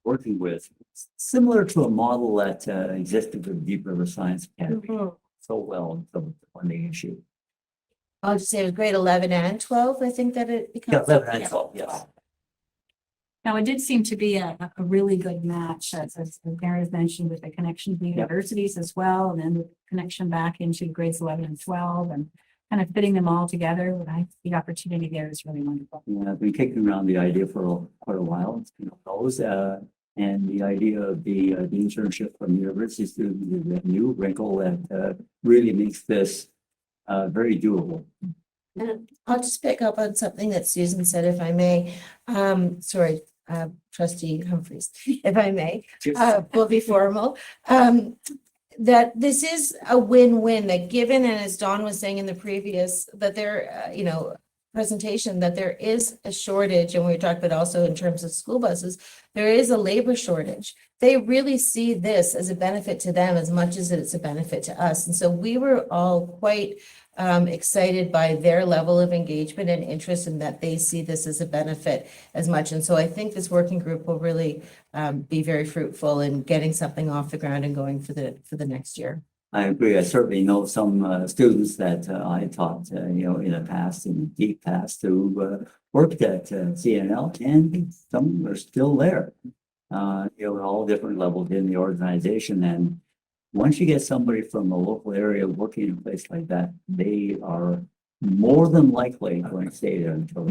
working with, similar to a model that existed with Deep River Science Academy so well until the funding issue. I'll just say it was grade 11 and 12. I think that it becomes. Yeah, 11 and 12, yes. Now, it did seem to be a really good match, as Meredith mentioned, with the connection to the universities as well, and then the connection back into grades 11 and 12, and kind of fitting them all together. The opportunity there is really wonderful. Yeah, I've been kicking around the idea for quite a while. It's been those, and the idea of the internship from university students is a new wrinkle that really makes this very doable. And I'll just pick up on something that Susan said, if I may. Sorry, trustee Humphries, if I may, will be formal. That this is a win-win, that given, and as Dawn was saying in the previous, that there, presentation, that there is a shortage, and we talked about also in terms of school buses, there is a labor shortage. They really see this as a benefit to them as much as it's a benefit to us. And so we were all quite excited by their level of engagement and interest, in that they see this as a benefit as much. And so I think this working group will really be very fruitful in getting something off the ground and going for the next year. I agree. I certainly know some students that I taught, in the past, in the deep past, who worked at CNL, and some are still there. At all different levels in the organization. And once you get somebody from a local area working in a place like that, they are more than likely going to stay there until.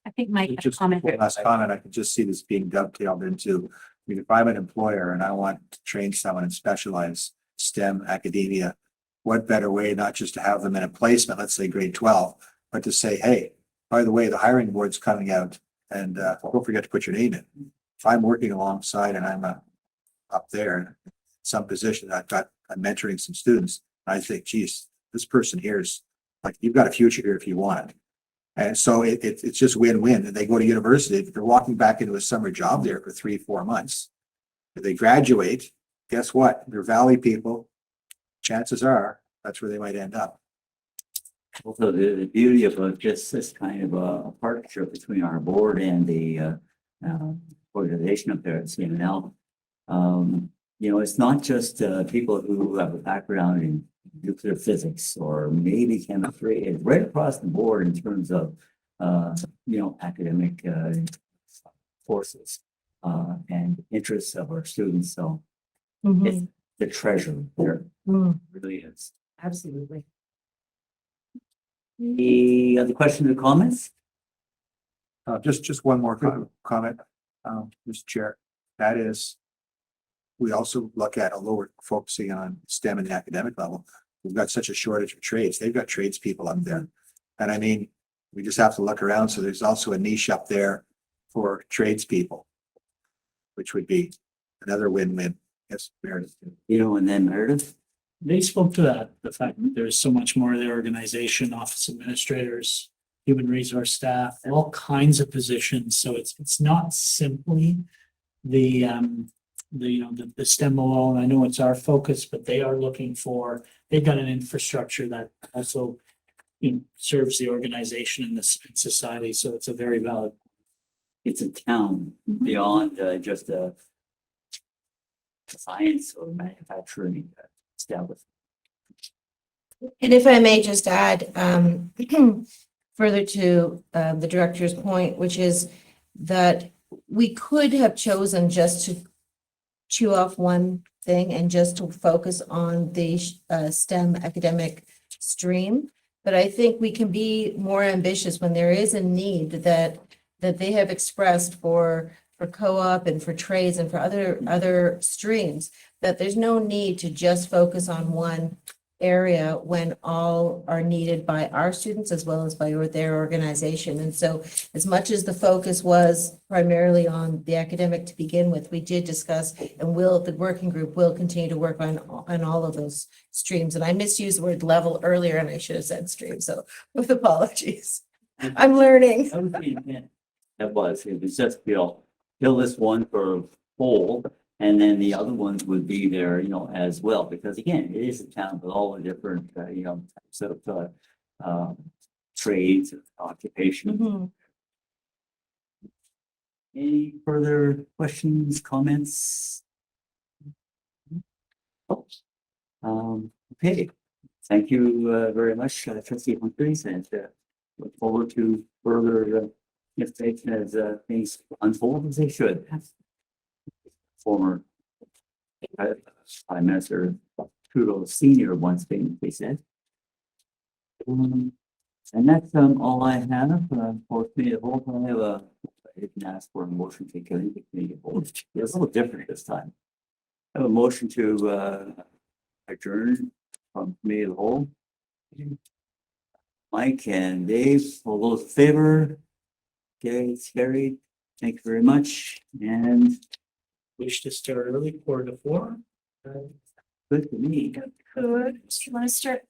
I think Mike had a Just comment. one last comment, I could just see this being dovetailed into, if I'm an employer and I want to train someone in specialized STEM academia, what better way not just to have them in a placement, let's say grade 12, but to say, hey, by the way, the hiring board's coming out, and don't forget to put your name in. If I'm working alongside and I'm up there in some position, I'm mentoring some students, I think, geez, this person here is like, you've got a future here if you want it. And so it's just win-win. And they go to university, if they're walking back into a summer job there for 3-4 months, if they graduate, guess what? They're Valley people. Chances are that's where they might end up. Also, the beauty of just this kind of a partnership between our board and the organization up there at CNL, it's not just people who have a background in nuclear physics or maybe chemistry. It's right across the board in terms of, academic courses and interests of our students. So it's the treasure there. It really is. Absolutely. Any other questions or comments? Just one more comment, Mr. Chair. That is, we also look at, although we're focusing on STEM and the academic level, we've got such a shortage of trades. They've got tradespeople up there. And I mean, we just have to look around. So there's also a niche up there for tradespeople, which would be another win-win. Yes, Meredith. And then Meredith? They spoke to that, the fact that there's so much more of the organization, office administrators, human resource staff, all kinds of positions. So it's not simply the STEM alone. I know it's our focus, but they are looking for, they've got an infrastructure that also serves the organization and the society. So it's a very valid. It's a town beyond just a science or manufacturing establishment. And if I may just add, further to the director's point, which is that we could have chosen just to chew off one thing and just to focus on the STEM academic stream. But I think we can be more ambitious when there is a need that they have expressed for co-op and for trades and for other streams, that there's no need to just focus on one area when all are needed by our students as well as by their organization. And so as much as the focus was primarily on the academic to begin with, we did discuss, and the working group will continue to work on all of those streams. And I misused the word level earlier and I should have said stream. So with apologies, I'm learning. It was just, fill this one for whole, and then the other ones would be there, as well, because again, it is a town with all the different, types of trades, occupation. Any further questions, comments? Okay, thank you very much, Trustee Humphries, and look forward to further information as things unfold as they should. Former Prime Minister Trudeau Senior once famously said. And that's all I have for committee of the whole. I didn't ask for a motion to go into committee of the whole. It's a little different this time. I have a motion to adjourn from committee of the whole. Mike and Dave, all those in favor? Okay, it's carried. Thank you very much. And Wish to start early, 4 to 4. good for me. Good. Do you want to start?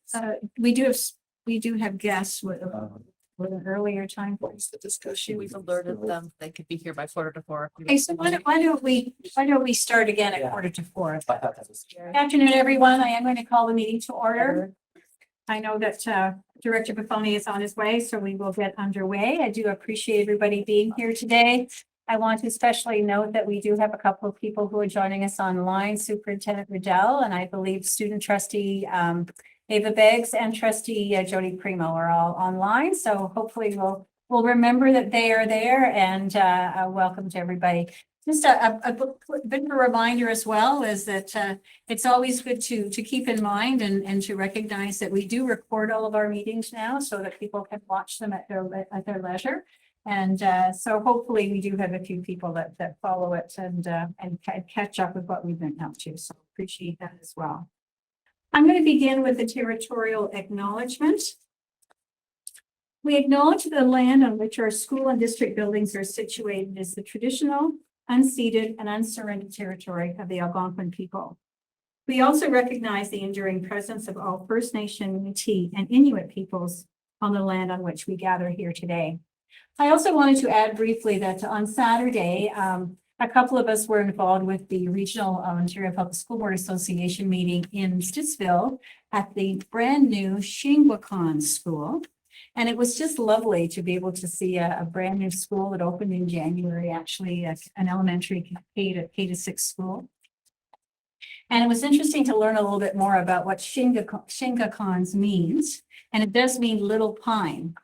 We do have guests with an earlier time. The discussion, we've alerted them, they could be here by 4 to 4. Okay, so why don't we start again at 4 to 4? I thought that was. Good afternoon, everyone. I am going to call the meeting to order. I know that Director Buffoni is on his way, so we will get underway. I do appreciate everybody being here today. I want to especially note that we do have a couple of people who are joining us online, Superintendent Riddell, and I believe Student Trustee Ava Beggs and Trustee Jody Primo are all online. So hopefully we'll remember that they are there, and welcome to everybody. Just a bit of a reminder as well is that it's always good to keep in mind and to recognize that we do record all of our meetings now so that people can watch them at their leisure. And so hopefully we do have a few people that follow it and catch up with what we've been up to. So appreciate that as well. I'm going to begin with the territorial acknowledgement. We acknowledge the land on which our school and district buildings are situated is the traditional, unceded, and unsurrendered territory of the Algonquin people. We also recognize the enduring presence of all First Nation, Métis, and Inuit peoples on the land on which we gather here today. I also wanted to add briefly that on Saturday, a couple of us were involved with the Regional Ontario Public School Board Association meeting in Stittsville at the brand new Shingwakan School. And it was just lovely to be able to see a brand new school that opened in January, actually an elementary K to 6 school. And it was interesting to learn a little bit more about what Shingwakans means. And it does mean little pine.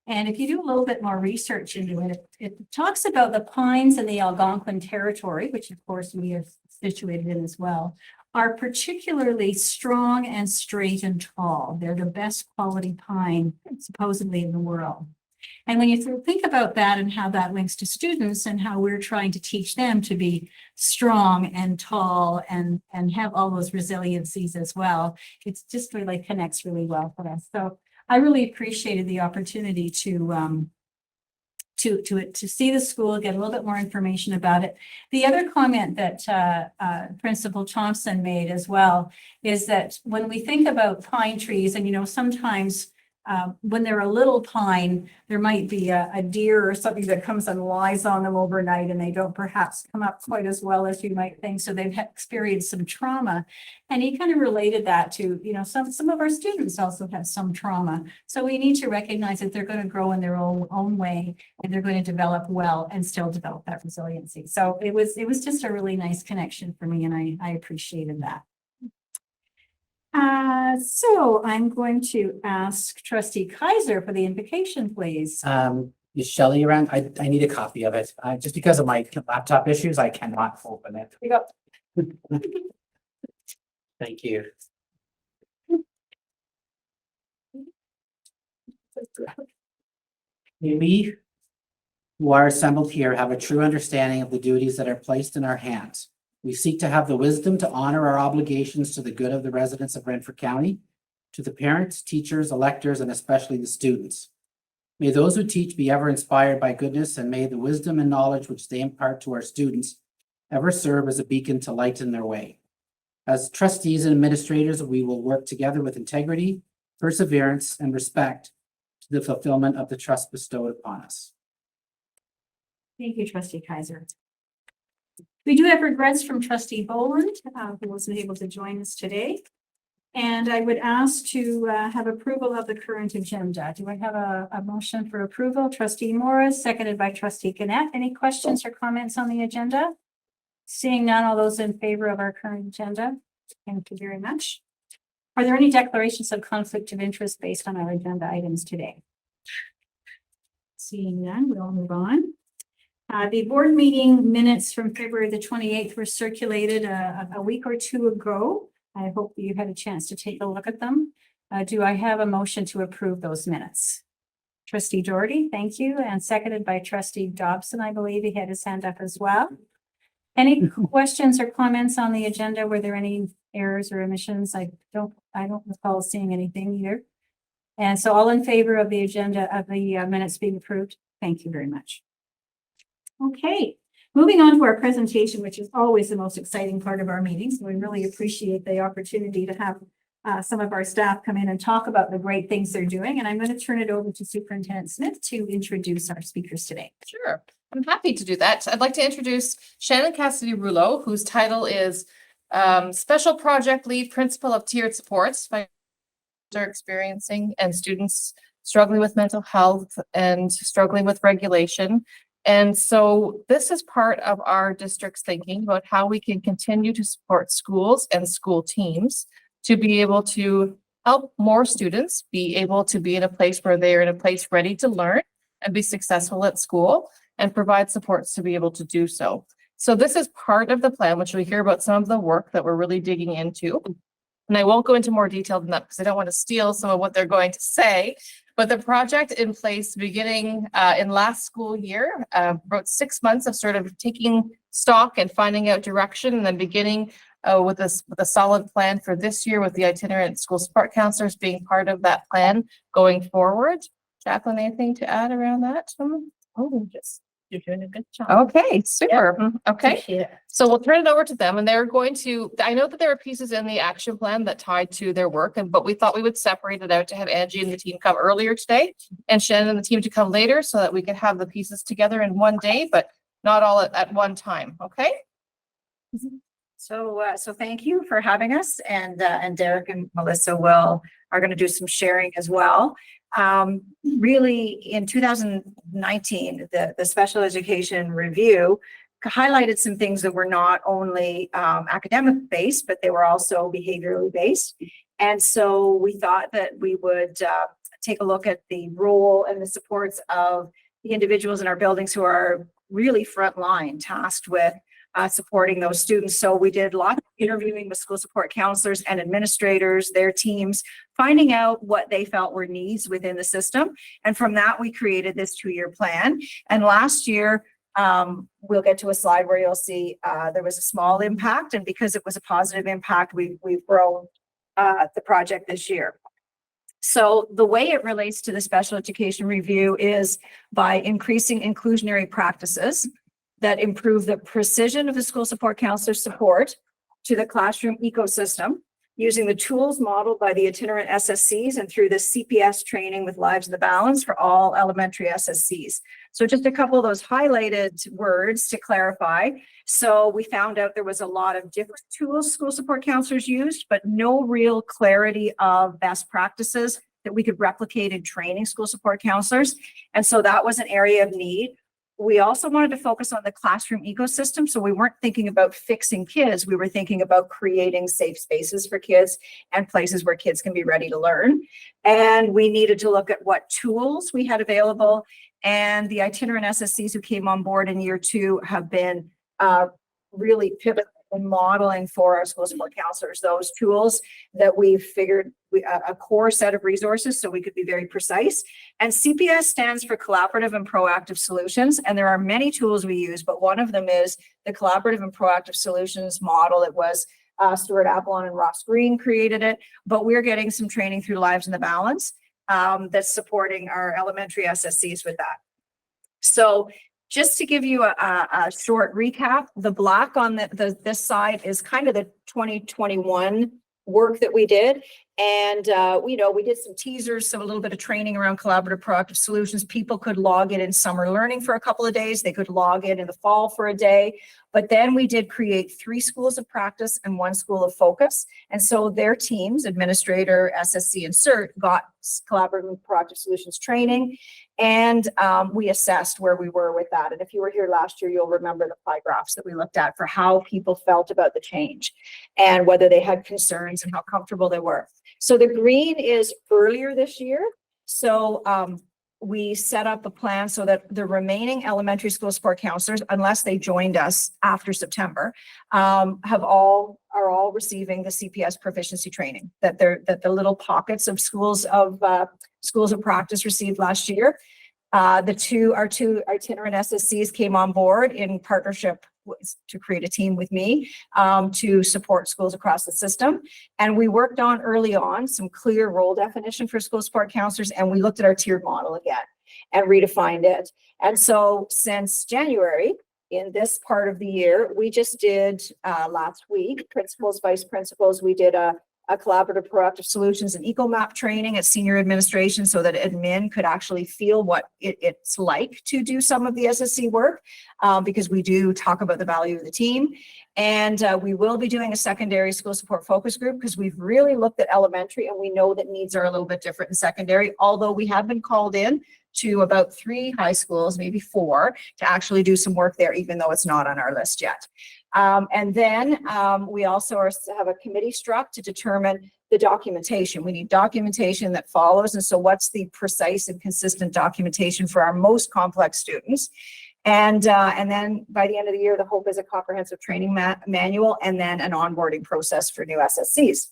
And if you do a little bit more research into it, it talks about the pines in the Algonquin territory, which of course we are situated in as well, are particularly strong and straight and tall. They're the best quality pine supposedly in the world. And when you think about that and how that links to students and how we're trying to teach them to be strong and tall and have all those resiliencies as well, it's just really connects really well for us. So I really appreciated the opportunity to see the school, get a little bit more information about it. The other comment that Principal Thompson made as well is that when we think about pine trees, and sometimes when they're a little pine, there might be a deer or something that comes and lies on them overnight, and they don't perhaps come up quite as well as you might think. So they've experienced some trauma. And he kind of related that to, some of our students also have some trauma. So we need to recognize that they're going to grow in their own way, and they're going to develop well and still develop that resiliency. So it was just a really nice connection for me, and I appreciated that. So I'm going to ask Trustee Kaiser for the invocation, please. Is Shelley around? I need a copy of it. Just because of my laptop issues, I cannot open it. Here you go. Thank you. May we who are assembled here have a true understanding of the duties that are placed in our hands. We seek to have the wisdom to honor our obligations to the good of the residents of Renfrew County, to the parents, teachers, electors, and especially the students. May those who teach be ever inspired by goodness, and may the wisdom and knowledge which they impart to our students ever serve as a beacon to lighten their way. As trustees and administrators, we will work together with integrity, perseverance, and respect to the fulfillment of the trust bestowed upon us. Thank you, Trustee Kaiser. We do have regrets from Trustee Boland, who wasn't able to join us today. And I would ask to have approval of the current agenda. Do I have a motion for approval? Trustee Morris, seconded by Trustee Gannett. Any questions or comments on the agenda? Seeing none, all those in favor of our current agenda? Thank you very much. Are there any declarations of conflict of interest based on our agenda items today? Seeing none, we'll move on. The board meeting minutes from February the 28th were circulated a week or two ago. I hope you had a chance to take a look at them. Do I have a motion to approve those minutes? Trustee Doherty, thank you. And seconded by Trustee Dobson, I believe he had his hand up as well. Any questions or comments on the agenda? Were there any errors or omissions? I don't recall seeing anything either. And so all in favor of the agenda of the minutes being approved? Thank you very much. Okay, moving on to our presentation, which is always the most exciting part of our meetings. We really appreciate the opportunity to have some of our staff come in and talk about the great things they're doing. And I'm going to turn it over to Superintendent Smith to introduce our speakers today. Sure, I'm happy to do that. I'd like to introduce Shannon Cassidy-Rouleau, whose title is Special Project Lead Principal of Tiered Supports by experiencing and students struggling with mental health and struggling with regulation. And so this is part of our district's thinking about how we can continue to support schools and school teams to be able to help more students be able to be in a place where they are in a place ready to learn and be successful at school and provide supports to be able to do so. So this is part of the plan, which we hear about some of the work that we're really digging into. And I won't go into more detail than that because I don't want to steal some of what they're going to say. But the project in place beginning in last school year, about 6 months of sort of taking stock and finding out direction, and then beginning with a solid plan for this year with the itinerant school support counselors being part of that plan going forward. Jacqueline, anything to add around that? You're doing a good job. Okay, super. Okay. Appreciate it. So we'll turn it over to them and they're going to, I know that there are pieces in the action plan that tied to their work, but we thought we would separate it out to have Angie and the team come earlier today and Shannon and the team to come later so that we could have the pieces together in one day, but not all at one time. Okay. So thank you for having us, and Derek and Melissa are going to do some sharing as well. Really in 2019, the special education review highlighted some things that were not only academic based, but they were also behaviorally based. And so we thought that we would take a look at the role and the supports of the individuals in our buildings who are really frontline tasked with supporting those students. So we did lots of interviewing with school support counselors and administrators, their teams, finding out what they felt were needs within the system. And from that, we created this 2-year plan. And last year, we'll get to a slide where you'll see there was a small impact. And because it was a positive impact, we've grown the project this year. So the way it relates to the special education review is by increasing inclusionary practices that improve the precision of the school support counselor support to the classroom ecosystem, using the tools modeled by the itinerant SSCs and through the CPS training with Lives in the Balance for all elementary SSCs. So just a couple of those highlighted words to clarify. So we found out there was a lot of different tools school support counselors used, but no real clarity of best practices that we could replicate in training school support counselors. And so that was an area of need. We also wanted to focus on the classroom ecosystem. So we weren't thinking about fixing kids. We were thinking about creating safe spaces for kids and places where kids can be ready to learn. And we needed to look at what tools we had available. And the itinerant SSCs who came on board in year 2 have been really pivotal in modeling for our school support counselors, those tools that we figured a core set of resources so we could be very precise. And CPS stands for Collaborative and Proactive Solutions. And there are many tools we use, but one of them is the Collaborative and Proactive Solutions model. It was Stuart Avalon and Ross Green created it, but we're getting some training through Lives in the Balance that's supporting our elementary SSCs with that. So just to give you a short recap, the black on this side is kind of the 2021 work that we did. And, we did some teasers, so a little bit of training around collaborative proactive solutions. People could log in summer learning for a couple of days. They could log in the fall for a day. But then we did create 3 schools of practice and 1 school of focus. And so their teams, administrator, SSC, and CERT, got collaborative and proactive solutions training. And we assessed where we were with that. And if you were here last year, you'll remember the pie graphs that we looked at for how people felt about the change and whether they had concerns and how comfortable they were. So the green is earlier this year. So we set up a plan so that the remaining elementary school support counselors, unless they joined us after September, are all receiving the CPS proficiency training that the little pockets of schools of practice received last year. Our two itinerant SSCs came on board in partnership to create a team with me to support schools across the system. And we worked on early on some clear role definition for school support counselors, and we looked at our tiered model again. and redefined it. And so since January, in this part of the year, we just did last week, principals, vice principals, we did a collaborative proactive solutions and eco-map training at senior administration so that admin could actually feel what it's like to do some of the SSC work, because we do talk about the value of the team. And we will be doing a secondary school support focus group because we've really looked at elementary and we know that needs are a little bit different in secondary, although we have been called in to about 3 high schools, maybe 4, to actually do some work there, even though it's not on our list yet. And then we also have a committee struck to determine the documentation. We need documentation that follows. And so what's the precise and consistent documentation for our most complex students? And then by the end of the year, the hope is a comprehensive training manual and then an onboarding process for new SSCs.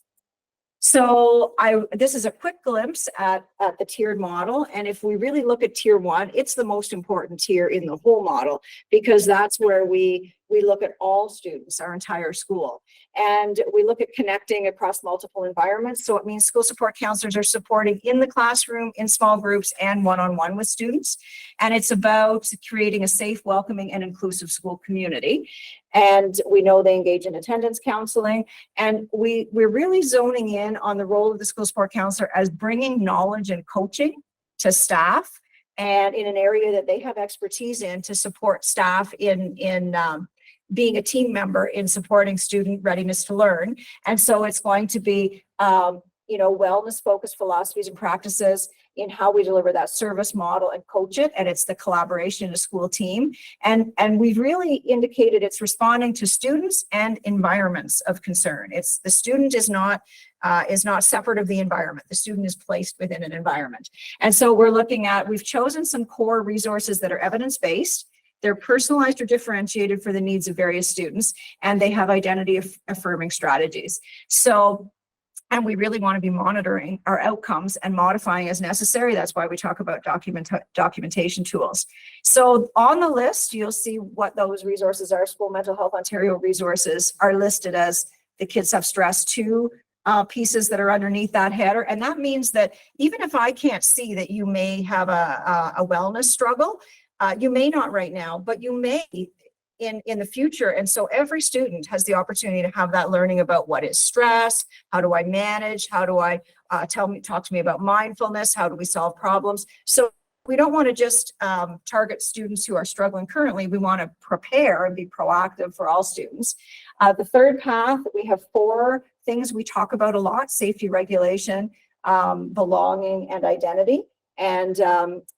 So this is a quick glimpse at the tiered model. And if we really look at tier 1, it's the most important tier in the whole model, because that's where we look at all students, our entire school. And we look at connecting across multiple environments. So it means school support counselors are supporting in the classroom, in small groups, and one-on-one with students. And it's about creating a safe, welcoming, and inclusive school community. And we know they engage in attendance counseling. And we're really zoning in on the role of the school support counselor as bringing knowledge and coaching to staff, and in an area that they have expertise in, to support staff in being a team member in supporting student readiness to learn. And so it's going to be, wellness focused philosophies and practices in how we deliver that service model and coach it. And it's the collaboration in a school team. And we've really indicated it's responding to students and environments of concern. It's the student is not separate of the environment. The student is placed within an environment. And so we've chosen some core resources that are evidence-based. They're personalized or differentiated for the needs of various students, and they have identity affirming strategies. So, and we really want to be monitoring our outcomes and modifying as necessary. That's why we talk about documentation tools. So on the list, you'll see what those resources are. School Mental Health Ontario resources are listed as the Kids Have Stress 2 pieces that are underneath that header. And that means that even if I can't see that you may have a wellness struggle, you may not right now, but you may in the future. And so every student has the opportunity to have that learning about what is stress, how do I manage, how do I talk to me about mindfulness, how do we solve problems. So we don't want to just target students who are struggling currently. We want to prepare and be proactive for all students. The third path, we have 4 things we talk about a lot: safety, regulation, belonging, and identity. And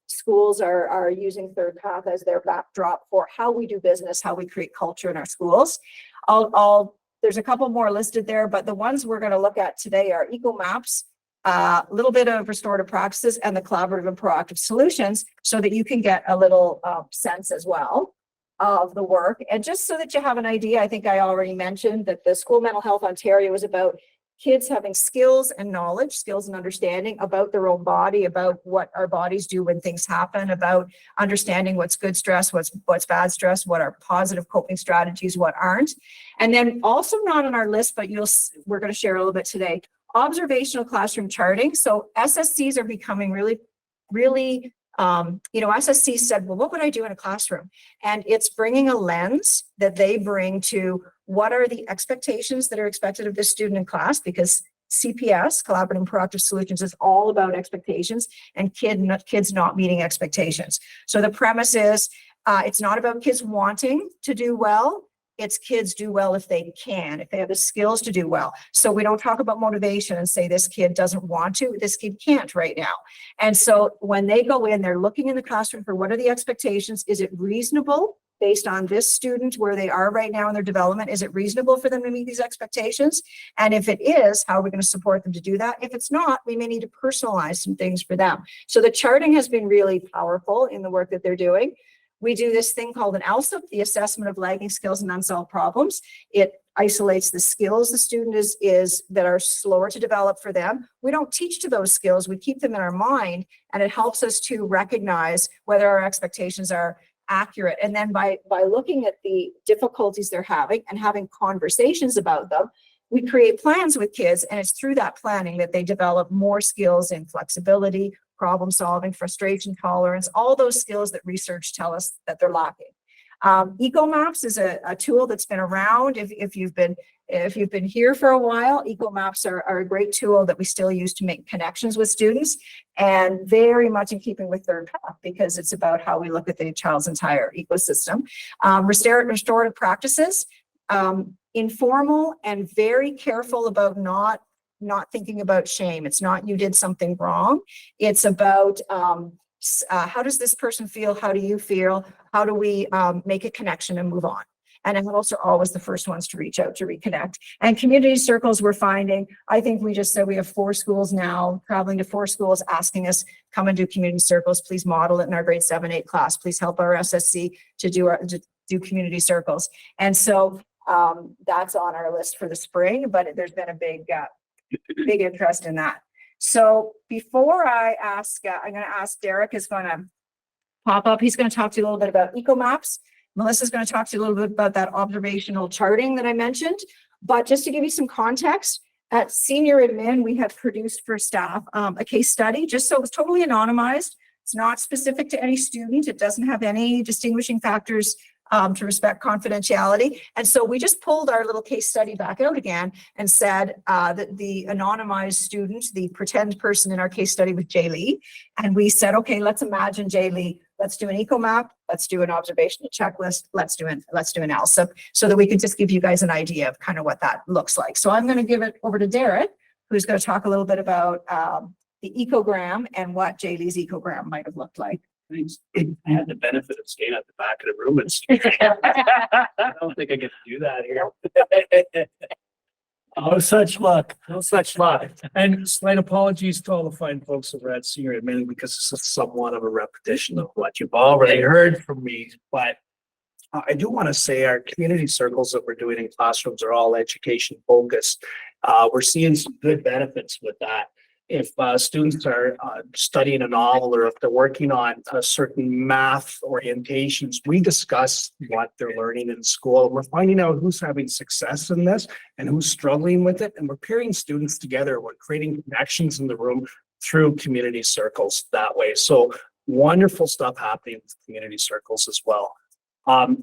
schools are using third path as their backdrop for how we do business, how we create culture in our schools. There's a couple more listed there, but the ones we're going to look at today are eco maps, a little bit of restorative practices, and the collaborative and proactive solutions, so that you can get a little sense as well of the work. And just so that you have an idea, I think I already mentioned that the School Mental Health Ontario is about kids having skills and knowledge, skills and understanding about their own body, about what our bodies do when things happen, about understanding what's good stress, what's bad stress, what are positive coping strategies, what aren't. And then also not on our list, but we're going to share a little bit today, observational classroom charting. So SSCs are becoming really SSCs said, well, what would I do in a classroom? And it's bringing a lens that they bring to what are the expectations that are expected of this student in class, because CPS, Collaborative and Proactive Solutions, is all about expectations and kids not meeting expectations. So the premise is it's not about kids wanting to do well. It's kids do well if they can, if they have the skills to do well. So we don't talk about motivation and say this kid doesn't want to, this kid can't right now. And so when they go in, they're looking in the classroom for what are the expectations? Is it reasonable based on this student where they are right now in their development? Is it reasonable for them to meet these expectations? And if it is, how are we going to support them to do that? If it's not, we may need to personalize some things for them. So the charting has been really powerful in the work that they're doing. We do this thing called an ALSUP, the Assessment of Lagging Skills and Unsolved Problems. It isolates the skills the student is that are slower to develop for them. We don't teach to those skills, we keep them in our mind, and it helps us to recognize whether our expectations are accurate. And then by looking at the difficulties they're having and having conversations about them, we create plans with kids, and it's through that planning that they develop more skills in flexibility, problem solving, frustration tolerance, all those skills that research tell us that they're lacking. Eco Maps is a tool that's been around. If you've been here for a while, Eco Maps are a great tool that we still use to make connections with students, and very much in keeping with Third Path, because it's about how we look at the child's entire ecosystem. Restorative practices, informal and very careful about not thinking about shame. It's not you did something wrong. It's about how does this person feel? How do you feel? How do we make a connection and move on? And adults are always the first ones to reach out to reconnect. And community circles, we're finding, I think we just said we have 4 schools now, traveling to 4 schools, asking us, come and do community circles. Please model it in our grade 7-8 class. Please help our SSC to do community circles. And so that's on our list for the spring, but there's been a big interest in that. So before I ask, I'm going to ask Derek is going to pop up. He's going to talk to you a little bit about Eco Maps. Melissa's going to talk to you a little bit about that observational charting that I mentioned. But just to give you some context, at Senior Admin, we have produced for staff a case study, just so it's totally anonymized. It's not specific to any student. It doesn't have any distinguishing factors to respect confidentiality. And so we just pulled our little case study back out again and said that the anonymized student, the pretend person in our case study was Jaylee. And we said, okay, let's imagine Jaylee. Let's do an eco map. Let's do an observational checklist. Let's do an ALSUP so that we can just give you guys an idea of kind of what that looks like. So I'm going to give it over to Derek, who's going to talk a little bit about the ecogram and what Jaylee's ecogram might have looked like. Thanks. I had the benefit of staying at the back of the room and I don't think I get to do that here. Oh, such luck. No such luck. And slight apologies to all the fine folks over at Senior Admin, because this is somewhat of a repetition of what you've already heard from me. But I do want to say our community circles that we're doing in classrooms are all education focused. We're seeing some good benefits with that. If students are studying a novel, or if they're working on certain math orientations, we discuss what they're learning in school. We're finding out who's having success in this and who's struggling with it. And we're pairing students together. We're creating connections in the room through community circles that way. So wonderful stuff happening with community circles as well.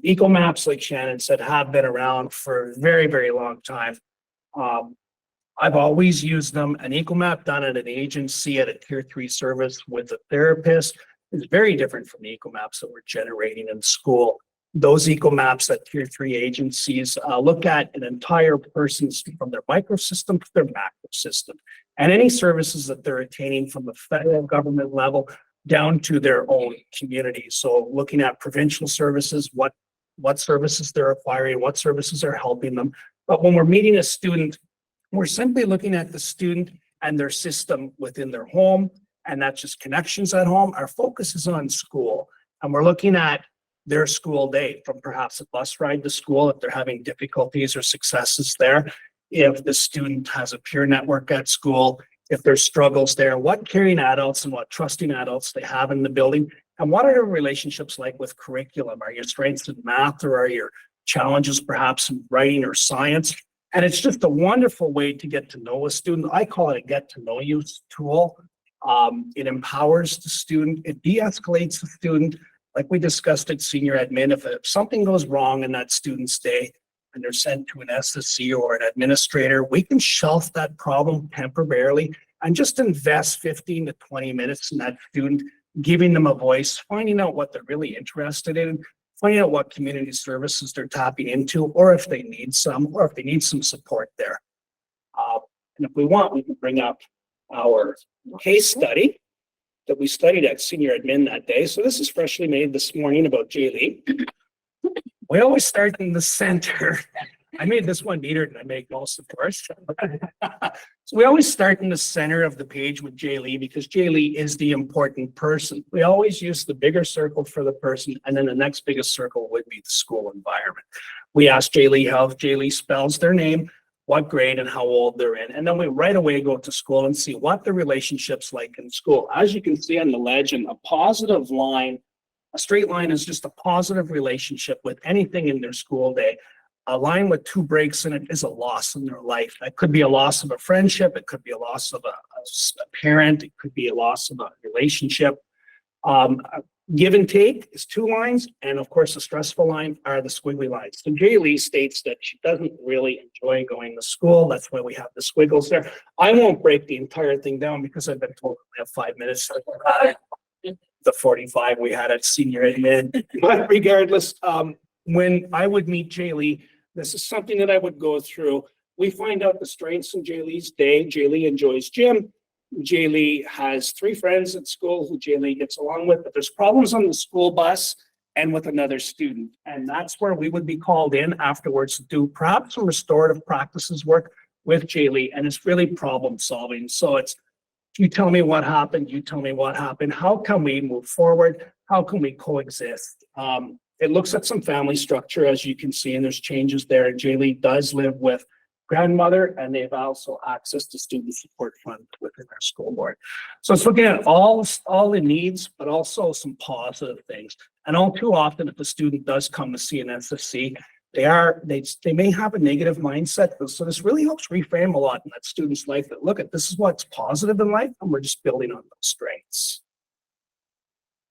Eco maps, like Shannon said, have been around for a very, very long time. I've always used them. An eco map done at an agency at a tier 3 service with a therapist is very different from the eco maps that we're generating in school. Those eco maps at tier 3 agencies look at an entire person's, from their microsystem to their macro system, and any services that they're attaining from the federal government level down to their own community. So looking at provincial services, what services they're acquiring, what services are helping them. But when we're meeting a student, we're simply looking at the student and their system within their home, and that's just connections at home. Our focus is on school, and we're looking at their school day, from perhaps a bus ride to school if they're having difficulties or successes there. If the student has a peer network at school, if there's struggles there, what caring adults and what trusting adults they have in the building, and what are their relationships like with curriculum? Are your strengths in math, or are your challenges perhaps in writing or science? And it's just a wonderful way to get to know a student. I call it a get to know you tool. It empowers the student. It de-escalates the student. Like we discussed at Senior Admin, if something goes wrong in that student's day and they're sent to an SSC or an administrator, we can shelf that problem temporarily and just invest 15 to 20 minutes in that student, giving them a voice, finding out what they're really interested in, finding out what community services they're tapping into, or if they need some support there. And if we want, we can bring up our case study that we studied at Senior Admin that day. So this is freshly made this morning about Jaylee. We always start in the center. I made this one neater than I make most, of course. So we always start in the center of the page with Jaylee, because Jaylee is the important person. We always use the bigger circle for the person, and then the next biggest circle would be the school environment. We ask Jaylee how Jaylee spells their name, what grade and how old they're in. And then we right away go to school and see what the relationship's like in school. As you can see on the legend, a positive line, a straight line is just a positive relationship with anything in their school day. a line with two breaks in it is a loss in their life. That could be a loss of a friendship. It could be a loss of a parent. It could be a loss of a relationship. Give and take is two lines. And of course, the stressful line are the squiggly lines. So Jaylee states that she doesn't really enjoy going to school. That's why we have the squiggles there. I won't break the entire thing down because I've been told we have 5 minutes. The 45 we had at senior admin. But regardless, when I would meet Jaylee, this is something that I would go through. We find out the strengths in Jaylee's day. Jaylee enjoys gym. Jaylee has 3 friends at school who Jaylee gets along with, but there's problems on the school bus and with another student. And that's where we would be called in afterwards to do perhaps some restorative practices work with Jaylee. And it's really problem solving. So it's, you tell me what happened, you tell me what happened. How can we move forward? How can we coexist? It looks at some family structure, as you can see, and there's changes there. And Jaylee does live with grandmother, and they've also access to student support fund within our school board. So it's looking at all the needs, but also some positive things. And all too often, if a student does come to see an SSC, they may have a negative mindset. So this really helps reframe a lot in that student's life that look at this is what's positive in life, and we're just building on those strengths.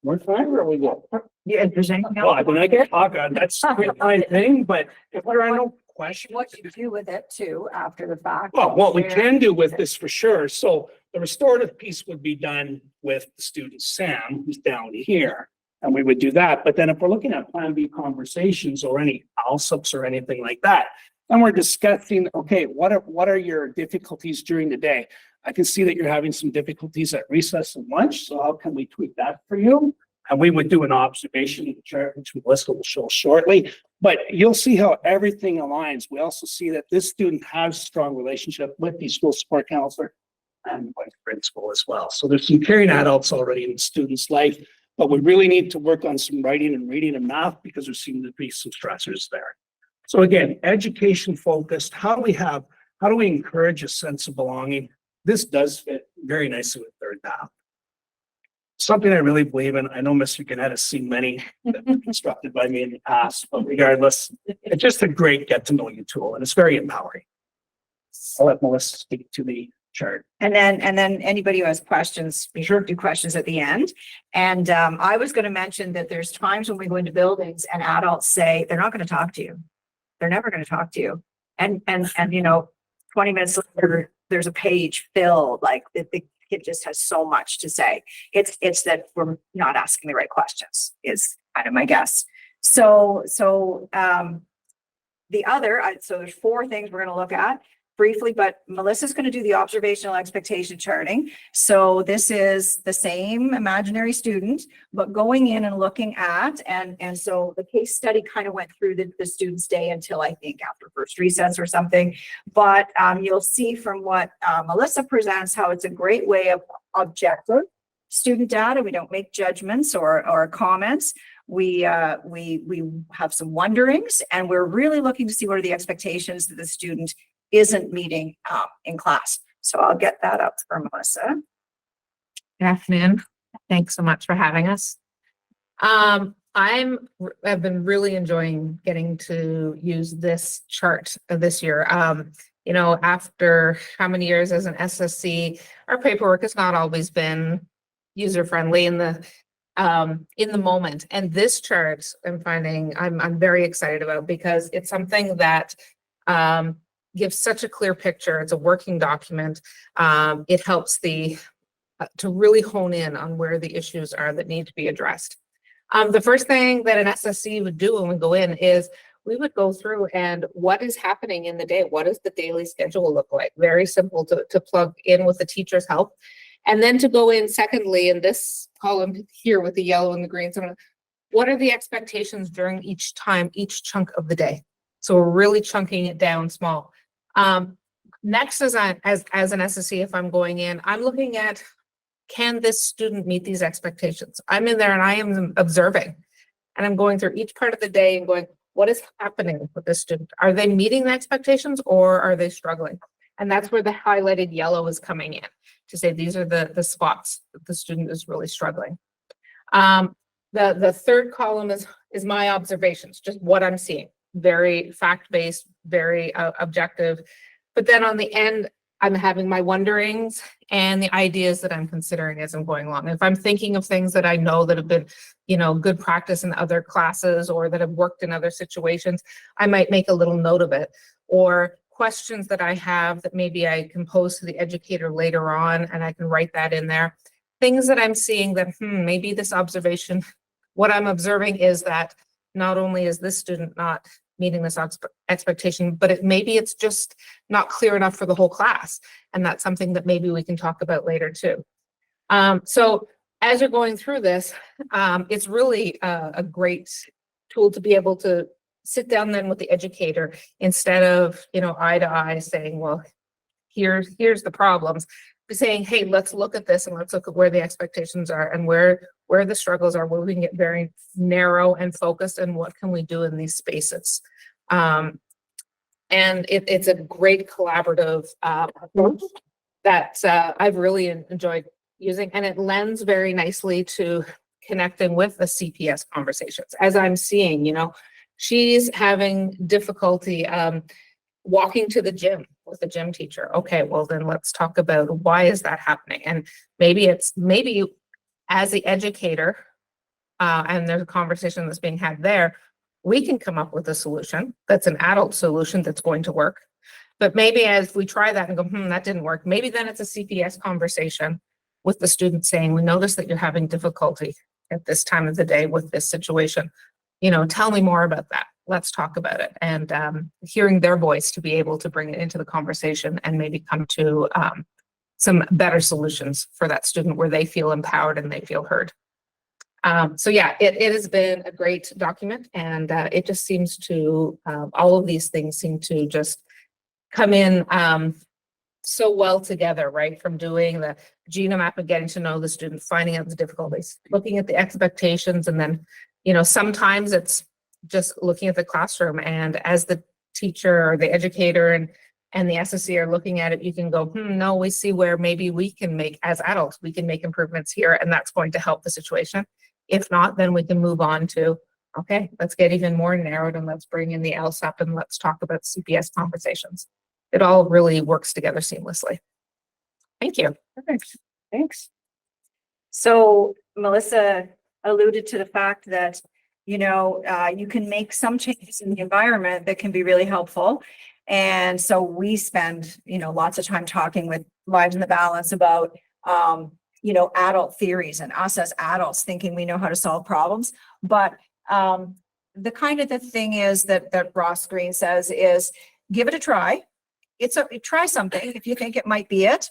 More time, or we go? Yeah, if there's anything Well, else. when I get talking, that's my thing, but if there are no questions. What you do with it too, after the fact. Well, what we can do with this for sure. So the restorative piece would be done with the student Sam, who's down here. And we would do that. But then if we're looking at Plan B conversations or any ALSUPs or anything like that, then we're discussing, okay, what are your difficulties during the day? I can see that you're having some difficulties at recess and lunch. So how can we tweak that for you? And we would do an observation chart, which Melissa will show shortly. But you'll see how everything aligns. We also see that this student has a strong relationship with the school support counselor and vice principal as well. So there's some caring adults already in the student's life, but we really need to work on some writing and reading and math because there seem to be some stressors there. So again, education focused. How do we encourage a sense of belonging? This does fit very nicely with third down. Something I really believe in. I know Mr. Gannett has seen many that were constructed by me in the past, but regardless, it's just a great get to know you tool, and it's very empowering. I'll let Melissa speak to the chart. And then anybody who has questions, be sure to do questions at the end. And I was going to mention that there's times when we go into buildings and adults say they're not going to talk to you. They're never going to talk to you. And 20 minutes later, there's a page filled, like the kid just has so much to say. It's that we're not asking the right questions is kind of my guess. So there's 4 things we're going to look at briefly, but Melissa's going to do the observational expectation charting. So this is the same imaginary student, but going in and looking at, and so the case study kind of went through the student's day until I think after first recess or something. But you'll see from what Melissa presents how it's a great way of objective student data. We don't make judgments or comments. We have some wonderings, and we're really looking to see what are the expectations that the student isn't meeting in class. So I'll get that up for Melissa. Good afternoon. Thanks so much for having us. I've been really enjoying getting to use this chart this year. After how many years as an SSC, our paperwork has not always been user-friendly in the moment. And this chart I'm finding I'm very excited about because it's something that gives such a clear picture. It's a working document. It helps to really hone in on where the issues are that need to be addressed. The first thing that an SSC would do when we go in is we would go through and what is happening in the day? What does the daily schedule look like? Very simple to plug in with the teacher's help. And then to go in secondly, in this column here with the yellow and the green, what are the expectations during each chunk of the day? So we're really chunking it down small. Next, as an SSC, if I'm going in, I'm looking at, can this student meet these expectations? I'm in there and I am observing, and I'm going through each part of the day and going, what is happening with this student? Are they meeting the expectations or are they struggling? And that's where the highlighted yellow is coming in to say these are the spots that the student is really struggling. The third column is my observations, just what I'm seeing. very fact-based, very objective. But then on the end, I'm having my wonderings and the ideas that I'm considering as I'm going along. If I'm thinking of things that I know that have been, good practice in other classes or that have worked in other situations, I might make a little note of it. Or questions that I have that maybe I can pose to the educator later on, and I can write that in there. Things that I'm seeing that, maybe this observation, what I'm observing is that not only is this student not meeting this expectation, but maybe it's just not clear enough for the whole class. And that's something that maybe we can talk about later too. So as you're going through this, it's really a great tool to be able to sit down then with the educator instead of, eye to eye saying, well, here's the problems. Saying, hey, let's look at this and let's look at where the expectations are and where the struggles are, where we can get very narrow and focused, and what can we do in these spaces. And it's a great collaborative approach that I've really enjoyed using, and it lends very nicely to connecting with the CPS conversations. As I'm seeing, she's having difficulty walking to the gym with the gym teacher. Okay, well then let's talk about why is that happening? And maybe as the educator, and there's a conversation that's being had there, we can come up with a solution that's an adult solution that's going to work. But maybe as we try that and go, that didn't work, maybe then it's a CPS conversation with the student saying, we notice that you're having difficulty at this time of the day with this situation. Tell me more about that. Let's talk about it. And hearing their voice to be able to bring it into the conversation and maybe come to some better solutions for that student where they feel empowered and they feel heard. So yeah, it has been a great document, and it just seems to, all of these things seem to just come in so well together, right? From doing the genome map and getting to know the student, finding out the difficulties, looking at the expectations, and then, sometimes it's just looking at the classroom, and as the teacher or the educator and the SSC are looking at it, you can go, no, we see where maybe we can make, as adults, we can make improvements here, and that's going to help the situation. If not, then we can move on to, okay, let's get even more narrowed and let's bring in the LSAP and let's talk about CPS conversations. It all really works together seamlessly. Thank you. Perfect. Thanks. So Melissa alluded to the fact that, you can make some changes in the environment that can be really helpful. And so we spend, lots of time talking with Lives in the Balance about, adult theories and us as adults thinking we know how to solve problems. But the kind of the thing is that Ross Green says is give it a try. Try something if you think it might be it.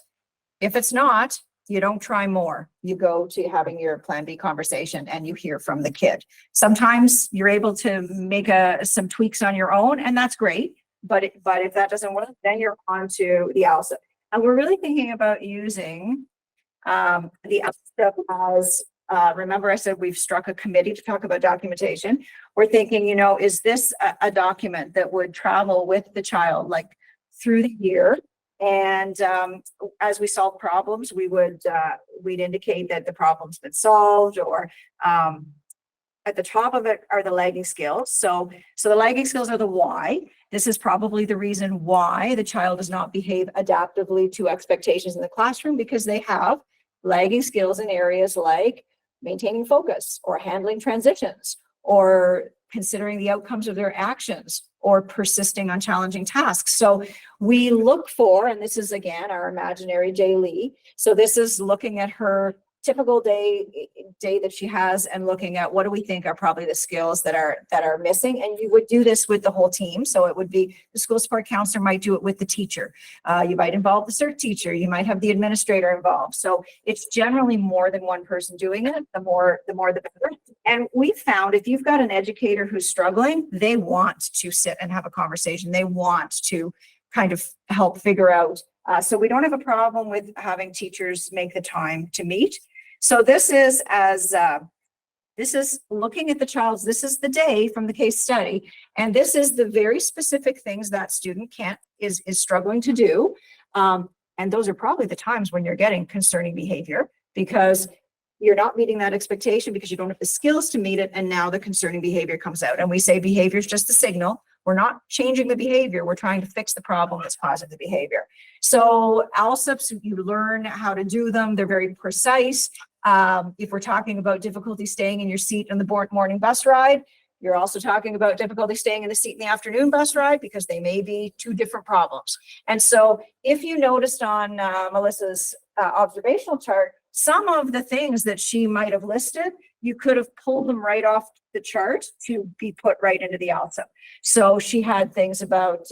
If it's not, you don't try more. You go to having your plan B conversation and you hear from the kid. Sometimes you're able to make some tweaks on your own, and that's great. But if that doesn't work, then you're on to the LSAP. And we're really thinking about using the LSAP as, remember I said we've struck a committee to talk about documentation. We're thinking, is this a document that would travel with the child, like through the year? And as we solve problems, we'd indicate that the problem's been solved, or at the top of it are the lagging skills. So the lagging skills are the why. This is probably the reason why the child does not behave adaptively to expectations in the classroom, because they have lagging skills in areas like maintaining focus, or handling transitions, or considering the outcomes of their actions, or persisting on challenging tasks. So we look for, and this is again our imaginary Jay Lee. So this is looking at her typical day that she has and looking at what do we think are probably the skills that are missing. And you would do this with the whole team. So it would be the school support counselor might do it with the teacher. You might involve the CERT teacher. You might have the administrator involved. So it's generally more than one person doing it. The more the better. And we found if you've got an educator who's struggling, they want to sit and have a conversation. They want to kind of help figure out. So we don't have a problem with having teachers make the time to meet. So this is looking at the child's, this is the day from the case study. And this is the very specific things that student is struggling to do. And those are probably the times when you're getting concerning behavior, because you're not meeting that expectation because you don't have the skills to meet it. And now the concerning behavior comes out, and we say behavior is just a signal. We're not changing the behavior. We're trying to fix the problem that's causing the behavior. So ALSUPs, you learn how to do them. They're very precise. If we're talking about difficulty staying in your seat on the morning bus ride, you're also talking about difficulty staying in the seat in the afternoon bus ride, because they may be two different problems. And so if you noticed on Melissa's observational chart, some of the things that she might have listed, you could have pulled them right off the chart to be put right into the ALSUP. So she had things about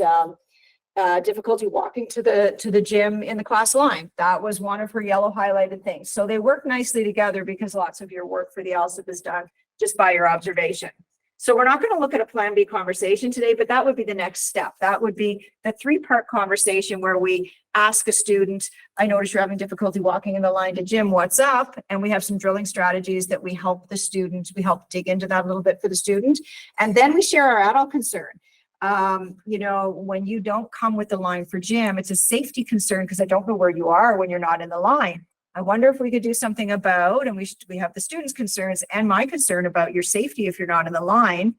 difficulty walking to the gym in the class line. That was one of her yellow highlighted things. So they work nicely together, because lots of your work for the ALSUP is done just by your observation. So we're not going to look at a Plan B conversation today, but that would be the next step. That would be the 3-part conversation where we ask a student, I notice you're having difficulty walking in the line to gym, what's up? And we have some drilling strategies that we help the student, we help dig into that a little bit for the student. And then we share our adult concern. You know, when you don't come with the line for gym, it's a safety concern, because I don't know where you are when you're not in the line. I wonder if we could do something about, and we have the students' concerns and my concern about your safety if you're not in the line.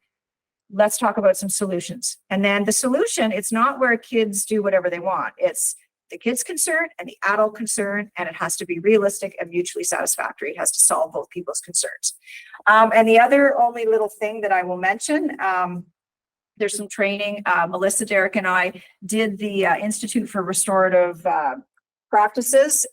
Let's talk about some solutions. And then the solution, it's not where kids do whatever they want. It's the kid's concern and the adult concern, and it has to be realistic and mutually satisfactory. It has to solve both people's concerns. And the other only little thing that I will mention, there's some training. Melissa, Derek, and I did the Institute for Restorative Practices,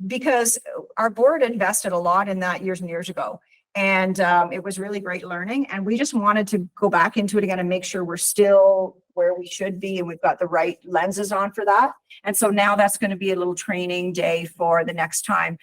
because our board invested a lot in that years and years ago. And it was really great learning. And we just wanted to go back into it again and make sure we're still where we should be and we've got the right lenses on for that. And so now that's going to be a little training day for the next time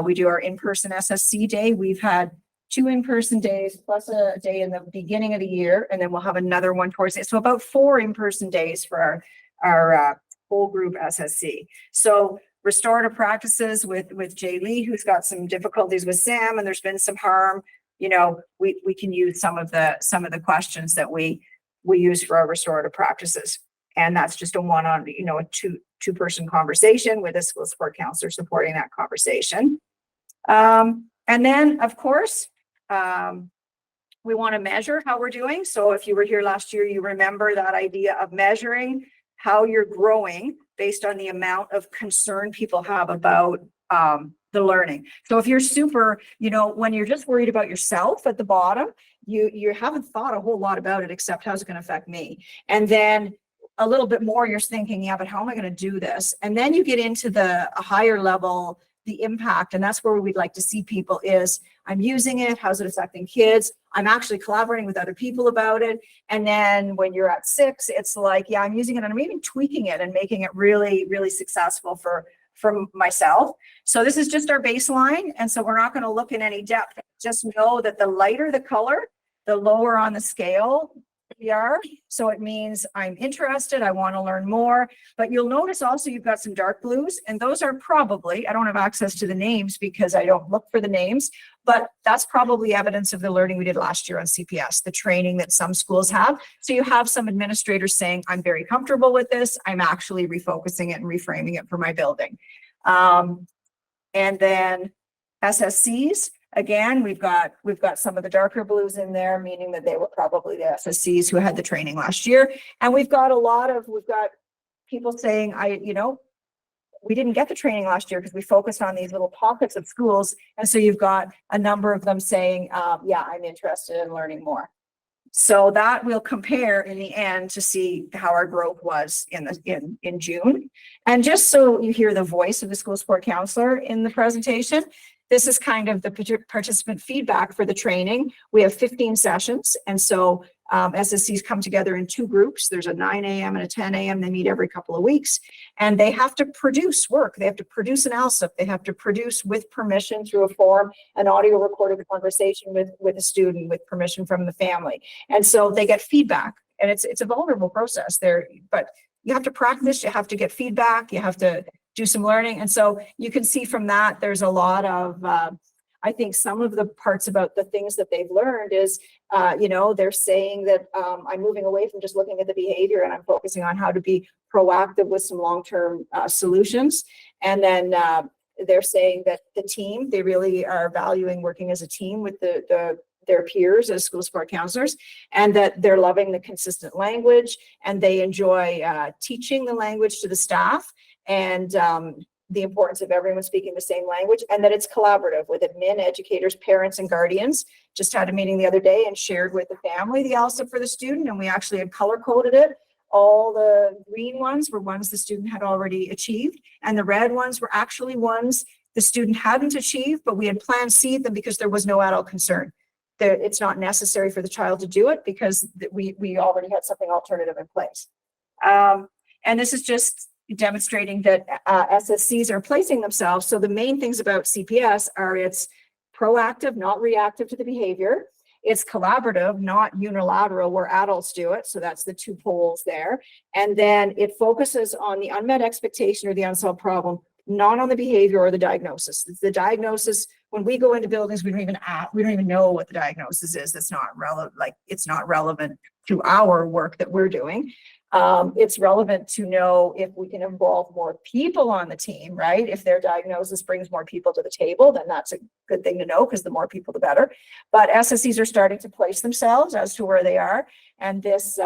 we do our in-person SSC day. We've had 2 in-person days plus a day in the beginning of the year, and then we'll have another one towards it. So about 4 in-person days for our whole group SSC. So restorative practices with Jay Lee, who's got some difficulties with Sam, and there's been some harm. You know, we can use some of the questions that we use for our restorative practices, and that's just a a two-person conversation with a school support counselor supporting that conversation. And then, of course, we want to measure how we're doing. So if you were here last year, you remember that idea of measuring how you're growing based on the amount of concern people have about the learning. So if you're super, when you're just worried about yourself at the bottom, you haven't thought a whole lot about it except how's it going to affect me. And then a little bit more, you're thinking, yeah, but how am I going to do this? And then you get into a higher level, the impact. And that's where we'd like to see people is, I'm using it. How's it affecting kids? I'm actually collaborating with other people about it. And then when you're at 6, it's like, yeah, I'm using it and I'm even tweaking it and making it really, really successful for myself. So this is just our baseline. And so we're not going to look in any depth. Just know that the lighter the color, the lower on the scale we are. So it means I'm interested. I want to learn more. But you'll notice also you've got some dark blues, and those are probably, I don't have access to the names because I don't look for the names, but that's probably evidence of the learning we did last year on CPS, the training that some schools have. So you have some administrators saying, I'm very comfortable with this. I'm actually refocusing it and reframing it for my building. And then SSCs. Again, we've got some of the darker blues in there, meaning that they were probably the SSCs who had the training last year. And we've got people saying, we didn't get the training last year because we focused on these little pockets of schools. And so you've got a number of them saying, yeah, I'm interested in learning more. So that we'll compare in the end to see how our growth was in June. And just so you hear the voice of the school support counselor in the presentation, this is kind of the participant feedback for the training. We have 15 sessions. And so SSCs come together in 2 groups. There's a 9 a.m. and a 10 a.m. They meet every couple of weeks, and they have to produce work. They have to produce an ALSUP. They have to produce, with permission through a form, an audio recorded conversation with a student with permission from the family. And so they get feedback, and it's a vulnerable process there, but you have to practice, you have to get feedback, you have to do some learning. And so you can see from that, there's a lot of, I think some of the parts about the things that they've learned is, they're saying that I'm moving away from just looking at the behavior and I'm focusing on how to be proactive with some long-term solutions. And then they're saying that the team, they really are valuing working as a team with the their peers as school support counselors, and that they're loving the consistent language and they enjoy teaching the language to the staff, and the importance of everyone speaking the same language, and that it's collaborative with admin, educators, parents, and guardians. Just had a meeting the other day and shared with the family the LSIP for the student, and we actually had color coded it. All the green ones were ones the student had already achieved, and the red ones were actually ones the student hadn't achieved, but we had planned C them because there was no adult concern. It's not necessary for the child to do it because we already had something alternative in place. And this is just demonstrating that SSCs are placing themselves. So the main things about CPS are it's proactive, not reactive to the behavior. It's collaborative, not unilateral where adults do it. So that's the two poles there. And then it focuses on the unmet expectation or the unsolved problem, not on the behavior or the diagnosis. It's the diagnosis. When we go into buildings, we don't even know what the diagnosis is. That's not relevant. Like, it's not relevant to our work that we're doing. It's relevant to know if we can involve more people on the team, right? If their diagnosis brings more people to the table, then that's a good thing to know, because the more people, the better. But SSCs are starting to place themselves as to where they are. And this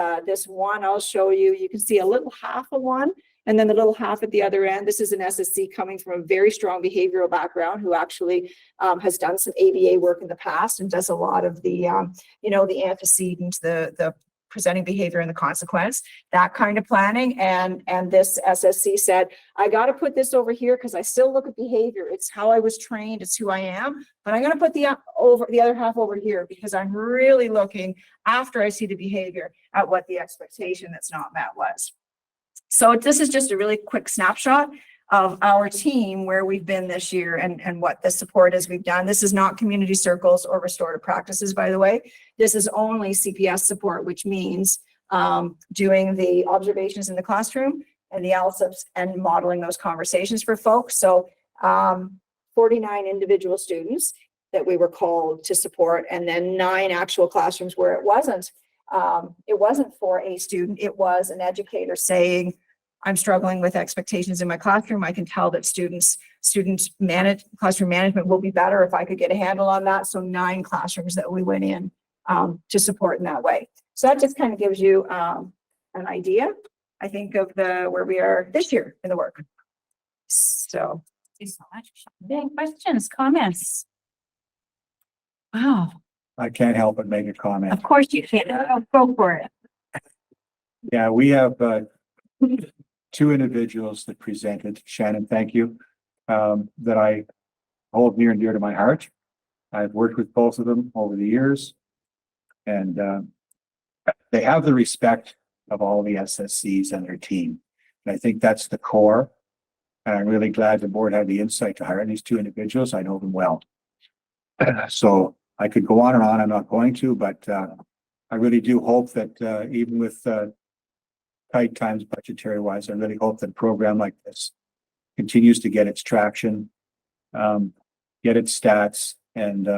one, I'll show you, you can see a little half of one, and then the little half at the other end. This is an SSC coming from a very strong behavioral background who actually has done some ABA work in the past and does a lot of the, the antecedents, the presenting behavior and the consequence, that kind of planning. And this SSC said, I got to put this over here because I still look at behavior. It's how I was trained. It's who I am. But I'm going to put the other half over here because I'm really looking, after I see the behavior, at what the expectation that's not met was. So this is just a really quick snapshot of our team, where we've been this year and what the support is we've done. This is not community circles or restorative practices, by the way. This is only CPS support, which means doing the observations in the classroom and the LSIPs and modeling those conversations for folks. So 49 individual students that we were called to support, and then 9 actual classrooms where it wasn't for a student. It was an educator saying, I'm struggling with expectations in my classroom. I can tell that classroom management will be better if I could get a handle on that. So 9 classrooms that we went in to support in that way. So that just kind of gives you an idea, I think, of where we are this year in the work. So. Thank you so much. Any questions, comments? Wow. I can't help but make a comment. Of course you can. Go for it. Yeah, we have 2 individuals that presented. Shannon, thank you, that I hold near and dear to my heart. I've worked with both of them over the years, and they have the respect of all the SSCs and their team. And I think that's the core. And I'm really glad the board had the insight to hire these 2 individuals. I know them well. So I could go on and on. I'm not going to, but I really do hope that even with tight times budgetary wise, I really hope that a program like this continues to get its traction, get its stats, and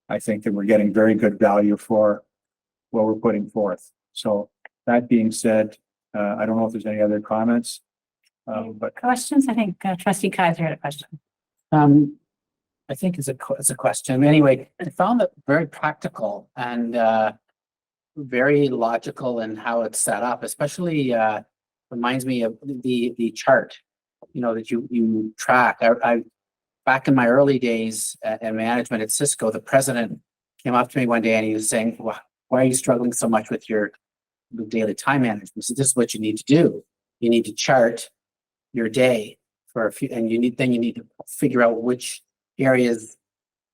I think that we're getting very good value for what we're putting forth. So that being said, I don't know if there's any other comments, but Questions? I think Trustee Kaiser had a question. I think it's a question. Anyway, I found it very practical and very logical in how it's set up, especially reminds me of the chart, that you track. I back in my early days in management at Cisco, the president came up to me one day and he was saying, why are you struggling so much with your daily time management? So this is what you need to do. You need to chart your day for a few, and you need to figure out which areas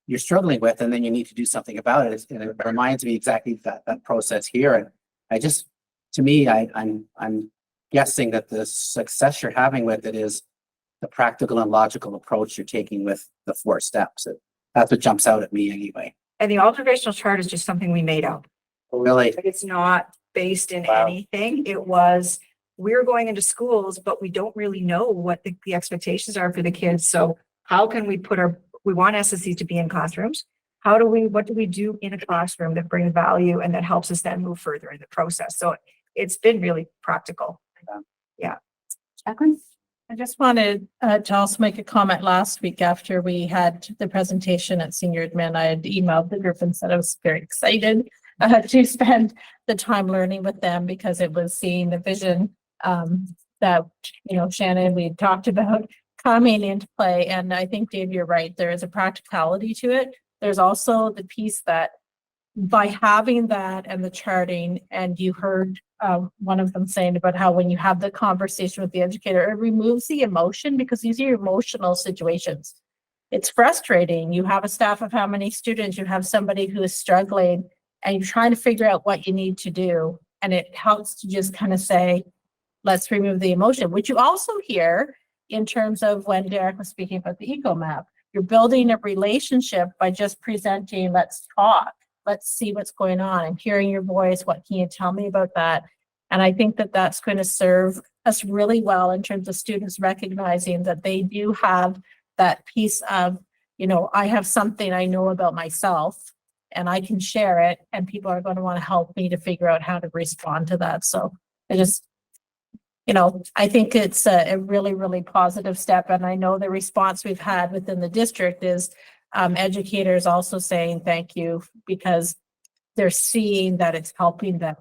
you're struggling with, and then you need to do something about it. And it reminds me exactly that process here. And I'm guessing that the success you're having with it is the practical and logical approach you're taking with the 4 steps. That's what jumps out at me anyway. And the observational chart is just something we made up. Oh, really? Like, it's not based in anything. It was, we're going into schools, but we don't really know what the expectations are for the kids. So how can we we want SSCs to be in classrooms. What do we do in a classroom that brings value and that helps us then move further in the process? So it's been really practical. Yeah. Jacqueline? I just wanted to also make a comment. Last week after we had the presentation at Senior Admin, I had emailed the group and said I was very excited to spend the time learning with them because it was seeing the vision that, you know, Shannon, we talked about coming into play. And I think, Dave, you're right. There is a practicality to it. There's also the piece that by having that and the charting, and you heard one of them saying about how when you have the conversation with the educator, it removes the emotion because these are emotional situations. It's frustrating. You have a staff of how many students, you have somebody who is struggling and you're trying to figure out what you need to do. And it helps to just kind of say, let's remove the emotion, which you also hear in terms of when Derek was speaking about the eco map. You're building a relationship by just presenting, let's talk. Let's see what's going on and hearing your voice. What can you tell me about that? And I think that that's going to serve us really well in terms of students recognizing that they do have that piece of, you know, I have something I know about myself and I can share it and people are going to want to help me to figure out how to respond to that. So I just, you know, I think it's a really, really positive step. And I know the response we've had within the district is educators also saying thank you because they're seeing that it's helping them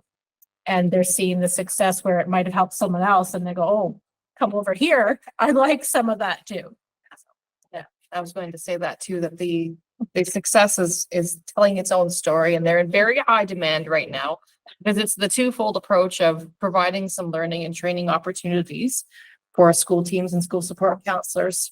and they're seeing the success where it might have helped someone else and they go, oh, come over here. I like some of that too. Yeah, I was going to say that too, that the success is telling its own story and they're in very high demand right now because it's the twofold approach of providing some learning and training opportunities for school teams and school support counselors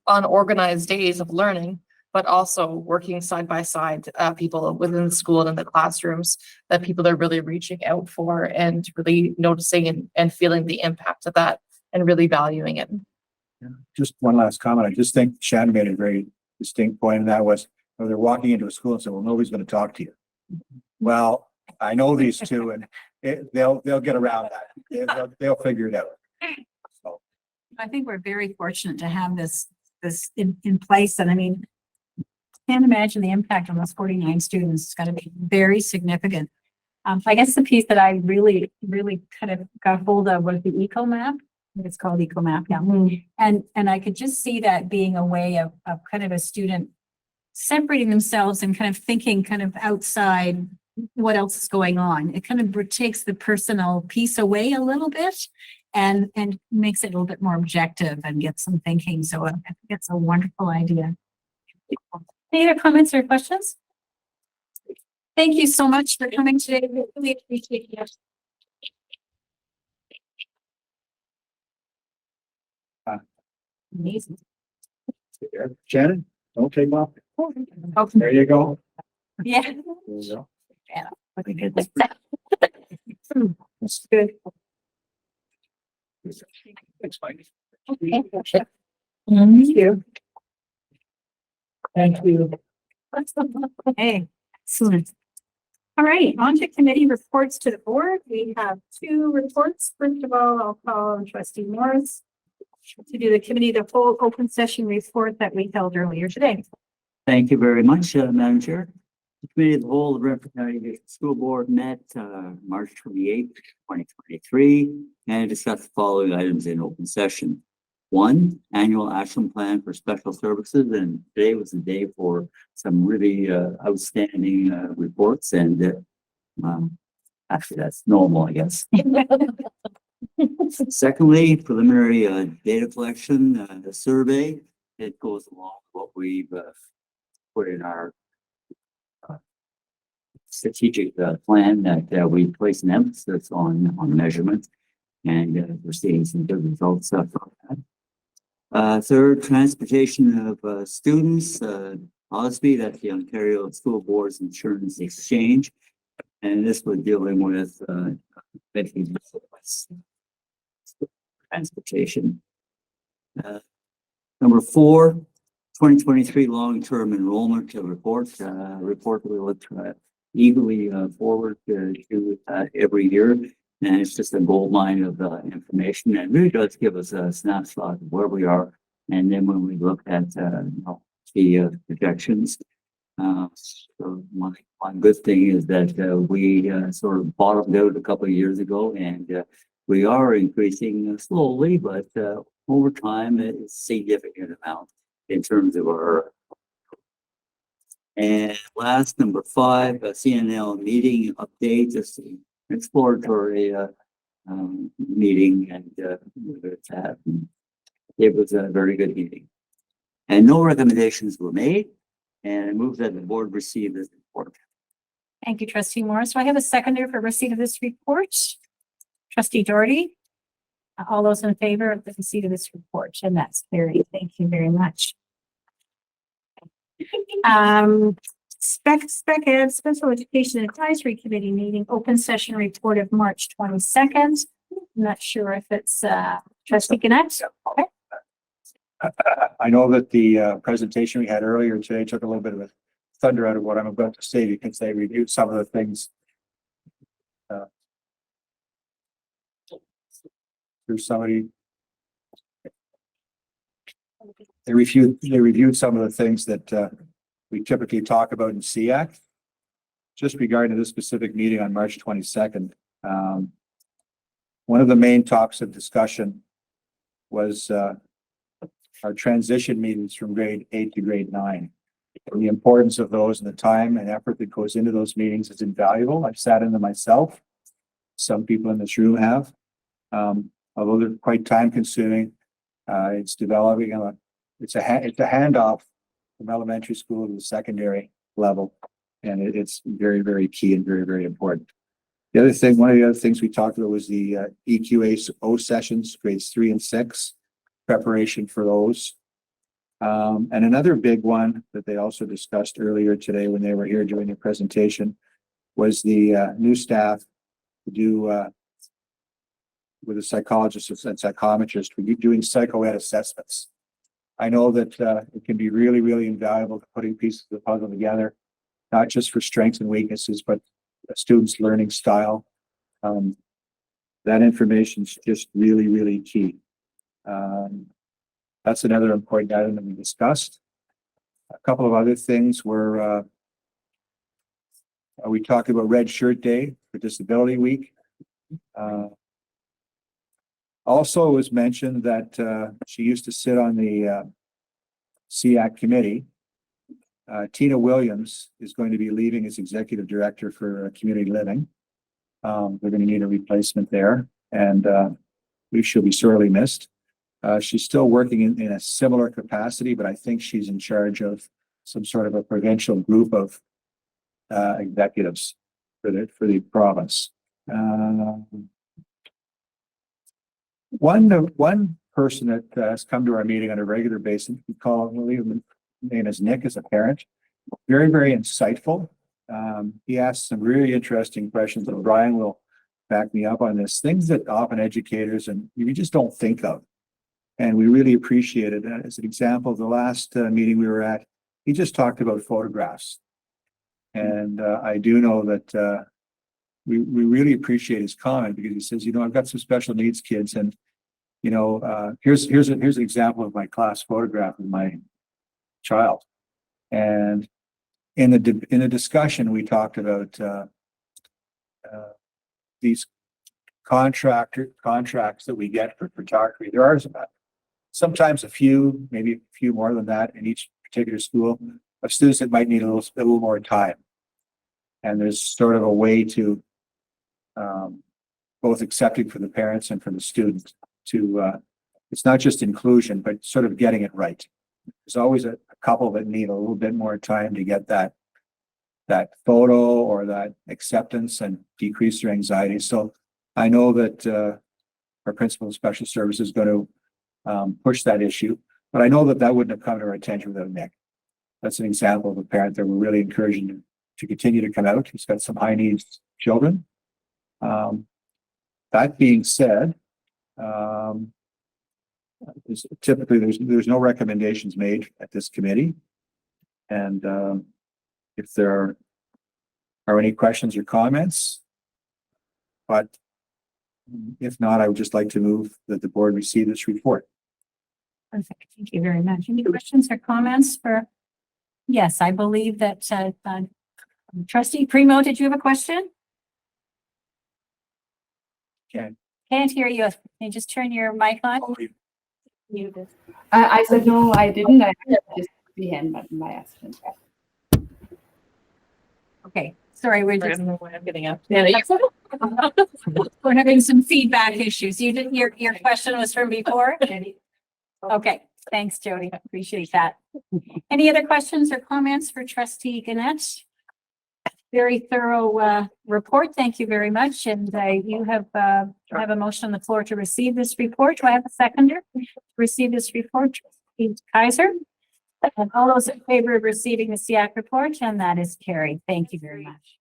on organized days of learning, but also working side by side, people within the school and in the classrooms that people are really reaching out for and really noticing and feeling the impact of that and really valuing it. Yeah. Just one last comment. I just think Shannon made a very distinct point, and that was, you know, they're walking into a school and say, well, nobody's going to talk to you. Well, I know these two and they'll get around that. They'll figure it out. So. I think we're very fortunate to have this in place. And I mean, can't imagine the impact on those 49 students. It's going to be very significant. I guess the piece that I really kind of got hold of was the eco map. It's called eco map, yeah. And I could just see that being a way of kind of a student separating themselves and kind of thinking kind of outside what else is going on. It kind of takes the personal piece away a little bit and makes it a little bit more objective and gets some thinking. So I think it's a wonderful idea. Any other comments or questions? Thank you so much for coming today. We really appreciate it. Amazing. Shannon, don't take off. There you go. Yeah. There you go. Yeah. Okay, good. That's good. Thanks, Mike. Okay. Thank you. Thank you. Hey, excellent. All right, on to committee reports to the board. We have two reports. First of all, I'll call on Trustee Morris to do the committee, the full open session report that we held earlier today. Thank you very much, Madam Chair. The Committee of the Whole of Renfrew County School Board met March 28th, 2023, and discussed the following items in open session. 1, annual action plan for special services, and today was the day for some really outstanding reports, and actually that's normal, I guess. Secondly, preliminary data collection, the survey. It goes along with what we've put in our strategic plan that we place an emphasis on measurement, and we're seeing some good results from that. Third, transportation of students, OSBIE, that's the Ontario School Boards Insurance Exchange, and this was dealing with transportation. Number 4, 2023 long-term enrollment report. Report we look eagerly forward to every year. And it's just a gold mine of information that really does give us a snapshot of where we are. And then when we look at the projections, so one good thing is that we sort of bottomed out a couple of years ago, and we are increasing slowly, but over time, it's significant amount in terms of our. And last, number 5, a CNL meeting update, just an exploratory meeting, and it was a very good meeting. And no recommendations were made, and I move that the board receive this report. Thank you, trustee Morris. Do I have a seconder for receipt of this report? Trustee Doherty? All those in favor of the receipt of this report, and that's carried. Thank you very much. Ed Special Education Advisory Committee meeting, open session report of March 22nd. I'm not sure if it's trustee Gannett. Okay. I know that the presentation we had earlier today took a little bit of a thunder out of what I'm about to say, because they reviewed some of the things. There's somebody. They reviewed some of the things that we typically talk about in SEAC. Just regarding this specific meeting on March 22nd, one of the main topics of discussion was our transition meetings from grade 8 to grade 9. And the importance of those and the time and effort that goes into those meetings is invaluable. I've sat in them myself. Some people in this room have. Although they're quite time consuming, it's developing it's a handoff from elementary school to the secondary level. And it's very, very key and very, very important. The other thing, one of the other things we talked about was the EQA-O sessions, grades 3 and 6, preparation for those. And another big one that they also discussed earlier today when they were here doing their presentation was the new staff to do with a psychologist and psychometrist, we're doing psychoed assessments. I know that it can be really, really invaluable to putting pieces of the puzzle together, not just for strengths and weaknesses, but a student's learning style. That information is just really, really key. That's another important item that we discussed. A couple of other things were, we talked about Red Shirt Day for Disability Week. Also, it was mentioned that she used to sit on the SEAC committee. Tina Williams is going to be leaving as executive director for community living. They're going to need a replacement there, and she'll be sorely missed. She's still working in a similar capacity, but I think she's in charge of some sort of a provincial group of executives for the province. One person that has come to our meeting on a regular basis, we call him, his name is Nick, is a parent, very, very insightful. He asked some really interesting questions, and Brian will back me up on this, things that often educators and you just don't think of. And we really appreciate it. As an example, the last meeting we were at, he just talked about photographs. And I do know that we really appreciate his comment, because he says, I've got some special needs kids, and here's an example of my class photograph of my child. And in the discussion, we talked about these contracts that we get for photography. There are sometimes a few, maybe a few more than that in each particular school, of students that might need a little more time. And there's sort of a way to both accepting for the parents and for the students to, it's not just inclusion, but sort of getting it right. There's always a couple that need a little bit more time to get that photo or that acceptance and decrease their anxiety. So I know that our principal of special services is going to push that issue, but I know that wouldn't have come to our attention without Nick. That's an example of a parent that we're really encouraging to continue to come out. He's got some high needs children. That being said, typically there's no recommendations made at this committee. And if there are any questions or comments, but if not, I would just like to move that the board receive this report. Perfect. Thank you very much. Any questions or comments for? Yes, I believe that Trustee Primo, did you have a question? Can't Can't hear you. Can you just turn your mic on? I said, no, I didn't. I just the hand button by accident. Okay, sorry, we're just. I'm getting up. We're having some feedback issues. You didn't, your question was from before? Okay, thanks, Jody. Appreciate that. Any other questions or comments for trustee Gannett? Very thorough report. Thank you very much. And you have a motion on the floor to receive this report. Do I have a seconder to receive this report? Trustee Kaiser. And all those in favor of receiving the SEAC report, and that is carried. Thank you very much.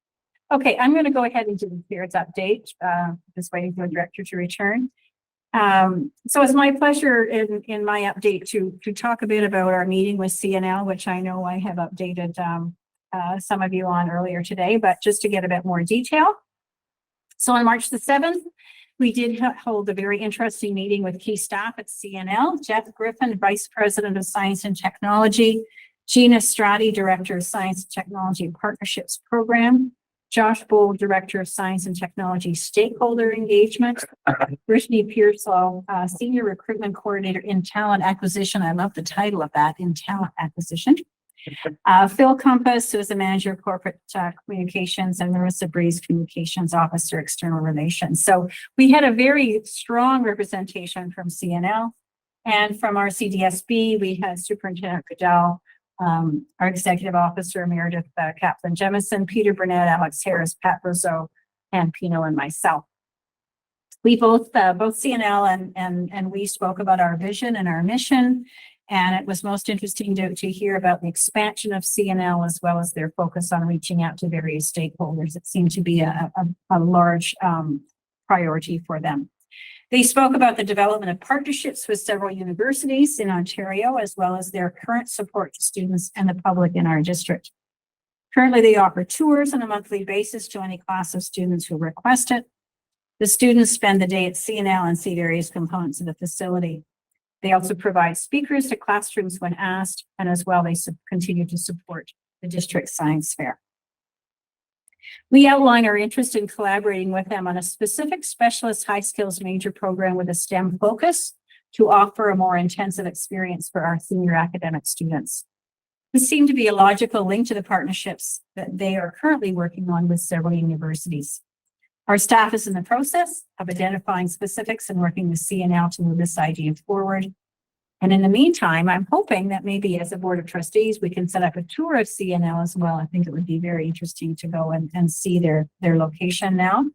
Okay, I'm going to go ahead and do the spirits update. Just waiting for the director to return. So it's my pleasure in my update to talk a bit about our meeting with CNL, which I know I have updated some of you on earlier today, but just to get a bit more detail. So on March the 7th, we did hold a very interesting meeting with key staff at CNL, Jeff Griffin, Vice President of Science and Technology, Gina Strati, Director of Science and Technology Partnerships Program, Josh Bull, Director of Science and Technology Stakeholder Engagement, Brittany Pearsall, Senior Recruitment Coordinator in Talent Acquisition. I love the title of that, in Talent Acquisition. Phil Compass, who is the Manager of Corporate Communications, and Marissa Breeze, Communications Officer, External Relations. So we had a very strong representation from CNL, and from our CDSB, we had Superintendent Goodell, our Executive Officer, Meredith Kaplan-Jemison, Peter Burnett, Alex Harris, Pat Rousseau, and Pino and myself. We both CNL and we spoke about our vision and our mission. And it was most interesting to hear about the expansion of CNL, as well as their focus on reaching out to various stakeholders. It seemed to be a large priority for them. They spoke about the development of partnerships with several universities in Ontario, as well as their current support to students and the public in our district. Currently, they offer tours on a monthly basis to any class of students who request it. The students spend the day at CNL and see various components of the facility. They also provide speakers to classrooms when asked, and as well, they continue to support the district science fair. We outline our interest in collaborating with them on a specific specialist high skills major program with a STEM focus to offer a more intensive experience for our senior academic students. This seemed to be a logical link to the partnerships that they are currently working on with several universities. Our staff is in the process of identifying specifics and working with CNL to move this idea forward. And in the meantime, I'm hoping that maybe as a board of trustees, we can set up a tour of CNL as well. I think it would be very interesting to go and see their location now.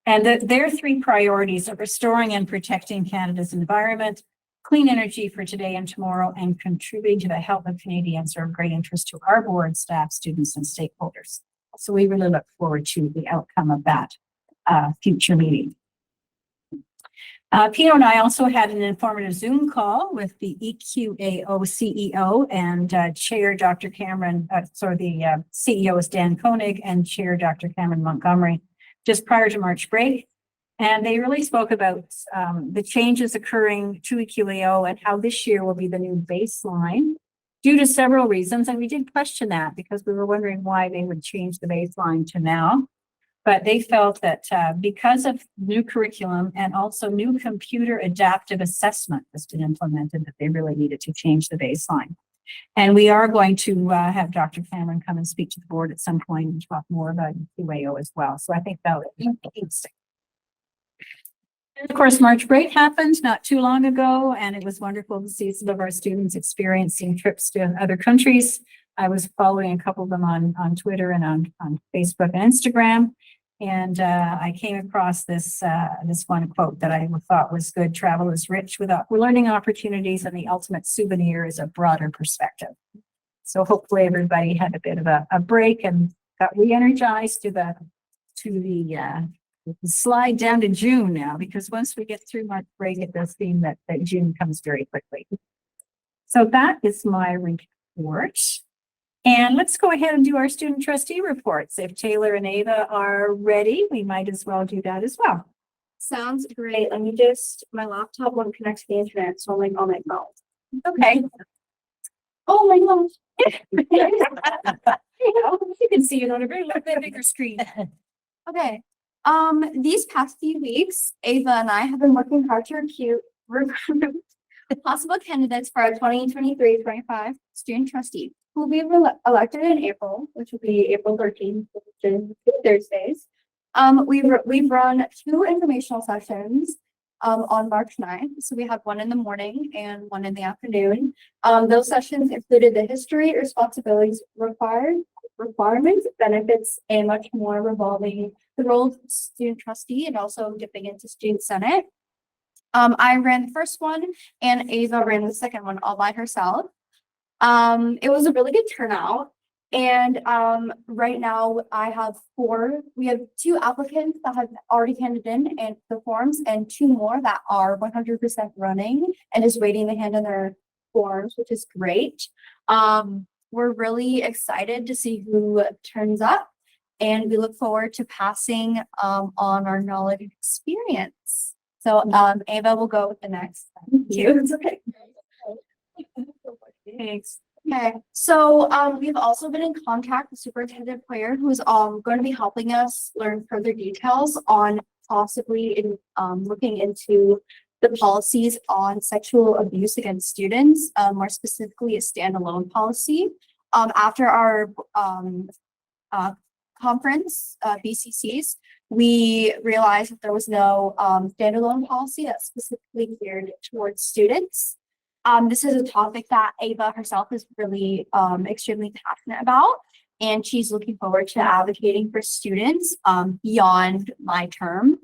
And their three priorities are restoring and protecting Canada's environment, clean energy for today and tomorrow, and contributing to the health of Canadians are of great interest to our board, staff, students, and stakeholders. So we really look forward to the outcome of that future meeting. Pino and I also had an informative Zoom call with the EQAO CEO and Chair Dr. Cameron, the CEO is Dan Koenig and Chair Dr. Cameron Montgomery, just prior to March break. And they really spoke about the changes occurring to EQAO and how this year will be the new baseline, due to several reasons. And we did question that because we were wondering why they would change the baseline to now. But they felt that because of new curriculum and also new computer adaptive assessment that's been implemented, that they really needed to change the baseline. And we are going to have Dr. Cameron come and speak to the board at some point and talk more about EQAO as well. So I think that would be interesting. And of course, March break happened not too long ago, and it was wonderful to see some of our students experiencing trips to other countries. I was following a couple of them on Twitter and on Facebook and Instagram, and I came across this one quote that I thought was good. Travel is rich with learning opportunities, and the ultimate souvenir is a broader perspective. So hopefully everybody had a bit of a break and got re-energized to the slide down to June now, because once we get through March break, it does seem that June comes very quickly. So that is my report. And let's go ahead and do our student trustee reports. If Taylor and Ava are ready, we might as well do that as well. Sounds great. Let me my laptop won't connect to the internet, so I'm like, oh my God. Okay. Oh my gosh. You can see it on a very little bit bigger screen. Okay. These past few weeks, Ava and I have been working hard to recruit possible candidates for our 2023-25 student trustee, who will be elected in April, which will be April 13th, which is Thursdays. We've run 2 informational sessions on March 9th. So we have one in the morning and one in the afternoon. Those sessions included the history, responsibilities, requirements, benefits, and much more revolving the role of student trustee and also dipping into student senate. I ran the first one and Ava ran the second one all by herself. It was a really good turnout. And right now we have 2 applicants that have already handed in and the forms and 2 more that are 100% running and is waiting to hand in their forms, which is great. We're really excited to see who turns up and we look forward to passing on our knowledge and experience. So Ava will go with the next. Thank you. It's okay. Thanks. Okay, so we've also been in contact with Superintendent Poyer, who's going to be helping us learn further details on possibly looking into the policies on sexual abuse against students, more specifically a standalone policy. After our conference, BCCs, we realized that there was no standalone policy that's specifically geared towards students. This is a topic that Ava herself is really extremely passionate about, and she's looking forward to advocating for students beyond my term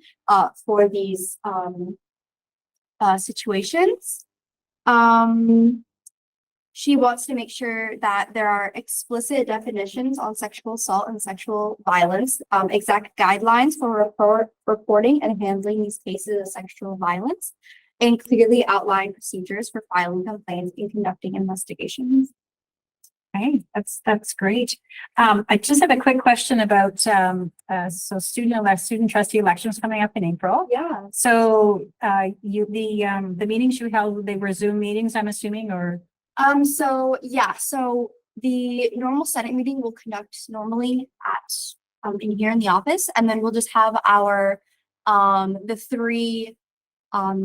for these situations. She wants to make sure that there are explicit definitions on sexual assault and sexual violence, exact guidelines for reporting and handling these cases of sexual violence, and clearly outline procedures for filing complaints and conducting investigations. Okay, that's great. I just have a quick question about so student trustee elections coming up in April. Yeah. So the meetings you held, they were Zoom meetings, I'm assuming, or? So the normal Senate meeting will conduct normally at in here in the office, and then we'll just have our the 3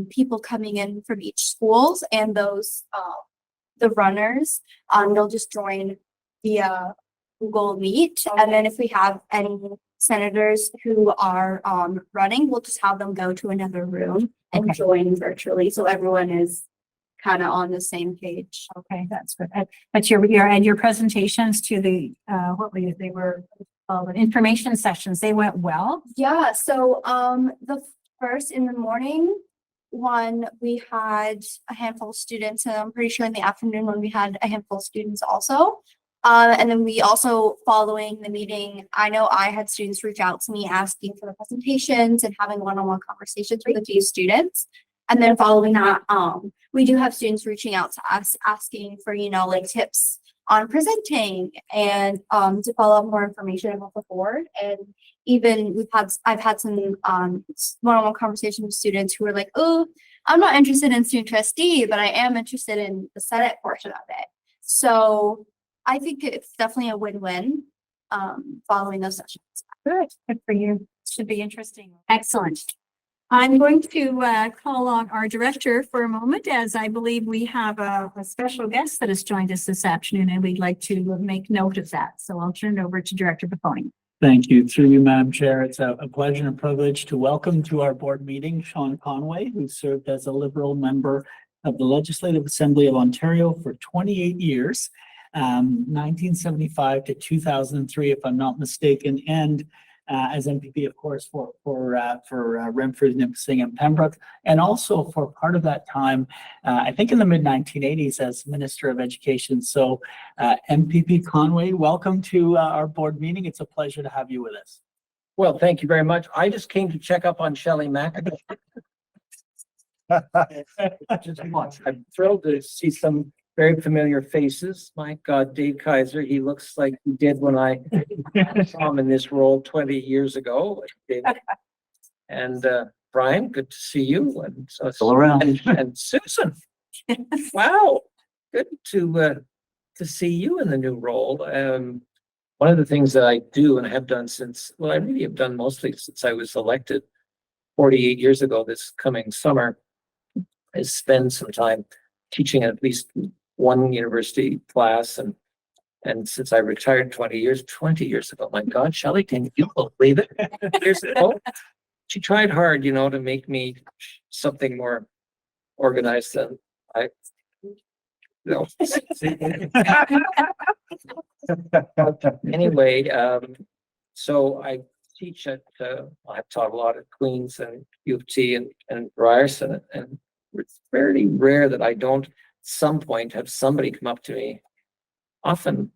people coming in from each schools, and those the runners they'll just join via Google Meet. And then if we have any senators who are running, we'll just have them go to another room and join virtually, so everyone is kind of on the same page. Okay, that's good. But your presentations to the they were information sessions, they went well? Yeah, so the first in the morning one, we had a handful of students, and I'm pretty sure in the afternoon one we had a handful of students also. And then we also, following the meeting, I know I had students reach out to me asking for the presentations and having one-on-one conversations with a few students. And then following that, we do have students reaching out to us asking for, like tips on presenting and to follow up more information about the board. And even I've had some one-on-one conversations with students who are like, oh, I'm not interested in student trustee, but I am interested in the Senate portion of it. So I think it's definitely a win-win following those sessions. Good for you. Should be interesting. Excellent. I'm going to call on our director for a moment, as I believe we have a special guest that has joined us this afternoon, and we'd like to make note of that. So I'll turn it over to Director Bafoni. Thank you. Through you, Madam Chair. It's a pleasure and privilege to welcome to our board meeting SeanConway, who served as a Liberal member of the Legislative Assembly of Ontario for 28 years, 1975 to 2003, if I'm not mistaken, and as MPP, of course, for Renfrew, Nipissing, and Pembroke, and also for part of that time, I think in the mid-1980s as Minister of Education. So MPP Conway, welcome to our board meeting. It's a pleasure to have you with us. Well, thank you very much. I just came to check up on Shelley Mack. I'm thrilled to see some very familiar faces. My God, Dave Kaiser, he looks like he did when I saw him in this role 20 years ago. And Brian, good to see you. And Still around. And Susan. Wow, good to see you in the new role. One of the things that I do and have done since, well, I really have done mostly since I was elected 48 years ago this coming summer, is spend some time teaching at least one university class, and since I retired 20 years ago, my God, Shelley, can you believe it? Years ago, she tried hard, you know, to make me something more organized than I. No. Anyway, so I teach at, I've taught a lot at Queens and U of T and Ryerson, and it's fairly rare that I don't at some point have somebody come up to me, often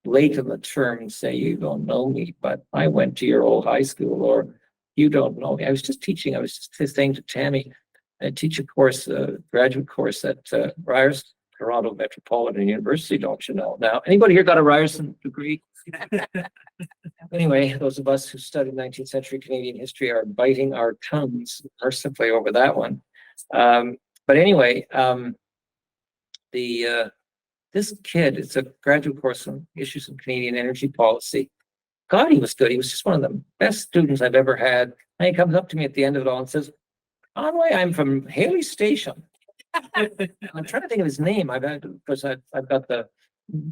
late in the term, and say, you don't know me, but I went to your old high school, or you don't know me. I was just saying to Tammy, I teach a course, a graduate course at Ryerson, Toronto Metropolitan University, don't you know? Now, anybody here got a Ryerson degree? Anyway, those of us who studied 19th century Canadian history are biting our tongues mercifully over that one. But anyway, this kid, it's a graduate course on issues of Canadian energy policy. God, he was good. He was just one of the best students I've ever had. And he comes up to me at the end of it all and says, Conway, I'm from Haley Station. I'm trying to think of his name. I've got the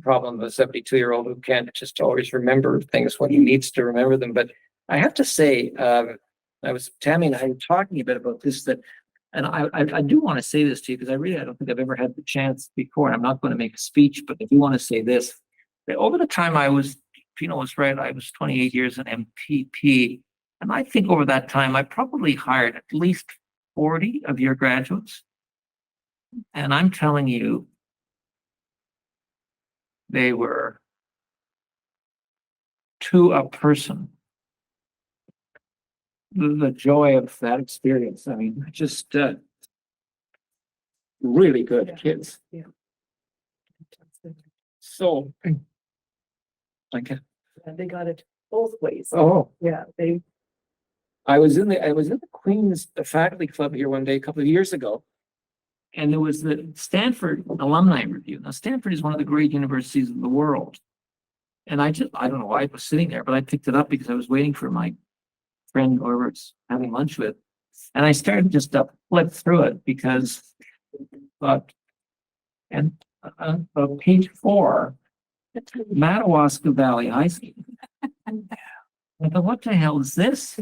problem of a 72-year-old who can't just always remember things when he needs to remember them. But I have to say, Tammy and I were talking a bit about this, and I do want to say this to you, because I don't think I've ever had the chance before. I'm not going to make a speech, but I do want to say this. That over the time Pino was right, I was 28 years in MPP. And I think over that time, I probably hired at least 40 of your graduates. And I'm telling you, they were to a person. The joy of that experience. I mean, just really good kids. Yeah. So, like, And they got it both ways. oh, Yeah, I was in the Queen's faculty club here one day, a couple of years ago. And there was the Stanford Alumni Review. Now, Stanford is one of the great universities in the world. And I don't know why I was sitting there, but I picked it up because I was waiting for my friend whoever it's having lunch with. And I started just to flip through it because, page 4, Madawaska Valley High School. I thought, what the hell is this?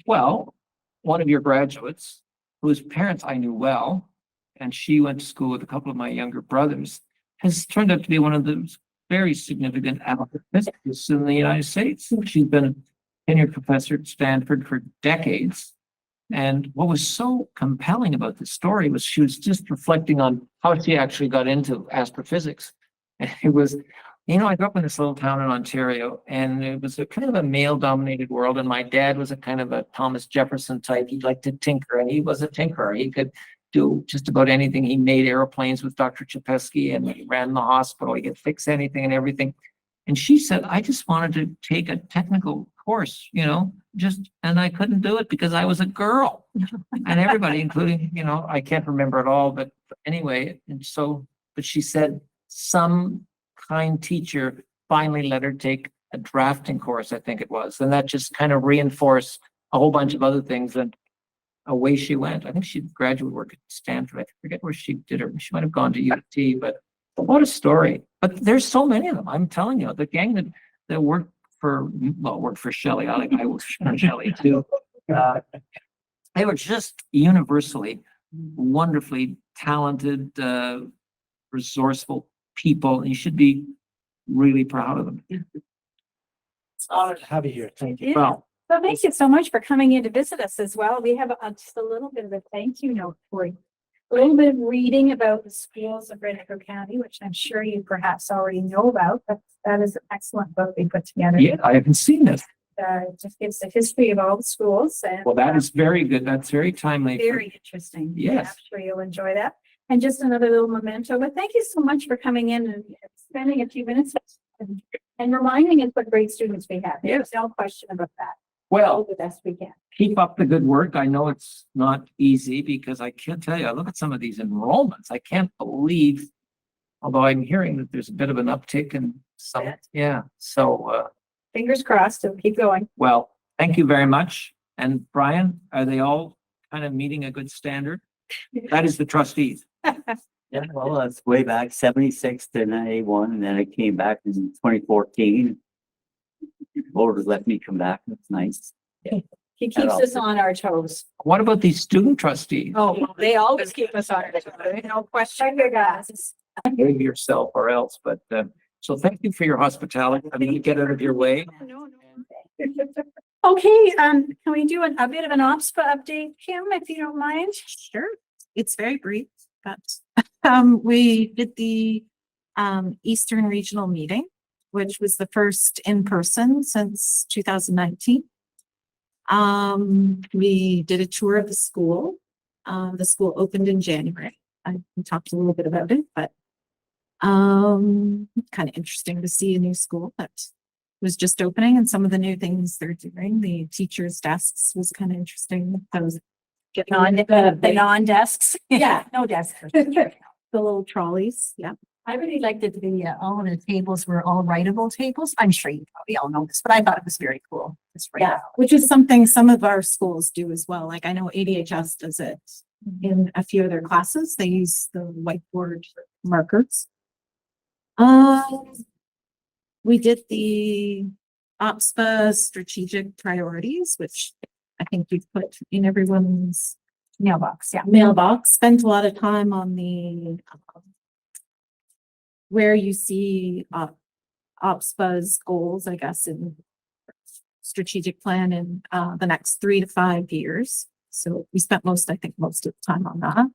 Well, one of your graduates, whose parents I knew well, and she went to school with a couple of my younger brothers, has turned out to be one of the very significant physicists in the United States. She's been a tenured professor at Stanford for decades. And what was so compelling about this story was she was just reflecting on how she actually got into astrophysics. And it was, you know, I grew up in this little town in Ontario, and it was a kind of a male-dominated world. And my dad was a kind of a Thomas Jefferson type. He liked to tinker, and he was a tinkerer. He could do just about anything. He made airplanes with Dr. Chapesky, and he ran the hospital. He could fix anything and everything. And she said, I just wanted to take a technical course, you know, and I couldn't do it because I was a girl. And everybody, including, you know, I can't remember it all, but anyway, but she said some kind teacher finally let her take a drafting course, I think it was. And that just kind of reinforced a whole bunch of other things, and away she went. I think she did graduate work at Stanford. I forget where she did her. She might have gone to U of T, but what a story. But there's so many of them. I'm telling you, the gang that worked for Shelley. I was for Shelley too. They were just universally wonderfully talented, resourceful people. And you should be really proud of them. It's an honor to have you here. Thank you. Yeah. Well, So thank you so much for coming in to visit us as well. We have just a little bit of a thank you note for you. A little bit of reading about the schools of Renfrew County, which I'm sure you perhaps already know about, but that is an excellent book we put together. yeah, I haven't seen this. It just gives the history of all the schools, and Well, that is very good. That's very timely. very interesting. Yes. I'm sure you'll enjoy that. And just another little memento, but thank you so much for coming in and spending a few minutes and reminding us what great students we have. There's no question about that. Well, The best we can. keep up the good work. I know it's not easy because I can't tell you, I look at some of these enrollments. I can't believe, although I'm hearing that there's a bit of an uptick in some, yeah. So, Fingers crossed, and keep going. well, thank you very much. And Brian, are they all kind of meeting a good standard? That is the trustees. Yeah, well, that's way back 76 to 91, and then I came back in 2014. Voters let me come back. That's nice. He keeps us on our toes. What about these student trustees? Oh, well, they always keep us on our toes. No question. Your guys. Maybe yourself or else, but, so thank you for your hospitality. I'm going to get out of your way. Okay, can we do a bit of an OPSBA update, Kim, if you don't mind? Sure. It's very brief, but we did the Eastern Regional Meeting, which was the first in person since 2019. We did a tour of the school. The school opened in January. I talked a little bit about it, but kind of interesting to see a new school that was just opening and some of the new things they're doing. The teachers' desks was kind of interesting. That was The non-desks. Yeah. No desks. the little trolleys. Yeah. I really liked that all of the tables were all writable tables. I'm sure you probably all know this, but I thought it was very cool. Yeah, which is something some of our schools do as well. Like I know ADHS does it in a few of their classes. They use the whiteboard markers. We did the OPSBA strategic priorities, which I think you've put in everyone's mailbox. Yeah. mailbox. Spent a lot of time on the where you see OPSBA's goals, I guess, in strategic plan in the next 3 to 5 years. So we spent most of the time on that.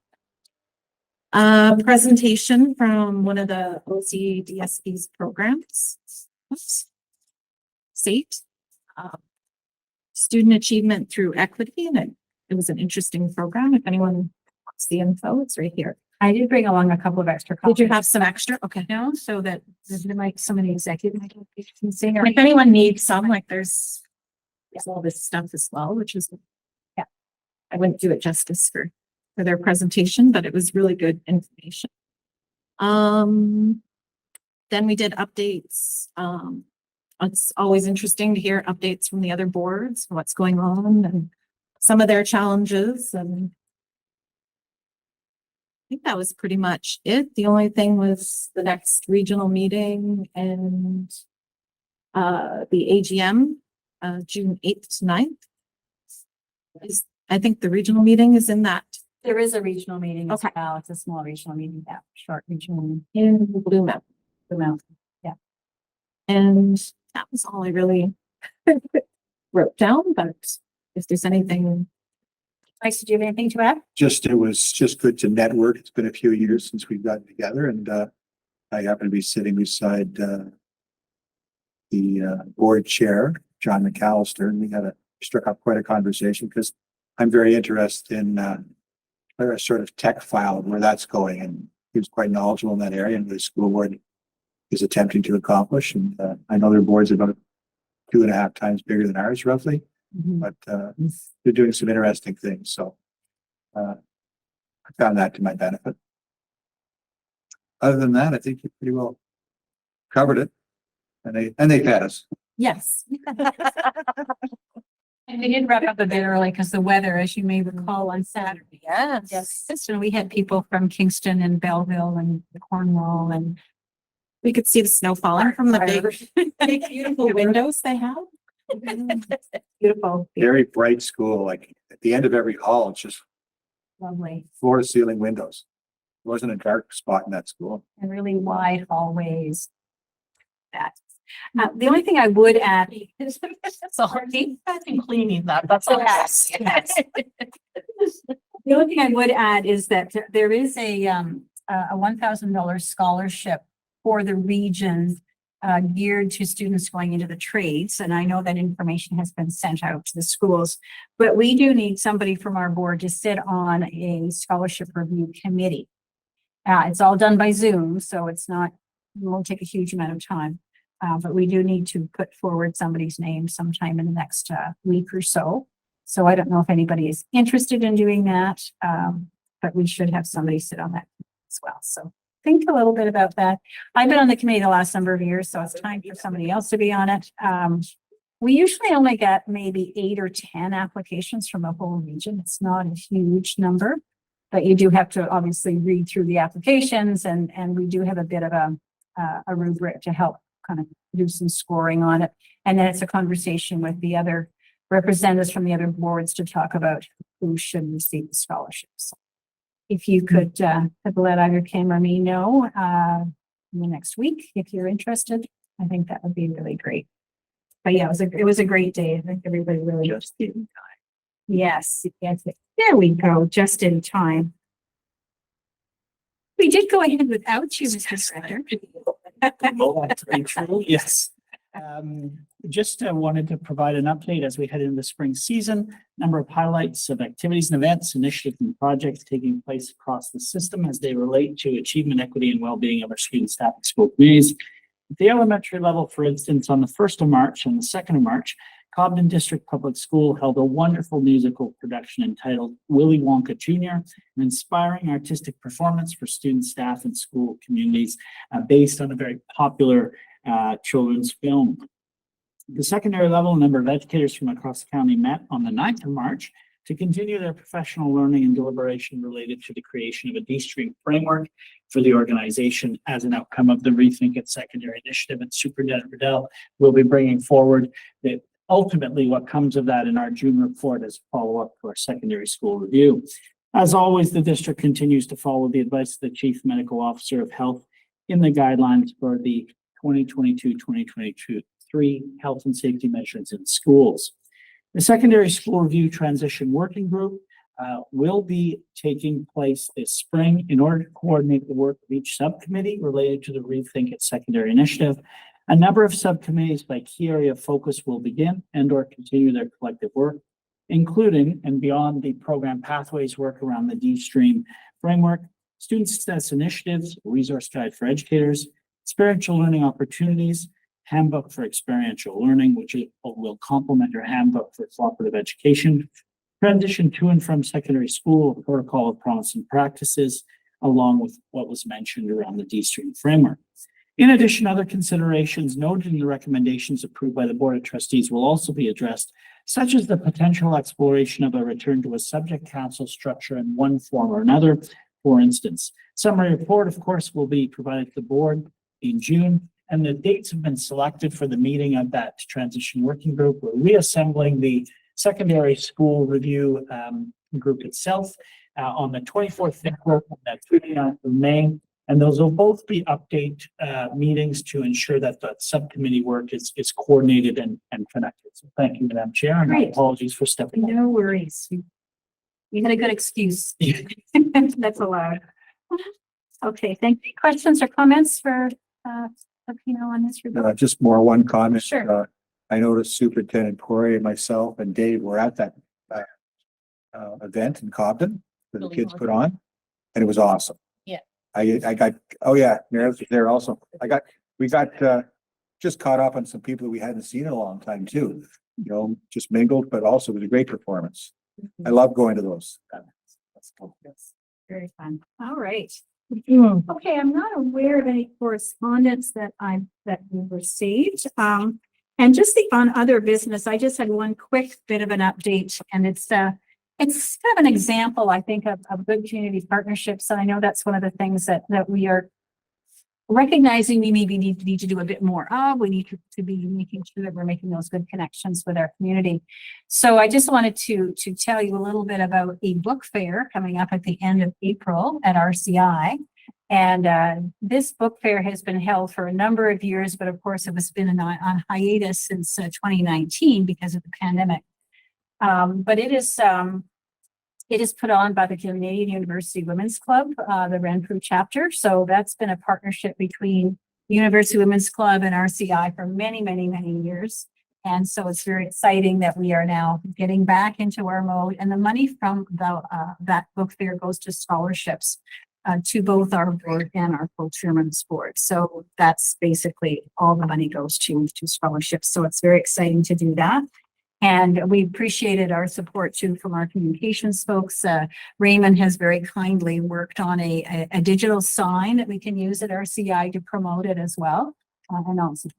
Presentation from one of the OCDSP's programs. Oops. SATE. Student achievement through equity, and it was an interesting program. If anyone wants the info, it's right here. I did bring along a couple of extra copies. Did you have some extra? Okay. No, so that there might some of the executive can see. And if anyone needs some, like there's all this stuff as well, which is, yeah, I wouldn't do it justice for their presentation, but it was really good information. Then we did updates. It's always interesting to hear updates from the other boards, what's going on and some of their challenges. And I think that was pretty much it. The only thing was the next regional meeting and the AGM, June 8th to 9th. I think the regional meeting is in that. There is a regional meeting as Okay. well. It's a small regional meeting, yeah, short regional meeting. In Blue Mountain. Blue Mountain. Yeah. And that was all I really wrote down, but if there's anything. Bryce, did you have anything to add? It was just good to network. It's been a few years since we've gotten together, and I happen to be sitting beside the board chair, John McAllister, and we struck up quite a conversation because I'm very interested in a sort of tech file where that's going, and he was quite knowledgeable in that area and the school board is attempting to accomplish. And I know their board's about 2.5 times bigger than ours roughly, but they're doing some interesting things. So I found that to my benefit. Other than that, I think you pretty well covered it, and they fed us. Yes. And we did wrap up a bit early because the weather, as you may recall, on Saturday. Yes. So we had people from Kingston and Belleville and Cornwall, and We could see the snow falling from the big beautiful windows they have. Beautiful. Very bright school, like at the end of every hall, it's just Lovely. floor to ceiling windows. There wasn't a dark spot in that school. And really wide hallways. That. The only thing I would add is sorry, I've been cleaning that. That's all. Yes. The only thing I would add is that there is a $1,000 scholarship for the region geared to students going into the trades. And I know that information has been sent out to the schools, but we do need somebody from our board to sit on a scholarship review committee. It's all done by Zoom, so it won't take a huge amount of time. But we do need to put forward somebody's name sometime in the next week or so. So I don't know if anybody is interested in doing that, but we should have somebody sit on that as well. So think a little bit about that. I've been on the committee the last number of years, so it's time for somebody else to be on it. We usually only get maybe 8 or 10 applications from the whole region. It's not a huge number, But you do have to obviously read through the applications and we do have a bit of a rubric to help kind of do some scoring on it. And then it's a conversation with the other representatives from the other boards to talk about who should receive the scholarships. If you could let either Kim or me know in the next week, if you're interested, I think that would be really great. But yeah, it was a great day. I think everybody really just in time. Yes, there we go, just in time. We did go ahead without you, Mr. Director. Yes. Just wanted to provide an update as we head into the spring season. Number of highlights of activities and events, initiatives and projects taking place across the system as they relate to achievement, equity, and well-being of our student, staff, and school communities. At the elementary level, for instance, on the 1st of March and the 2nd of March, Cobden District Public School held a wonderful musical production entitled Willy Wonka Jr., an inspiring artistic performance for students, staff, and school communities based on a very popular children's film. At the secondary level, a number of educators from across the county met on the 9th of March to continue their professional learning and deliberation related to the creation of a D-Stream framework for the organization as an outcome of the Rethink It Secondary Initiative. And Superintendent Riddell will be bringing forward that ultimately what comes of that in our June report as a follow-up to our secondary school review. As always, the district continues to follow the advice of the Chief Medical Officer of Health in the guidelines for the 2022-2023 health and safety measures in schools. The Secondary School Review Transition Working Group will be taking place this spring in order to coordinate the work of each subcommittee related to the Rethink It Secondary Initiative. A number of subcommittees by key area of focus will begin and or continue their collective work, including and beyond the program pathways work around the D-Stream framework, student success initiatives, resource guide for educators, experiential learning opportunities, handbook for experiential learning, which will complement your handbook for cooperative education, transition to and from secondary school, a protocol of promising practices, along with what was mentioned around the D-Stream framework. In addition, other considerations noted in the recommendations approved by the Board of Trustees will also be addressed, such as the potential exploration of a return to a subject council structure in one form or another. For instance, summary report, of course, will be provided to the board in June, and the dates have been selected for the meeting of that transition working group. We're reassembling the secondary school review group itself on the 24th of April and the 29th of May. And those will both be update meetings to ensure that the subcommittee work is coordinated and connected. So thank you, Madam Chair, and Great. apologies for stepping in. No worries. You had a good excuse. That's allowed. Okay, thank you. Questions or comments for on this report? Just one comment. Sure. I noticed Superintendent Corey and myself and Dave were at that event in Cobden that the kids put on, and it was awesome. Yeah. I got, oh yeah, Meredith was there also. We got just caught up on some people that we hadn't seen in a long time too. You know, just mingled, but also it was a great performance. I love going to those. That's cool. Yes. Very fun. All right. Okay, I'm not aware of any correspondence that we've received. And just on other business, I just had one quick bit of an update, and it's kind of an example, I think, of good community partnerships. And I know that's one of the things that we are recognizing we maybe need to do a bit more of. We need to be making sure that we're making those good connections with our community. So I just wanted to tell you a little bit about a book fair coming up at the end of April at RCI. And this book fair has been held for a number of years, but of course it has been on hiatus since 2019 because of the pandemic. But it is put on by the Canadian University Women's Club, the Renfrew chapter. So that's been a partnership between the University Women's Club and RCI for many, many, many years. And so it's very exciting that we are now getting back into our mode. And the money from that book fair goes to scholarships to both our board and our co-chairman's board. So that's basically all the money goes to scholarships. So it's very exciting to do that. And we appreciated our support too from our communications folks. Raymond has very kindly worked on a digital sign that we can use at RCI to promote it as well. And also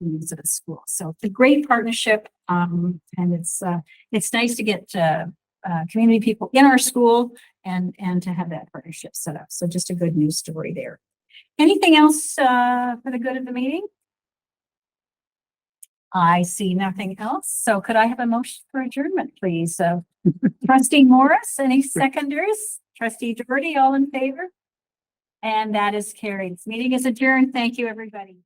use it at school. So it's a great partnership. And it's nice to get community people in our school and to have that partnership set up. So just a good news story there. Anything else for the good of the meeting? I see nothing else. So could I have a motion for adjournment, please? Trustee Morris, any seconders? Trustee Doherty, all in favor? And that is carried. This meeting is adjourned. Thank you, everybody.